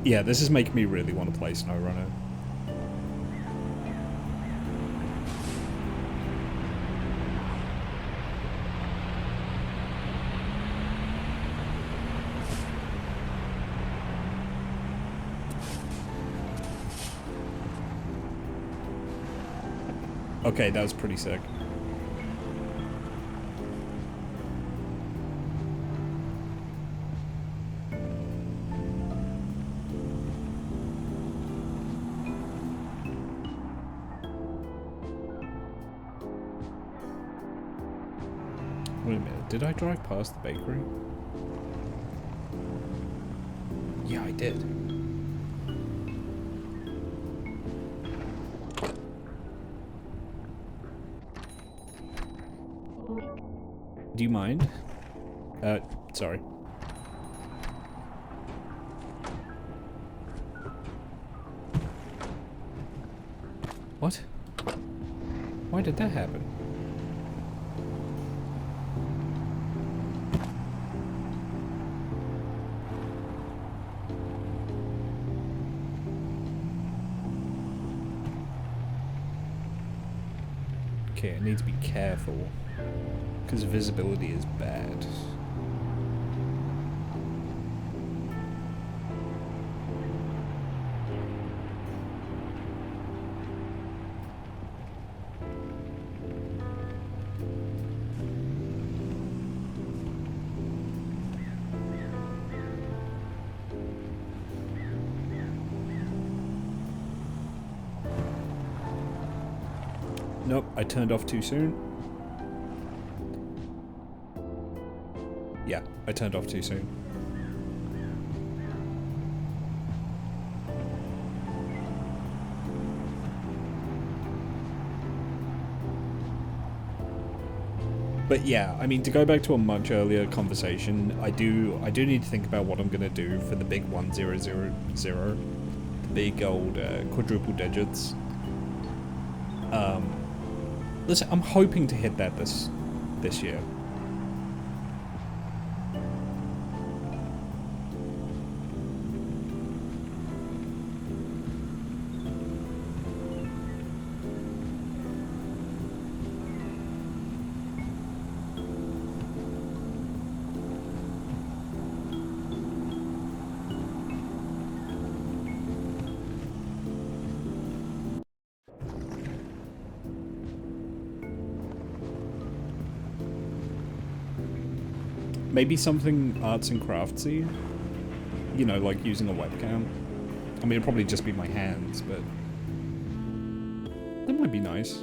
Yeah, this is making me really want to play SnowRunner. Okay, that was pretty sick. Wait a minute, did I drive past the bakery? Yeah, I did. Do you mind? Sorry. What? Why did that happen? Okay, I need to be careful. Because visibility is bad. Nope, I turned off too soon. Yeah, I turned off too soon. But yeah, I mean, to go back to a much earlier conversation, I do need to think about what I'm gonna do for the big 1000, the big old quadruple digits. Listen, I'm hoping to hit that this year. Maybe something arts and craftsy. You know, like using a webcam. I mean, it'd probably just be my hands, but that might be nice.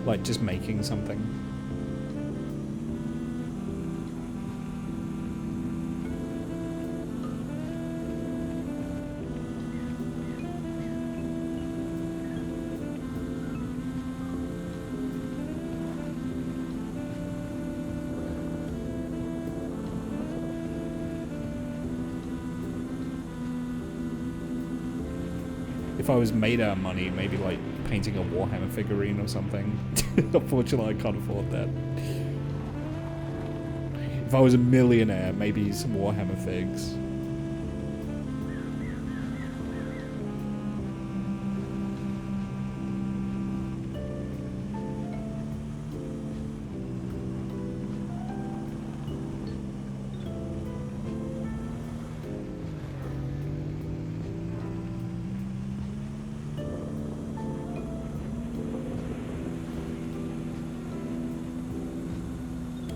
Like just making something. If I was made out of money, maybe like painting a Warhammer figurine or something. Unfortunately, I can't afford that. If I was a millionaire, maybe some Warhammer figs.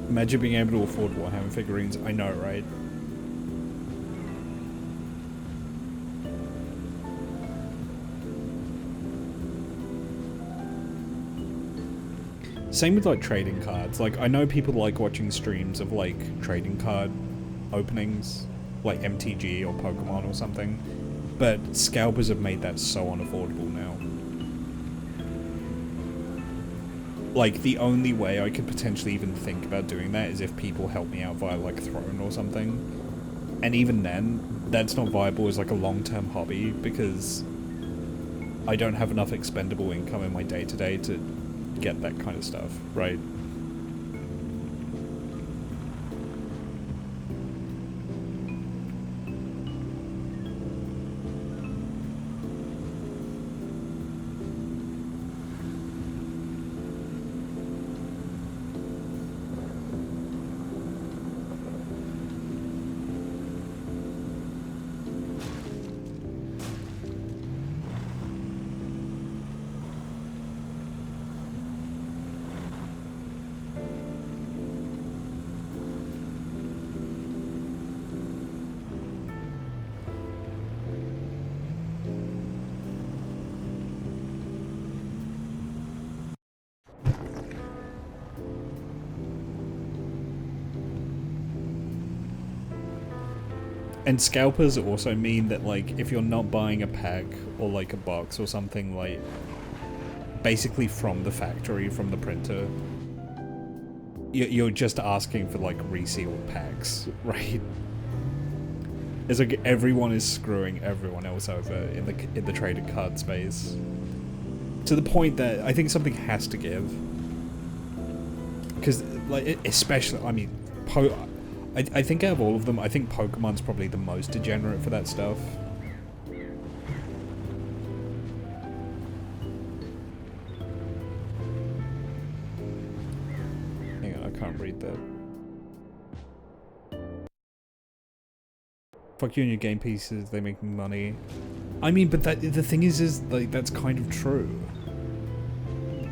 Imagine being able to afford Warhammer figurines. I know, right? Same with like trading cards. Like I know people like watching streams of like trading card openings, like MTG or Pokemon or something, but scalpers have made that so unaffordable now. Like the only way I could potentially even think about doing that is if people help me out via like Throne or something, and even then, that's not viable as like a long-term hobby because I don't have enough expendable income in my day-to-day to get that kind of stuff, right? And scalpers also mean that, like, if you're not buying a pack or, like, a box or something, like, basically from the factory, from the printer, you're just asking for, like, resealed packs, right? It's like everyone is screwing everyone else over in the traded card space. To the point that I think something has to give. Because, like, especially, I mean, I think out of all of them, I think Pokemon's probably the most degenerate for that stuff. Hang on, I can't read that. Fuck you and your game pieces, they make money. I mean, but the thing is like, that's kind of true.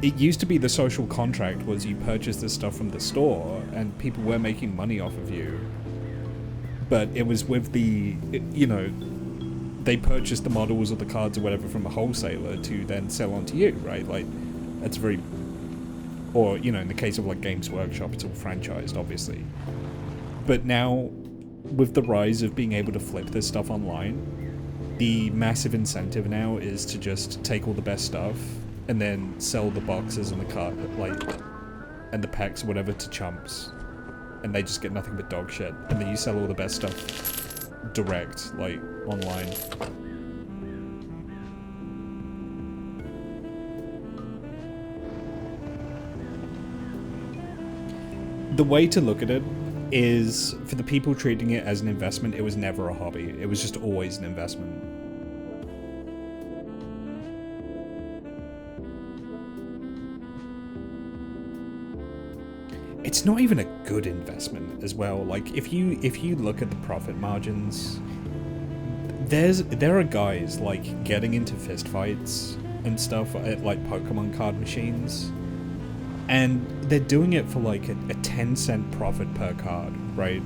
It used to be the social contract was you purchase this stuff from the store and people were making money off of you. But it was with the, you know, they purchased the models or the cards or whatever from a wholesaler to then sell on to you, right? Like, that's very, or, you know, in the case of like Games Workshop, it's all franchised, obviously. But now, with the rise of being able to flip this stuff online, the massive incentive now is to just take all the best stuff and then sell the boxes and the card, like, and the packs or whatever to chumps. And they just get nothing but dog shit. And then you sell all the best stuff direct, like, online. The way to look at it is, for the people treating it as an investment, it was never a hobby. It was just always an investment. It's not even a good investment as well. Like, if you look at the profit margins, there are guys like getting into fist fights and stuff at like Pokemon card machines, and they're doing it for like a 10-cent profit per card, right?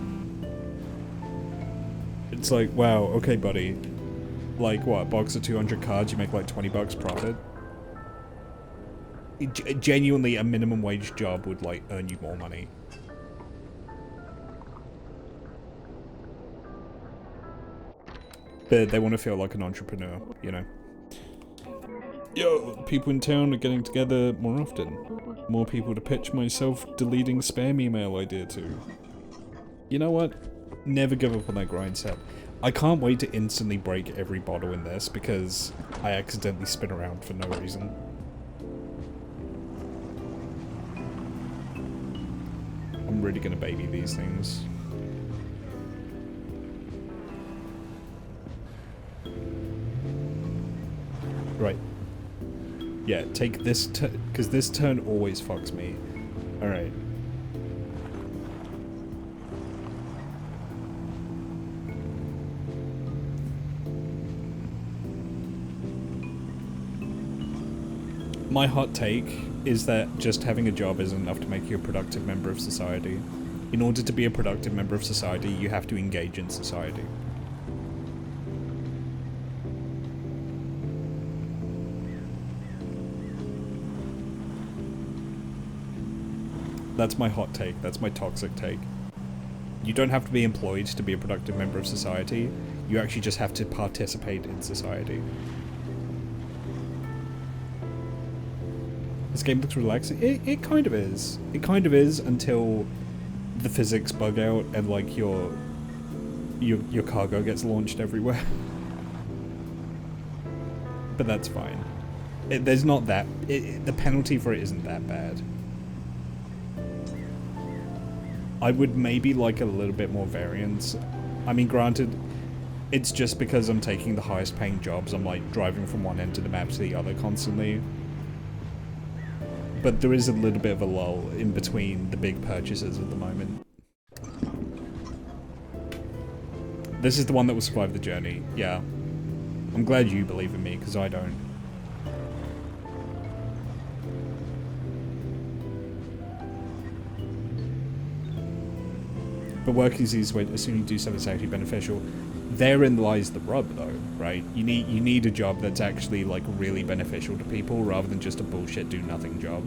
It's like, wow, okay buddy, like what, box of 200 cards, you make like 20 bucks profit? Genuinely, a minimum wage job would like earn you more money. But they want to feel like an entrepreneur, you know. Yo, people in town are getting together more often. More people to pitch my self-deleting spam email idea to. You know what? Never give up on that grind set. I can't wait to instantly break every bottle in this because I accidentally spin around for no reason. I'm really gonna baby these things. Right. Yeah, take this because this turn always fucks me. Alright. My hot take is that just having a job isn't enough to make you a productive member of society. In order to be a productive member of society, you have to engage in society. That's my hot take. That's my toxic take. You don't have to be employed to be a productive member of society. You actually just have to participate in society. This game looks relaxing. It kind of is. It kind of is until the physics bug out and like your cargo gets launched everywhere. But that's fine. There's not that... the penalty for it isn't that bad. I would maybe like a little bit more variance. I mean, granted, it's just because I'm taking the highest paying jobs. I'm like driving from one end of the map to the other constantly. But there is a little bit of a lull in between the big purchases at the moment. This is the one that will survive the journey, yeah. I'm glad you believe in me, because I don't. But working is easy way, assuming you do something that's actually beneficial. Therein lies the rub, though, right? You need a job that's actually, like, really beneficial to people, rather than just a bullshit do-nothing job.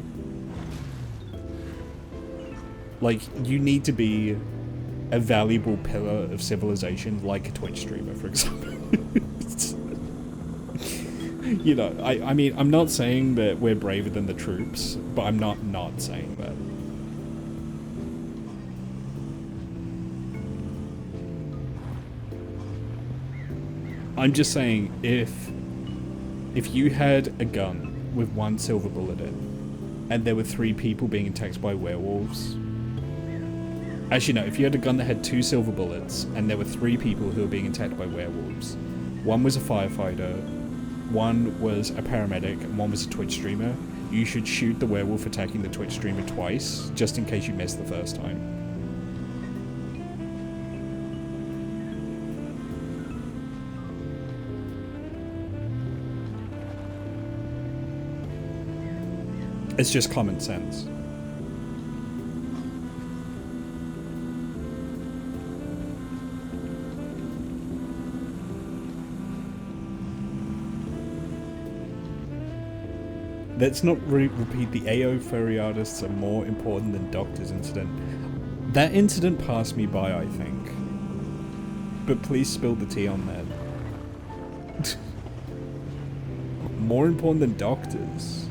Like, you need to be a valuable pillar of civilization, like a Twitch streamer, for example. You know, I mean, I'm not saying that we're braver than the troops, but I'm not saying that. I'm just saying, if you had a gun with one silver bullet in, and there were 3 people being attacked by werewolves... Actually, no, if you had a gun that had 2 silver bullets, and there were 3 people who were being attacked by werewolves, one was a firefighter, one was a paramedic, and one was a Twitch streamer, you should shoot the werewolf attacking the Twitch streamer twice, just in case you missed the first time. It's just common sense. Let's not repeat the AO furry artists are more important than Doctor's incident. That incident passed me by, I think. But please spill the tea on that. More important than Doctor's?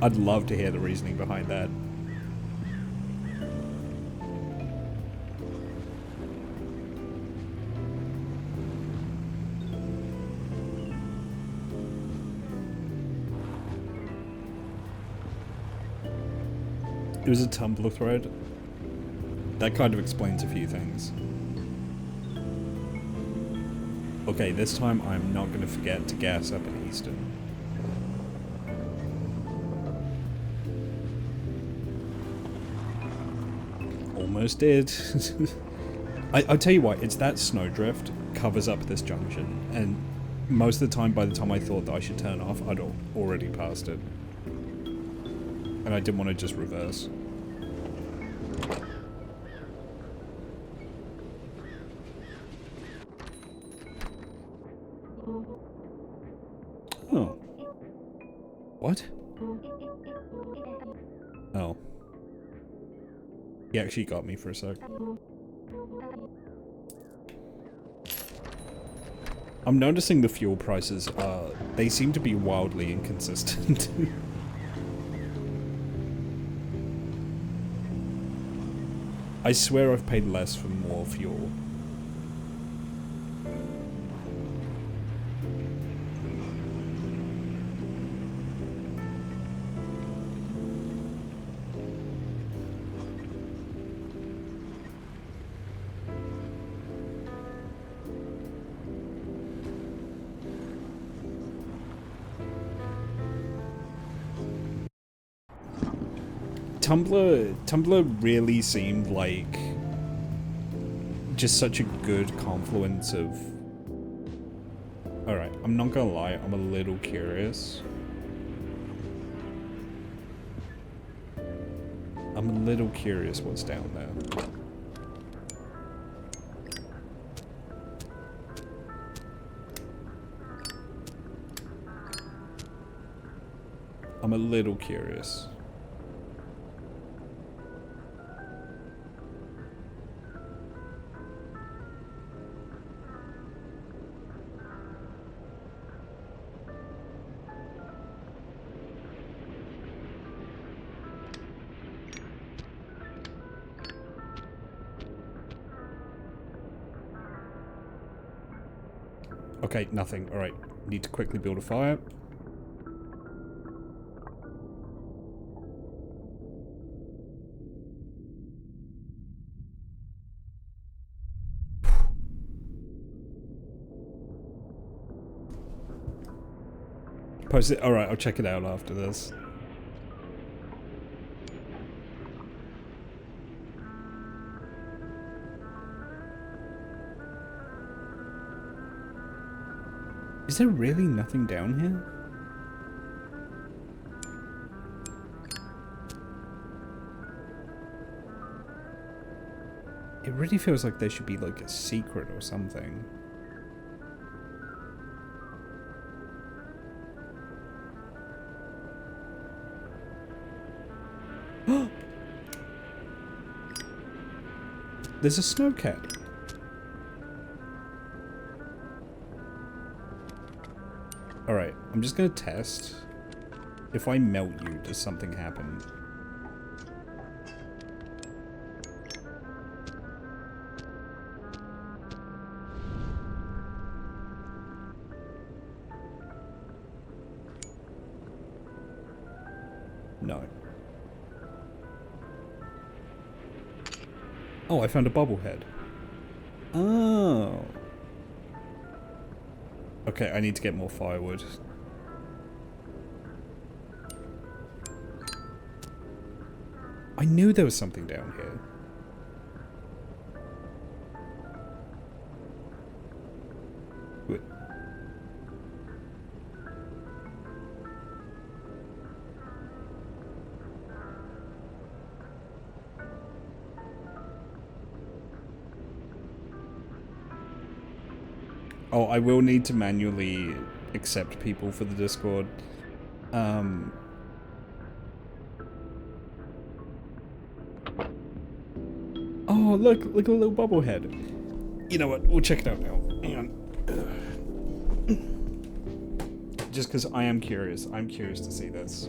I'd love to hear the reasoning behind that. It was a Tumblr thread. That kind of explains a few things. Okay, this time I'm not going to forget to gas up in Easton. Almost did. I'll tell you what, it's that snowdrift covers up this junction, and most of the time, by the time I thought that I should turn off, I'd already passed it. And I didn't want to just reverse. Oh. What? Oh. He actually got me for a sec. I'm noticing the fuel prices they seem to be wildly inconsistent. I swear I've paid less for more fuel. Tumblr really seemed like just such a good confluence of... Alright, I'm not gonna lie, I'm a little curious. I'm a little curious what's down there. I'm a little curious. Okay, nothing. Alright, need to quickly build a fire. Post it. Alright, I'll check it out after this. Is there really nothing down here? It really feels like there should be like a secret or something. There's a snowcat. Alright, I'm just gonna test. If I melt you, does something happen? No. Oh, I found a bobblehead. Oh. Okay, I need to get more firewood. I knew there was something down here. Wait. Oh, I will need to manually accept people for the Discord. Oh, look at a little bobblehead. You know what? We'll check it out now. Hang on. Just because I am curious. I'm curious to see this.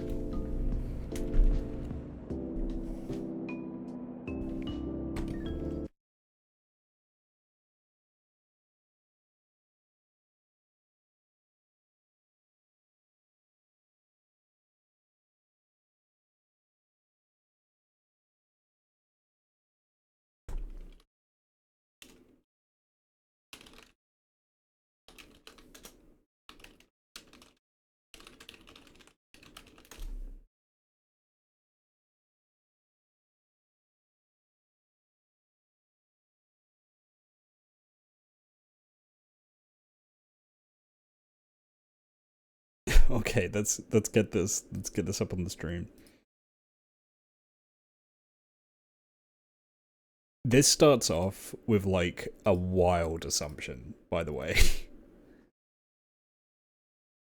Okay, let's get this. Let's get this up on the stream. This starts off with like a wild assumption, by the way.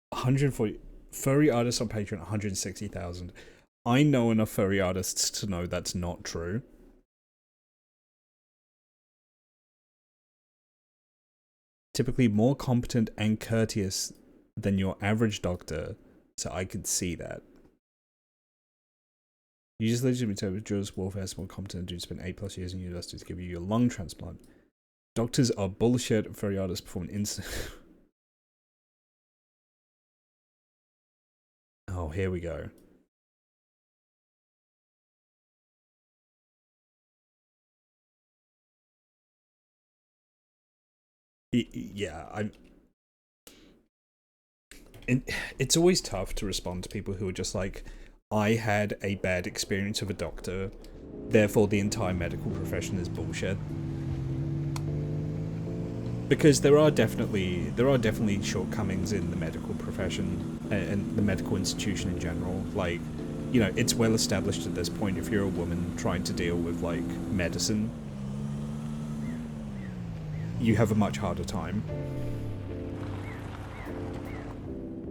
140 furry artists on Patreon, 160,000. I know enough furry artists to know that's not true. Typically more competent and courteous than your average doctor, so I could see that. You just legitimately told with Jules Wolf has more competent dude spent 8+ years in university to give you your lung transplant. Doctors are bullshit. Furry artists perform instant. Oh, here we go. Yeah, it's always tough to respond to people who are just like, I had a bad experience with a doctor, therefore the entire medical profession is bullshit. Because there are definitely shortcomings in the medical profession and the medical institution in general. Like, you know, it's well established at this point, if you're a woman trying to deal with like medicine, you have a much harder time.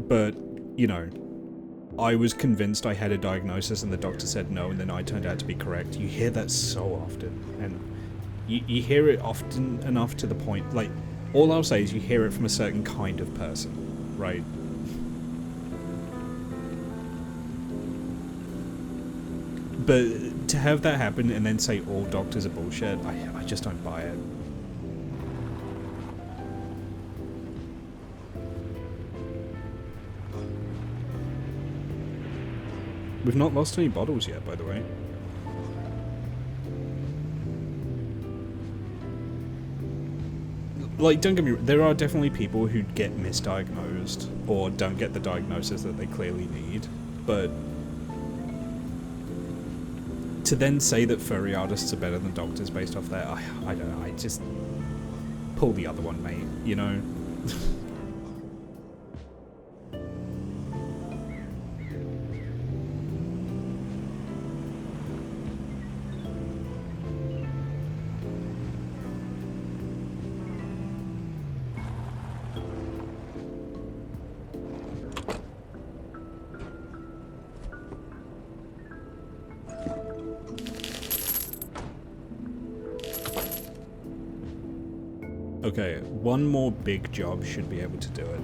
But, you know, I was convinced I had a diagnosis and the doctor said no, and then I turned out to be correct. You hear that so often, and you hear it often enough to the point, like, all I'll say is you hear it from a certain kind of person, right? But to have that happen and then say all doctors are bullshit, I just don't buy it. We've not lost any bottles yet, by the way. Like, don't get me wrong, there are definitely people who get misdiagnosed or don't get the diagnosis that they clearly need, but to then say that furry artists are better than doctors based off that, I don't know, I just pull the other one, mate, you know? Okay, one more big job should be able to do it.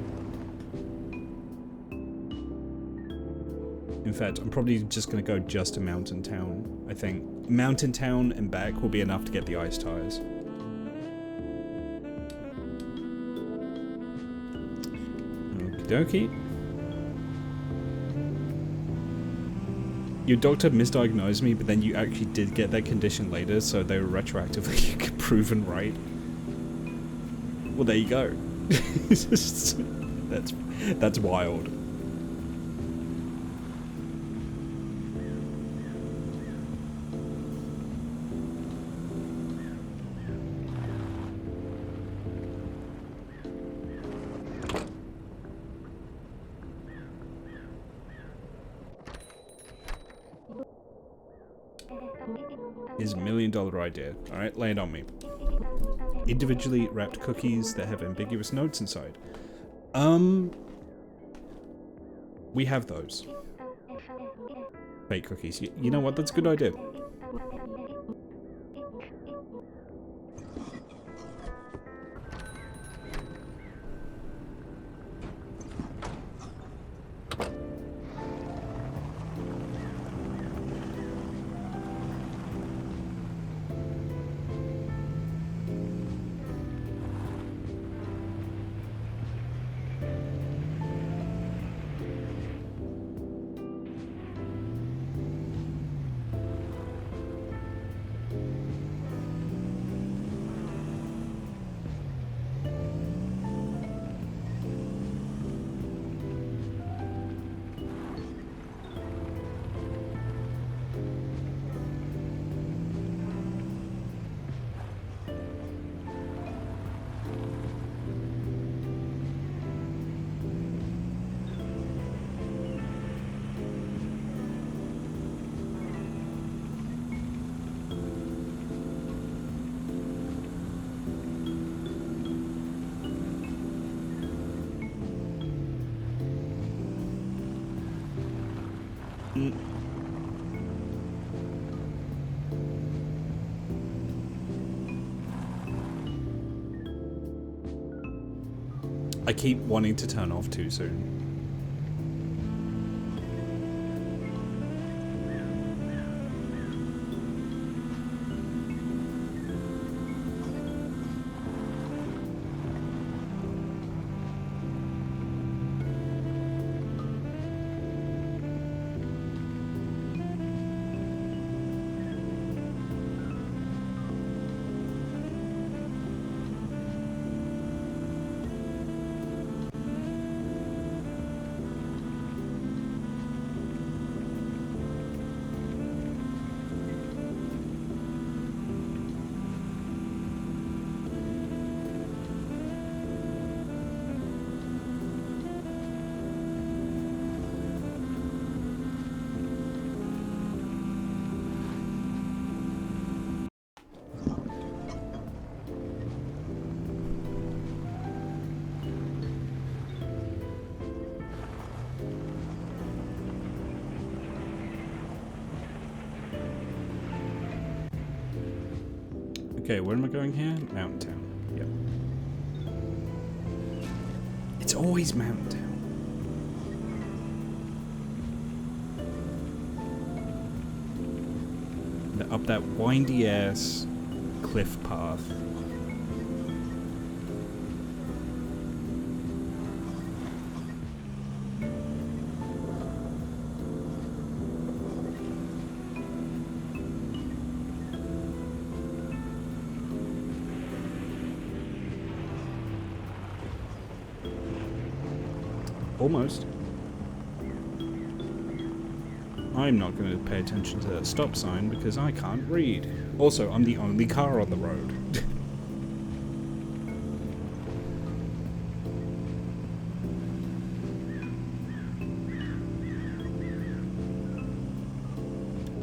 In fact, I'm probably just going to go just to Mountain Town, I think. Mountain Town and back will be enough to get the ice tires. Okie dokie. Your doctor misdiagnosed me, but then you actually did get that condition later, so they were retroactively proven right. Well, there you go. That's wild. His $1 million idea. Alright, lay it on me. Individually wrapped cookies that have ambiguous notes inside. We have those. Fake cookies. You know what? That's a good idea. I keep wanting to turn off too soon. Okay, where am I going here? Mountain Town. Yep. It's always Mountain Town. Up that windy ass cliff path. Almost. I'm not going to pay attention to that stop sign because I can't read. Also, I'm the only car on the road.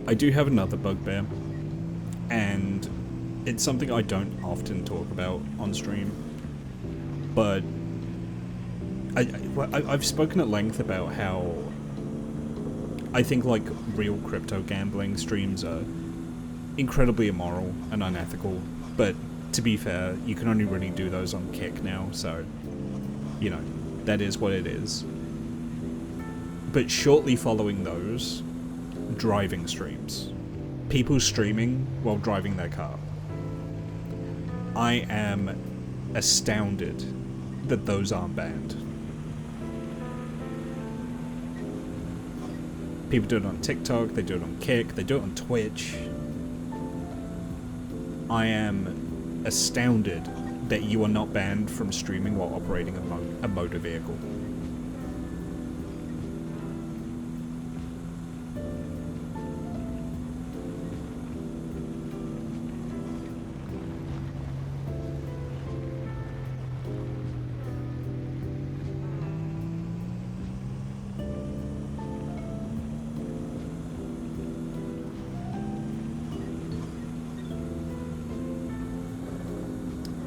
I do have another bugbear, and it's something I don't often talk about on stream, but I've spoken at length about how I think, like, real crypto gambling streams are incredibly immoral and unethical, but to be fair, you can only really do those on Kick now, so, you know, that is what it is. But shortly following those, driving streams. People streaming while driving their car. I am astounded that those aren't banned. People do it on TikTok, they do it on Kick, they do it on Twitch. I am astounded that you are not banned from streaming while operating a motor vehicle.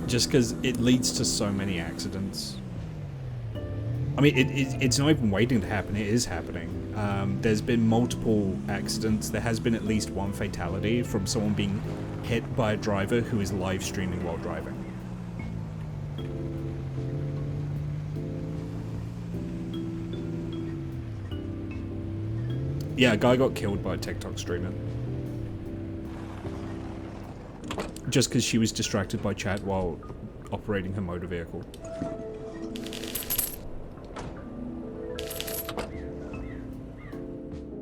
Just because it leads to so many accidents. I mean, it's not even waiting to happen, it is happening. There's been multiple accidents. There has been at least one fatality from someone being hit by a driver who is live streaming while driving. Yeah, a guy got killed by a TikTok streamer. Just because she was distracted by chat while operating her motor vehicle.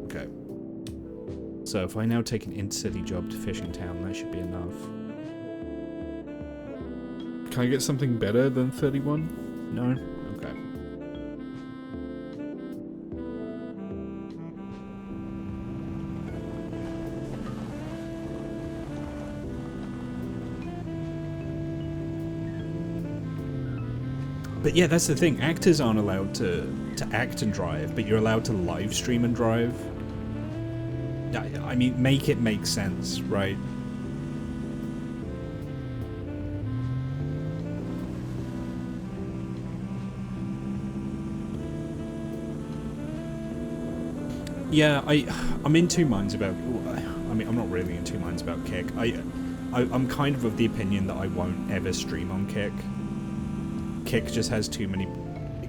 Okay. So if I now take an intercity job to Fishing Town, that should be enough. Can I get something better than 31? No? Okay. But yeah, that's the thing. Actors aren't allowed to act and drive, but you're allowed to live stream and drive. I mean, make it make sense, right? Yeah, I'm in two minds about... I mean, I'm not really in two minds about Kick. I'm kind of the opinion that I won't ever stream on Kick. Kick just has too many...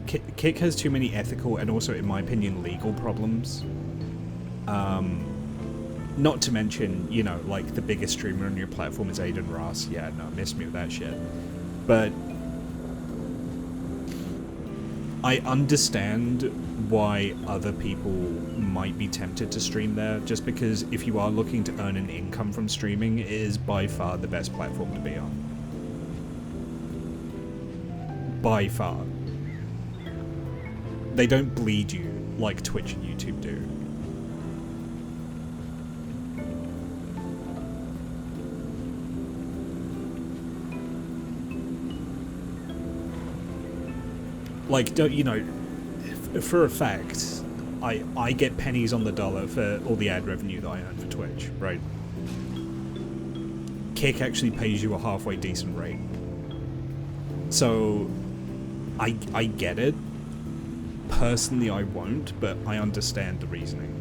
Kick has too many ethical and also, in my opinion, legal problems. Not to mention, you know, like, the biggest streamer on your platform is Aiden Ross. Yeah, no, miss me with that shit. But I understand why other people might be tempted to stream there, just because if you are looking to earn an income from streaming, it is by far the best platform to be on. By far. They don't bleed you like Twitch and YouTube do. Like, don't you know, for a fact, I get pennies on the dollar for all the ad revenue that I earn for Twitch, right? Kick actually pays you a halfway decent rate. So I get it. Personally, I won't, but I understand the reasoning.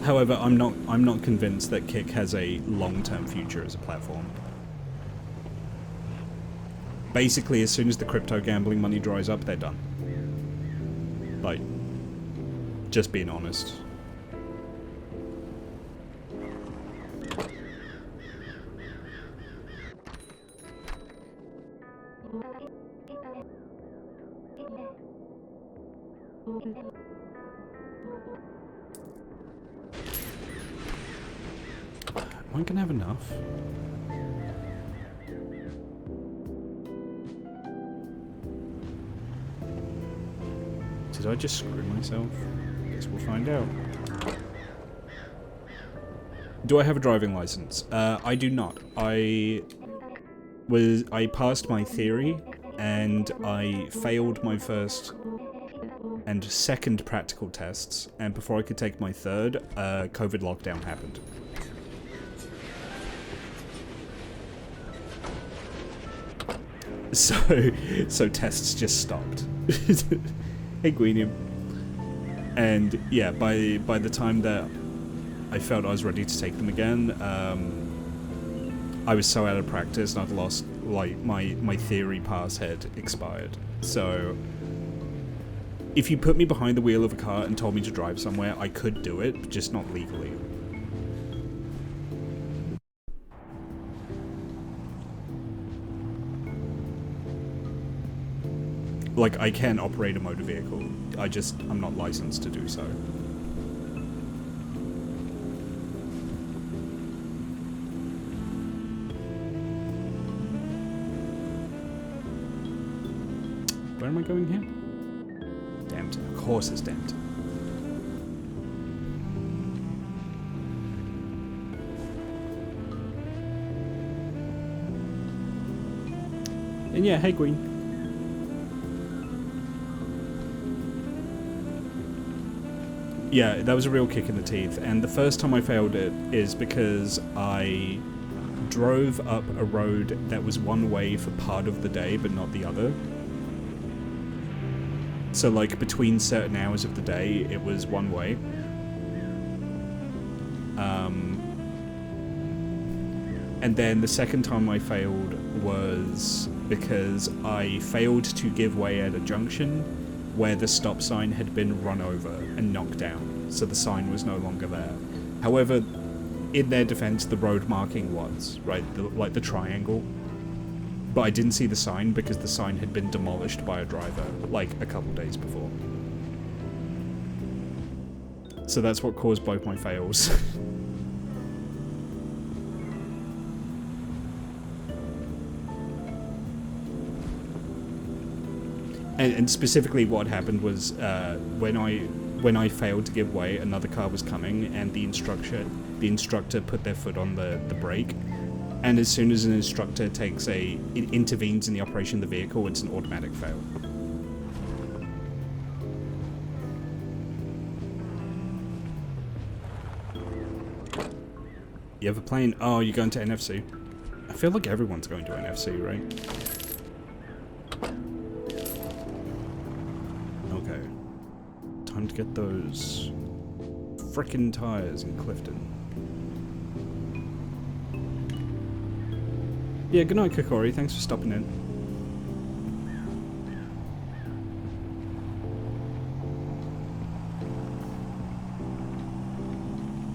However, I'm not convinced that Kick has a long-term future as a platform. Basically, as soon as the crypto gambling money dries up, they're done. Like, just being honest. Am I gonna have enough? Did I just screw myself? Guess we'll find out. Do I have a driving license? I do not. I passed my theory, and I failed my first and second practical tests, and before I could take my third, COVID lockdown happened. So tests just stopped. Hey, Greenium. And yeah, by the time that I felt I was ready to take them again, I was so out of practice and I'd lost, like, my theory pass had expired. So if you put me behind the wheel of a car and told me to drive somewhere, I could do it, but just not legally. Like, I can operate a motor vehicle, I'm not licensed to do so. Where am I going here? Damped. Of course it's damped. And yeah, hey Green. Yeah, that was a real kick in the teeth, and the first time I failed it is because I drove up a road that was one way for part of the day, but not the other. So, like, between certain hours of the day, it was one way. And then the second time I failed was because I failed to give way at a junction where the stop sign had been run over and knocked down, so the sign was no longer there. However, in their defense, the road marking was, right, like the triangle. But I didn't see the sign because the sign had been demolished by a driver, like, a couple days before. So that's what caused both my fails. And specifically what happened was, when I failed to give way, another car was coming, and the instructor put their foot on the brake. And as soon as an instructor intervenes in the operation of the vehicle, it's an automatic fail. You ever playing? Oh, you're going to NFC? I feel like everyone's going to NFC, right? Okay. Time to get those frickin' tires in Clifton. Yeah, good night, Kokori. Thanks for stopping in.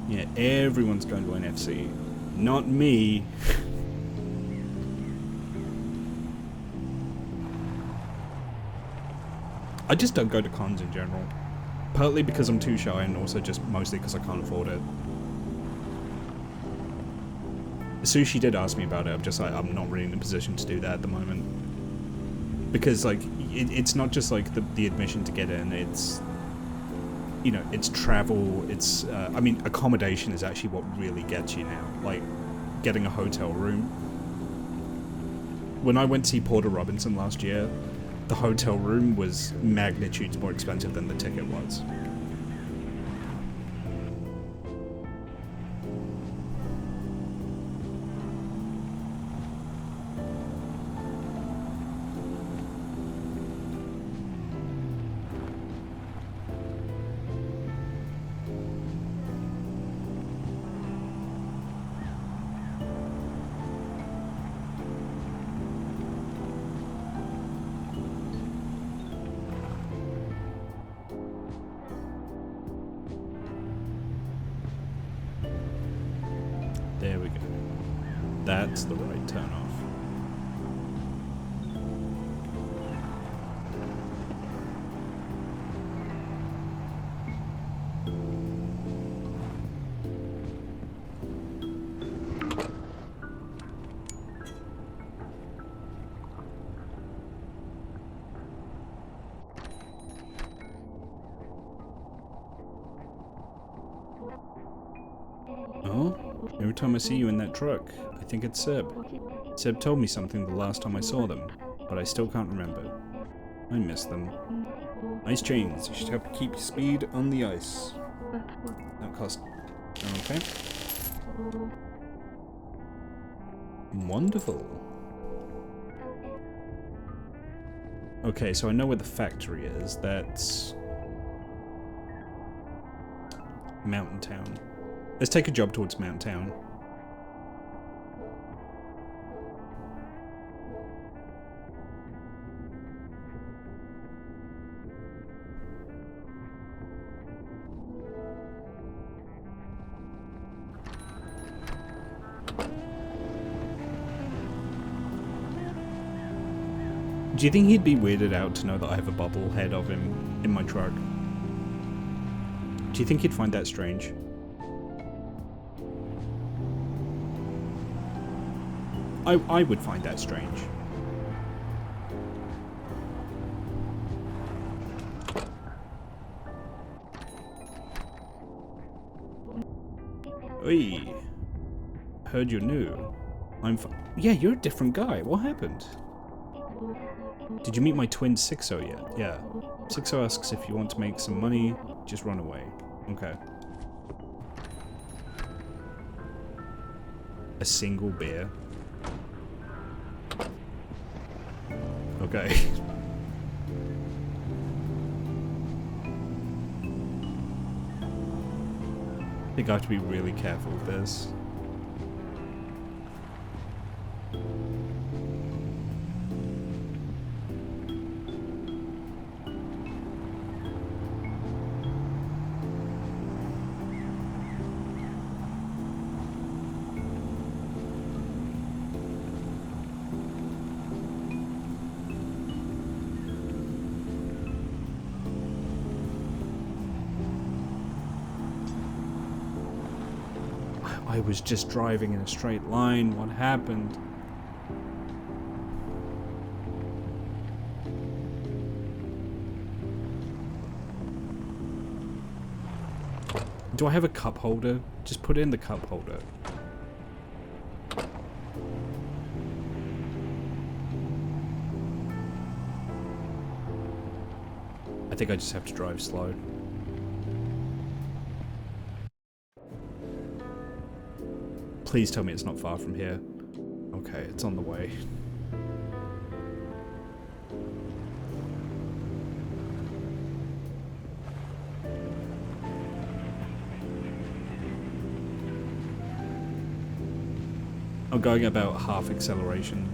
Yeah, everyone's going to NFC. Not me. I just don't go to cons in general. Partly because I'm too shy, and also just mostly because I can't afford it. Sushi did ask me about it. I'm just like, I'm not really in a position to do that at the moment. Because, like, it's not just, like, the admission to get in, it's, you know, it's travel, it's, I mean, accommodation is actually what really gets you now. Like, getting a hotel room. When I went to see Porter Robinson last year, the hotel room was magnitudes more expensive than the ticket was. That's the right turn off. Oh? Every time I see you in that truck, I think it's Seb. Seb told me something the last time I saw them, but I still can't remember. I miss them. Ice chains. You should have to keep your speed on the ice. That cost... Okay. Wonderful. Okay, so I know where the factory is. That's... Mountain Town. Let's take a job towards Mountain Town. Do you think he'd be weirded out to know that I have a bubble head of him in my truck? Do you think he'd find that strange? I would find that strange. Oi. Heard you're new. Yeah, you're a different guy. What happened? Did you meet my twin Sixo yet? Yeah. Sixo asks if you want to make some money, just run away. Okay. A single beer. Okay. I think I have to be really careful with this. I was just driving in a straight line. What happened? Do I have a cup holder? Just put in the cup holder. I think I just have to drive slow. Please tell me it's not far from here. Okay, it's on the way. I'm going about half acceleration.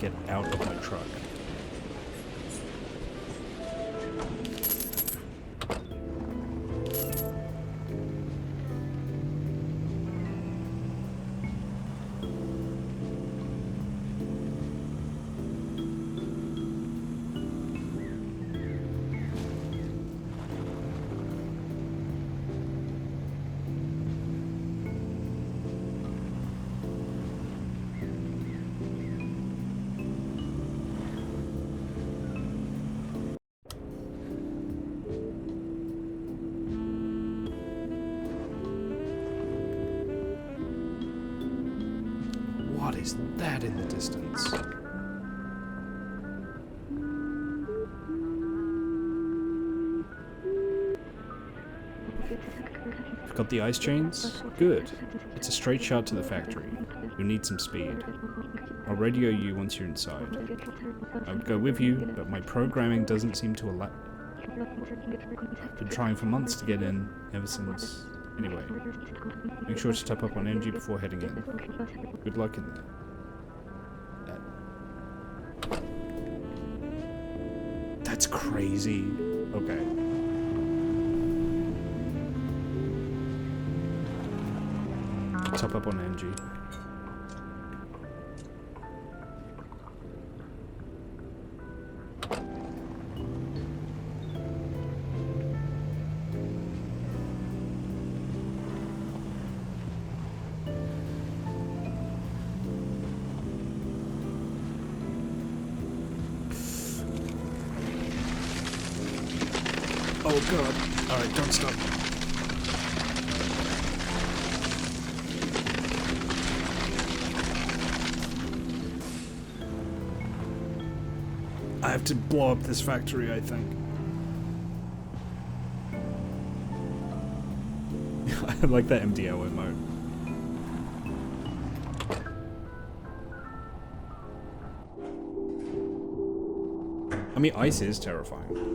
Get out of my truck. What is that in the distance? You've got the ice chains? Good. It's a straight shot to the factory. You'll need some speed. I'll radio you once you're inside. I would go with you, but my programming doesn't seem to allow... I've been trying for months to get in, ever since... Anyway, make sure to top up on energy before heading in. Good luck in there. That's crazy. Okay. Top up on energy. Oh god. Alright, don't stop. I have to blow up this factory, I think. I like that MDO mode. I mean, ice is terrifying.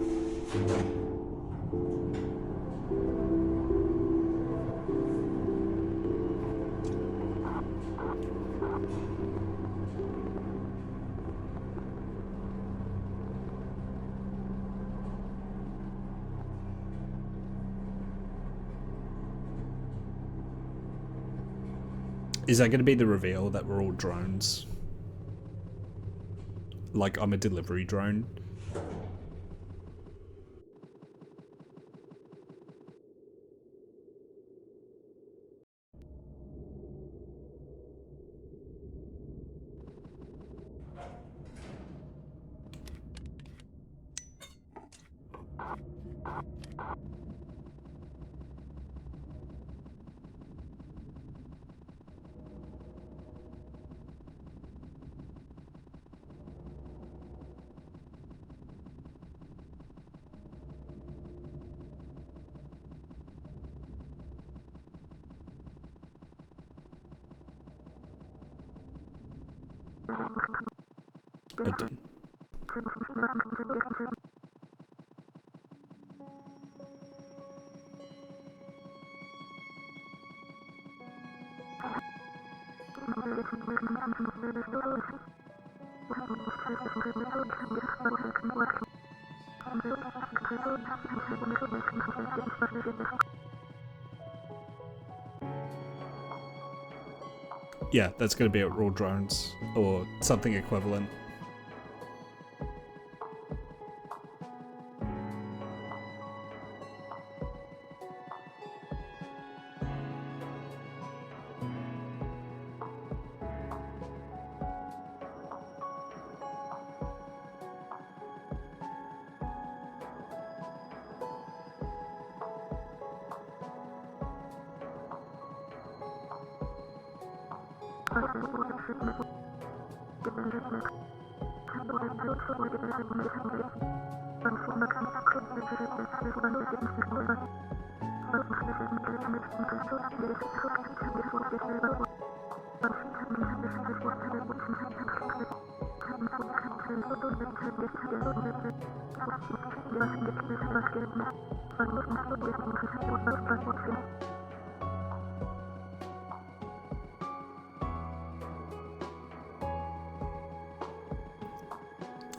Is that going to be the reveal that we're all drones? Like, I'm a delivery drone? I didn't. Yeah, that's going to be at Raw Drones, or something equivalent.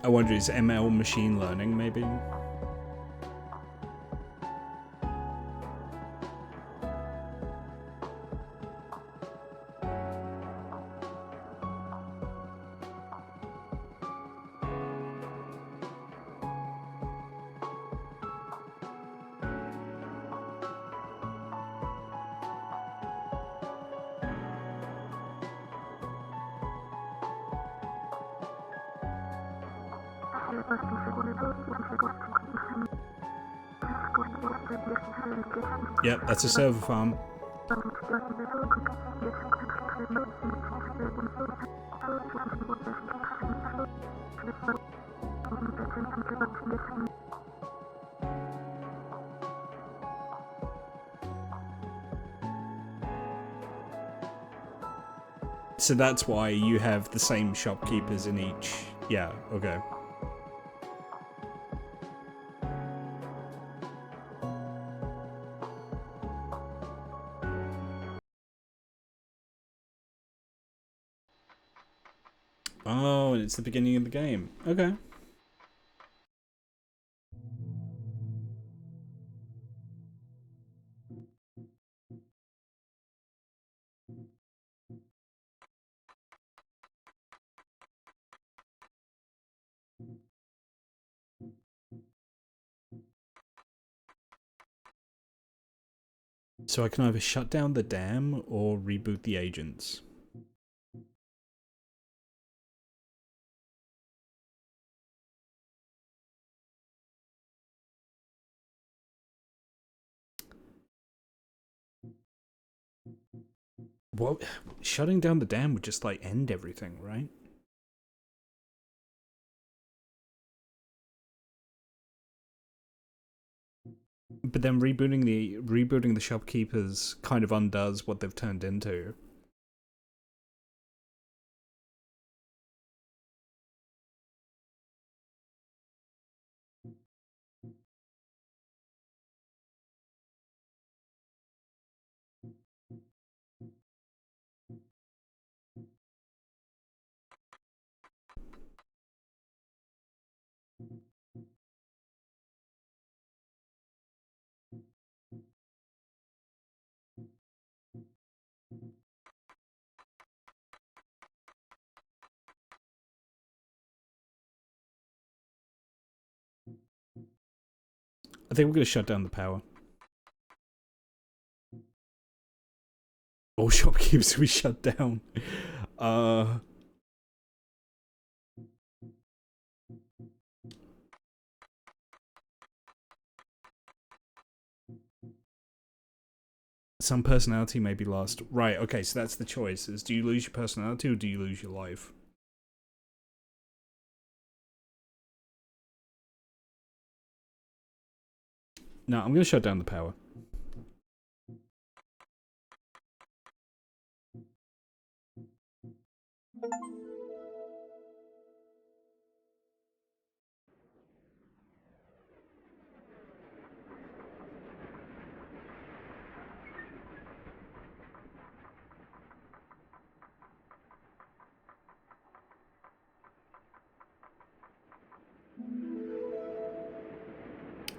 I wonder, is ML machine learning, maybe? Yep, that's a server farm. So that's why you have the same shopkeepers in each... Yeah, okay. Oh, and it's the beginning of the game. Okay. So I can either shut down the dam or reboot the agents. Well, shutting down the dam would just, like, end everything, right? But then rebooting the shopkeepers kind of undoes what they've turned into. I think we're gonna shut down the power. All shopkeepers we shut down. Some personality may be lost. Right, okay, so that's the choice. Is do you lose your personality or do you lose your life? No, I'm gonna shut down the power.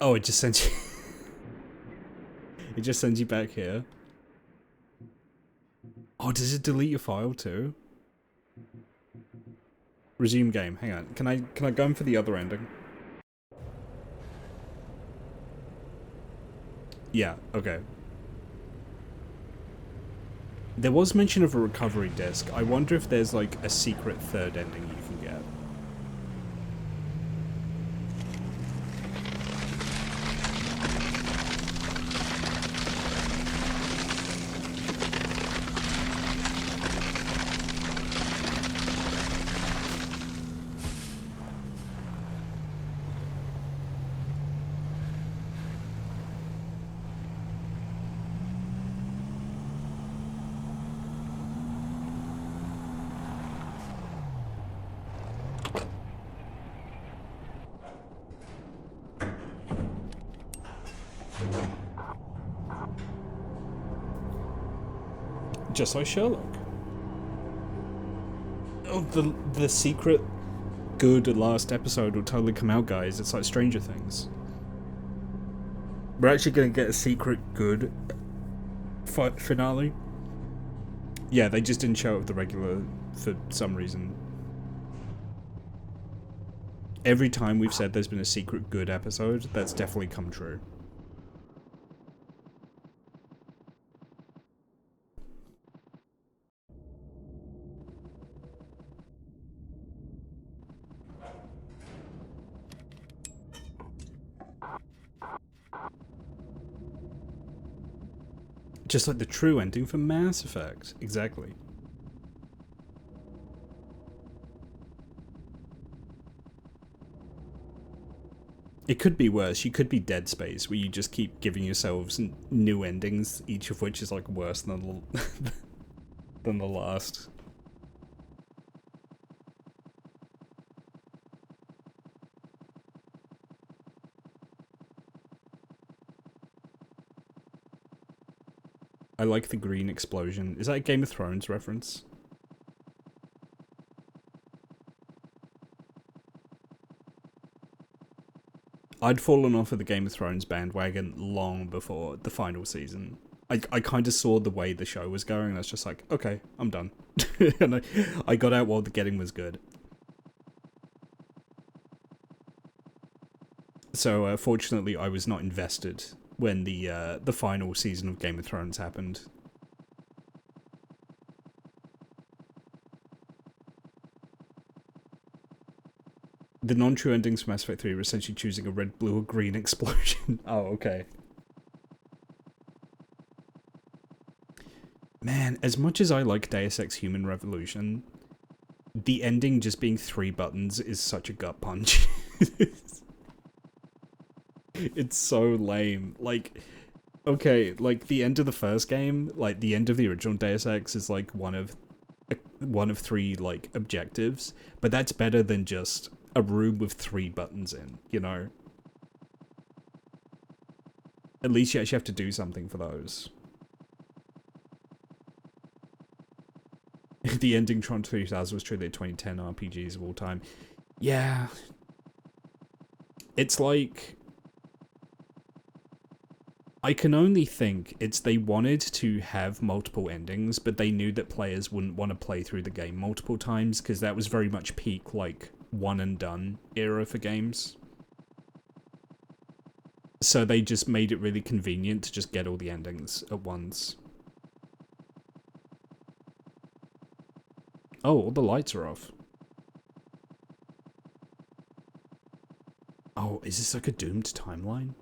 Oh, it just sends you... It just sends you back here. Oh, does it delete your file too? Resume game. Hang on. Can I go in for the other ending? Yeah, okay. There was mention of a recovery disc. I wonder if there's like a secret third ending you can get. Just like Sherlock. Oh, the secret good last episode will totally come out, guys. It's like Stranger Things. We're actually gonna get a secret good finale. Yeah, they just didn't show it with the regular for some reason. Every time we've said there's been a secret good episode, that's definitely come true. Just like the true ending for Mass Effect. Exactly. It could be worse. You could be Dead Space, where you just keep giving yourselves new endings, each of which is like worse than the, than the last. I like the green explosion. Is that a Game of Thrones reference? I'd fallen off of the Game of Thrones bandwagon long before the final season. I kind of saw the way the show was going, and I was just like, okay, I'm done. And I got out while the getting was good. So fortunately, I was not invested when the final season of Game of Thrones happened. The non-true endings from Mass Effect 3 were essentially choosing a red, blue, or green explosion. Oh, okay. Man, as much as I like Deus Ex Human Revolution, the ending just being 3 buttons is such a gut punch. It's so lame. Like, okay, like the end of the first game, like the end of the original Deus Ex is like one of 3 like objectives, but that's better than just a room with 3 buttons in, you know? At least you actually have to do something for those. The ending Tron 3000 was truly a 2010 RPGs of all time. Yeah. It's like... I can only think it's they wanted to have multiple endings, but they knew that players wouldn't want to play through the game multiple times, because that was very much peak, like, one and done era for games. So they just made it really convenient to just get all the endings at once. Oh, all the lights are off. Oh, is this like a doomed timeline?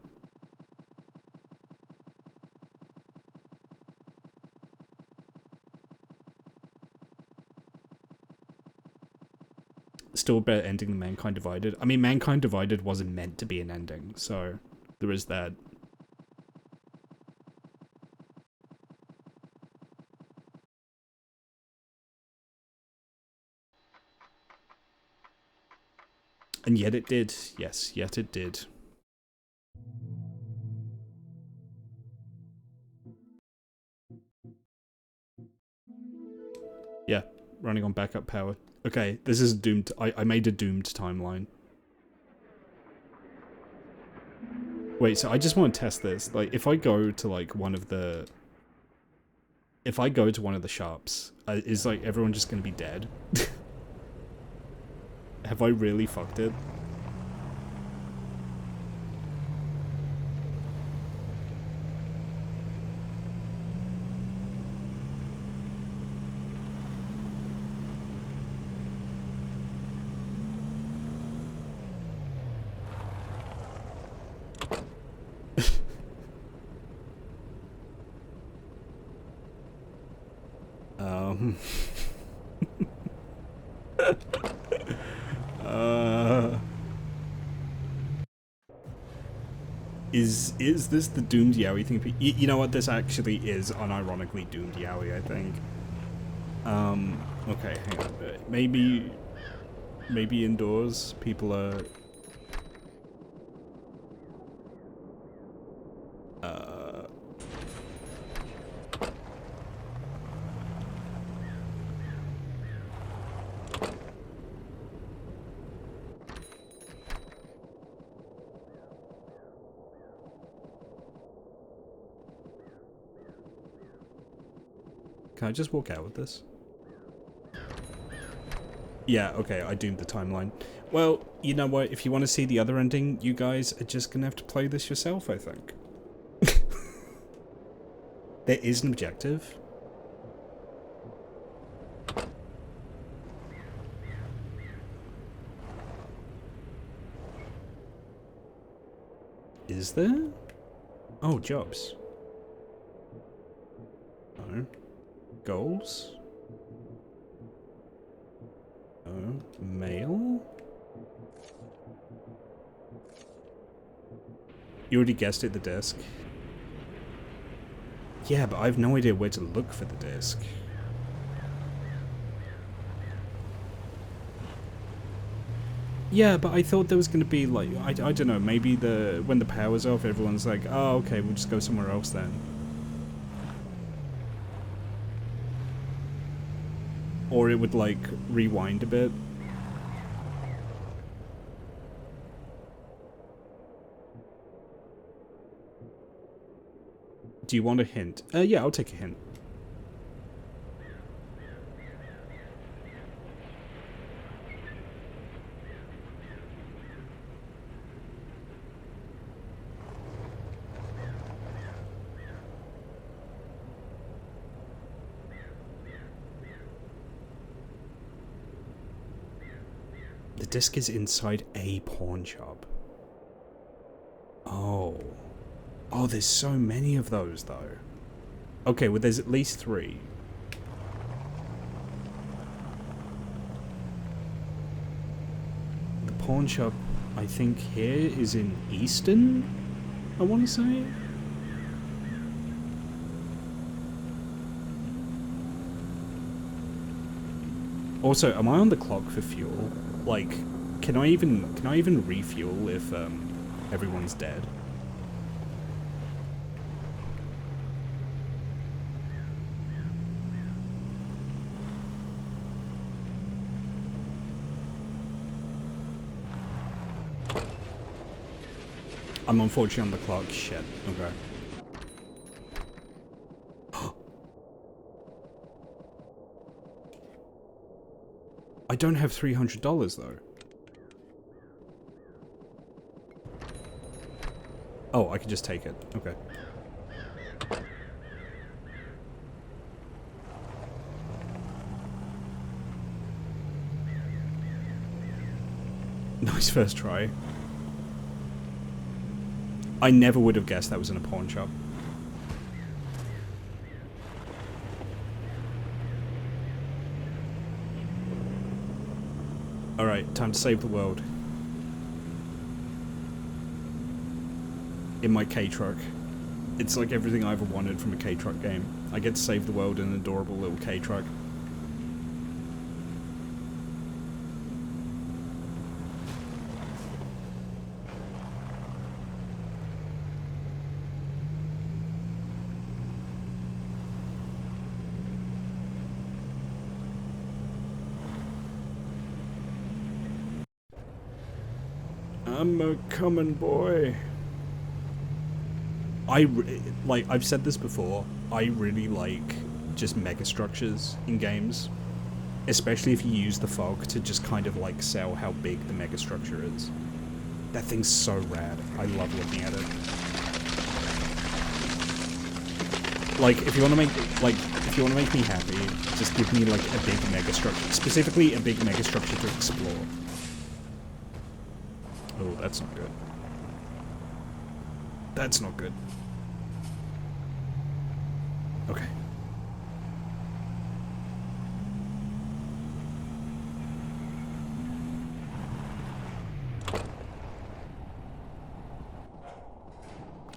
Still a better ending than Mankind Divided. I mean, Mankind Divided wasn't meant to be an ending, so there is that. And yet it did. Yes, yet it did. Yeah, running on backup power. Okay, this is doomed. I made a doomed timeline. Wait, so I just want to test this. Like, if I go to, like, one of the... If I go to one of the shops, is, like, everyone just gonna be dead? Have I really fucked it? Is this the doomed Yowie thing? You know what? This actually is unironically doomed Yowie, I think. Okay, hang on. Maybe indoors people are... Can I just walk out with this? Yeah, okay, I doomed the timeline. Well, you know what? If you want to see the other ending, you guys are just gonna have to play this yourself, I think. There is an objective. Is there? Oh, jobs. Oh. Goals? Oh, mail? You already guessed it, the desk. Yeah, but I have no idea where to look for the desk. Yeah, but I thought there was going to be, like, I don't know, maybe when the power's off, everyone's like, oh, okay, we'll just go somewhere else then. or it would like rewind a bit. Do you want a hint? Yeah, I'll take a hint. The disc is inside a pawn shop. Oh. Oh, there's so many of those, though. Okay, well, there's at least 3. The pawn shop, I think, here is in Easton, I want to say? Also, am I on the clock for fuel? Like, can I even refuel if everyone's dead? I'm unfortunately on the clock. Shit. Okay. I don't have $300 though. Oh, I could just take it. Okay. Nice first try. I never would have guessed that was in a pawn shop. Alright, time to save the world. In my Kei Truck. It's like everything I ever wanted from a Kei Truck game. I get to save the world in an adorable little Kei Truck. I'm a comin' boy. Like, I've said this before, I really like just mega structures in games. Especially if you use the fog to just kind of like sell how big the mega structure is. That thing's so rad. I love looking at it. Like, if you want to make me happy, just give me like a big mega structure. Specifically a big mega structure to explore. Oh, that's not good. That's not good. Okay.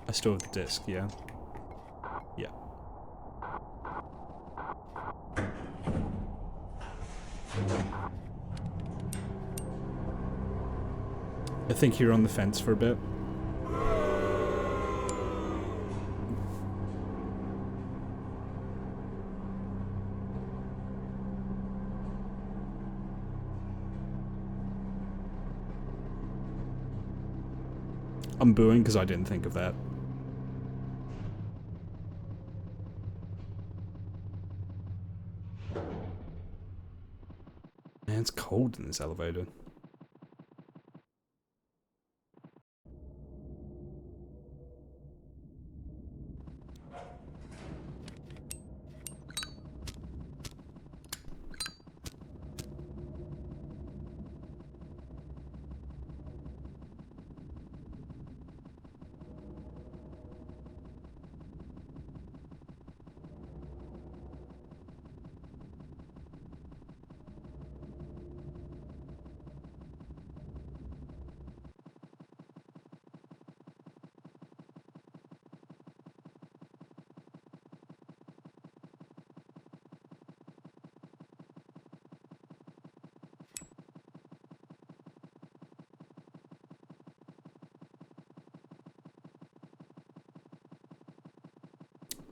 I still have the disc, yeah? Yeah. I think you're on the fence for a bit. I'm booing because I didn't think of that. Man, it's cold in this elevator.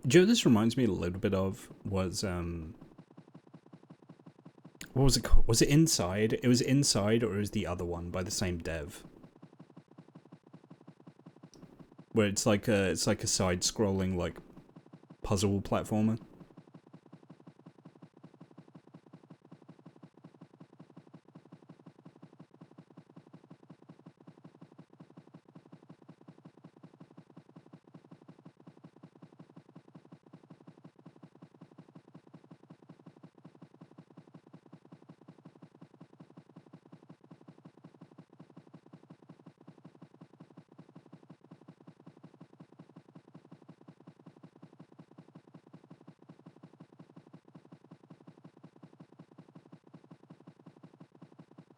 Do you know what this reminds me a little bit of was, What was it called? Was it Inside? It was Inside, or it was the other one by the same dev, where it's like a side-scrolling like puzzle platformer.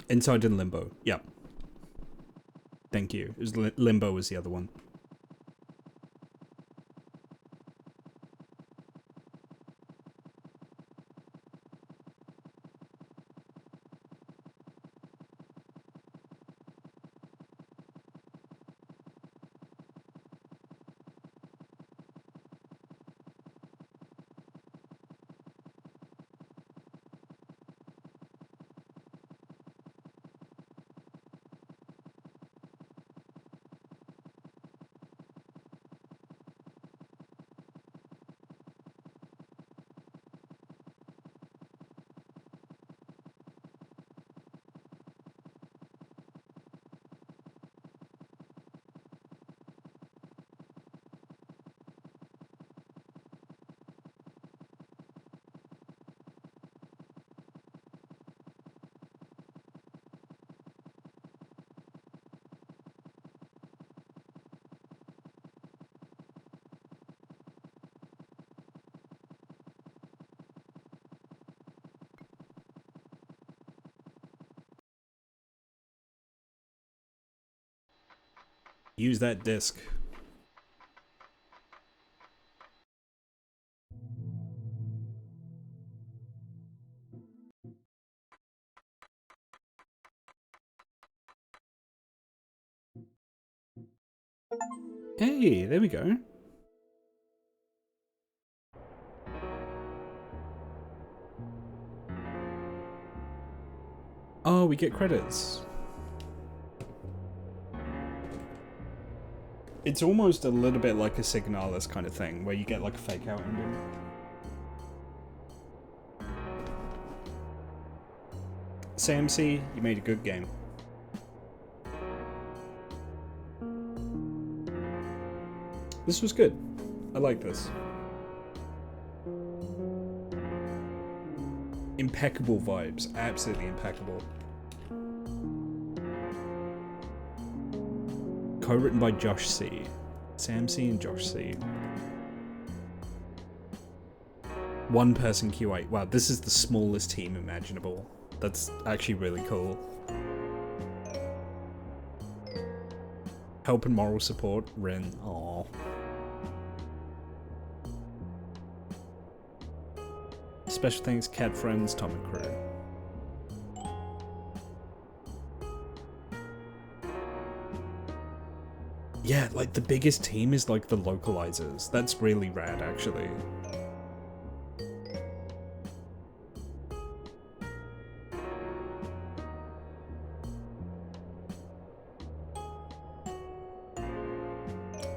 Inside and Limbo. Yep. Thank you. It was Limbo was the other one. Use that disc. Hey, there we go. Oh, we get credits. It's almost a little bit like a Signalis kind of thing, where you get like a fake out ending. CMC, you made a good game. This was good. I like this. Impeccable vibes. Absolutely impeccable. Co-written by Josh C. Sam C and Josh C. One person QA. Wow, this is the smallest team imaginable. That's actually really cool. Help and moral support, Ren. Aww. Special thanks, Cat Friends, Tom and Crew. Yeah, like the biggest team is like the localizers. That's really rad, actually.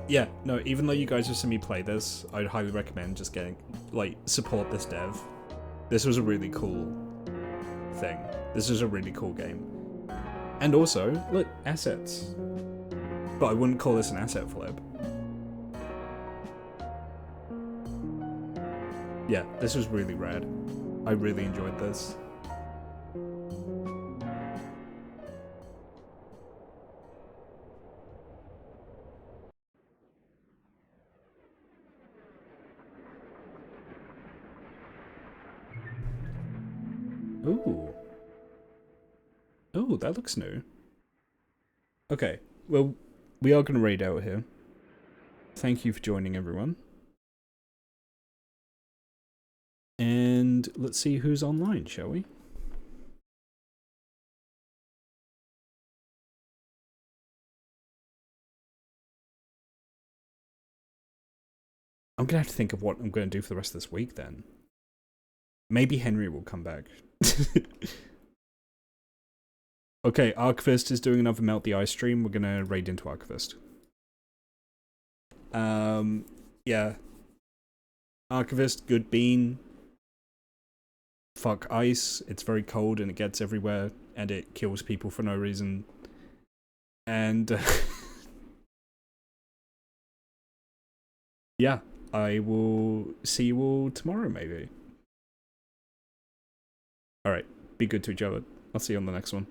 Yeah, no, even though you guys have seen me play this, I'd highly recommend just getting, like, support this dev. This was a really cool thing. This is a really cool game. And also, look, assets. But I wouldn't call this an asset flip. Yeah, this was really rad. I really enjoyed this. Ooh. Ooh, that looks new. Okay, well, we are going to raid out here. Thank you for joining, everyone. And let's see who's online, shall we? I'm going to have to think of what I'm going to do for the rest of this week, then. Maybe Henry will come back. Okay, Archivist is doing another Melt the Ice stream. We're gonna raid into Archivist. Yeah. Archivist, good bean. Fuck ice. It's very cold and it gets everywhere and it kills people for no reason. And yeah, I will see you all tomorrow, maybe. Alright, be good to each other. I'll see you on the next one.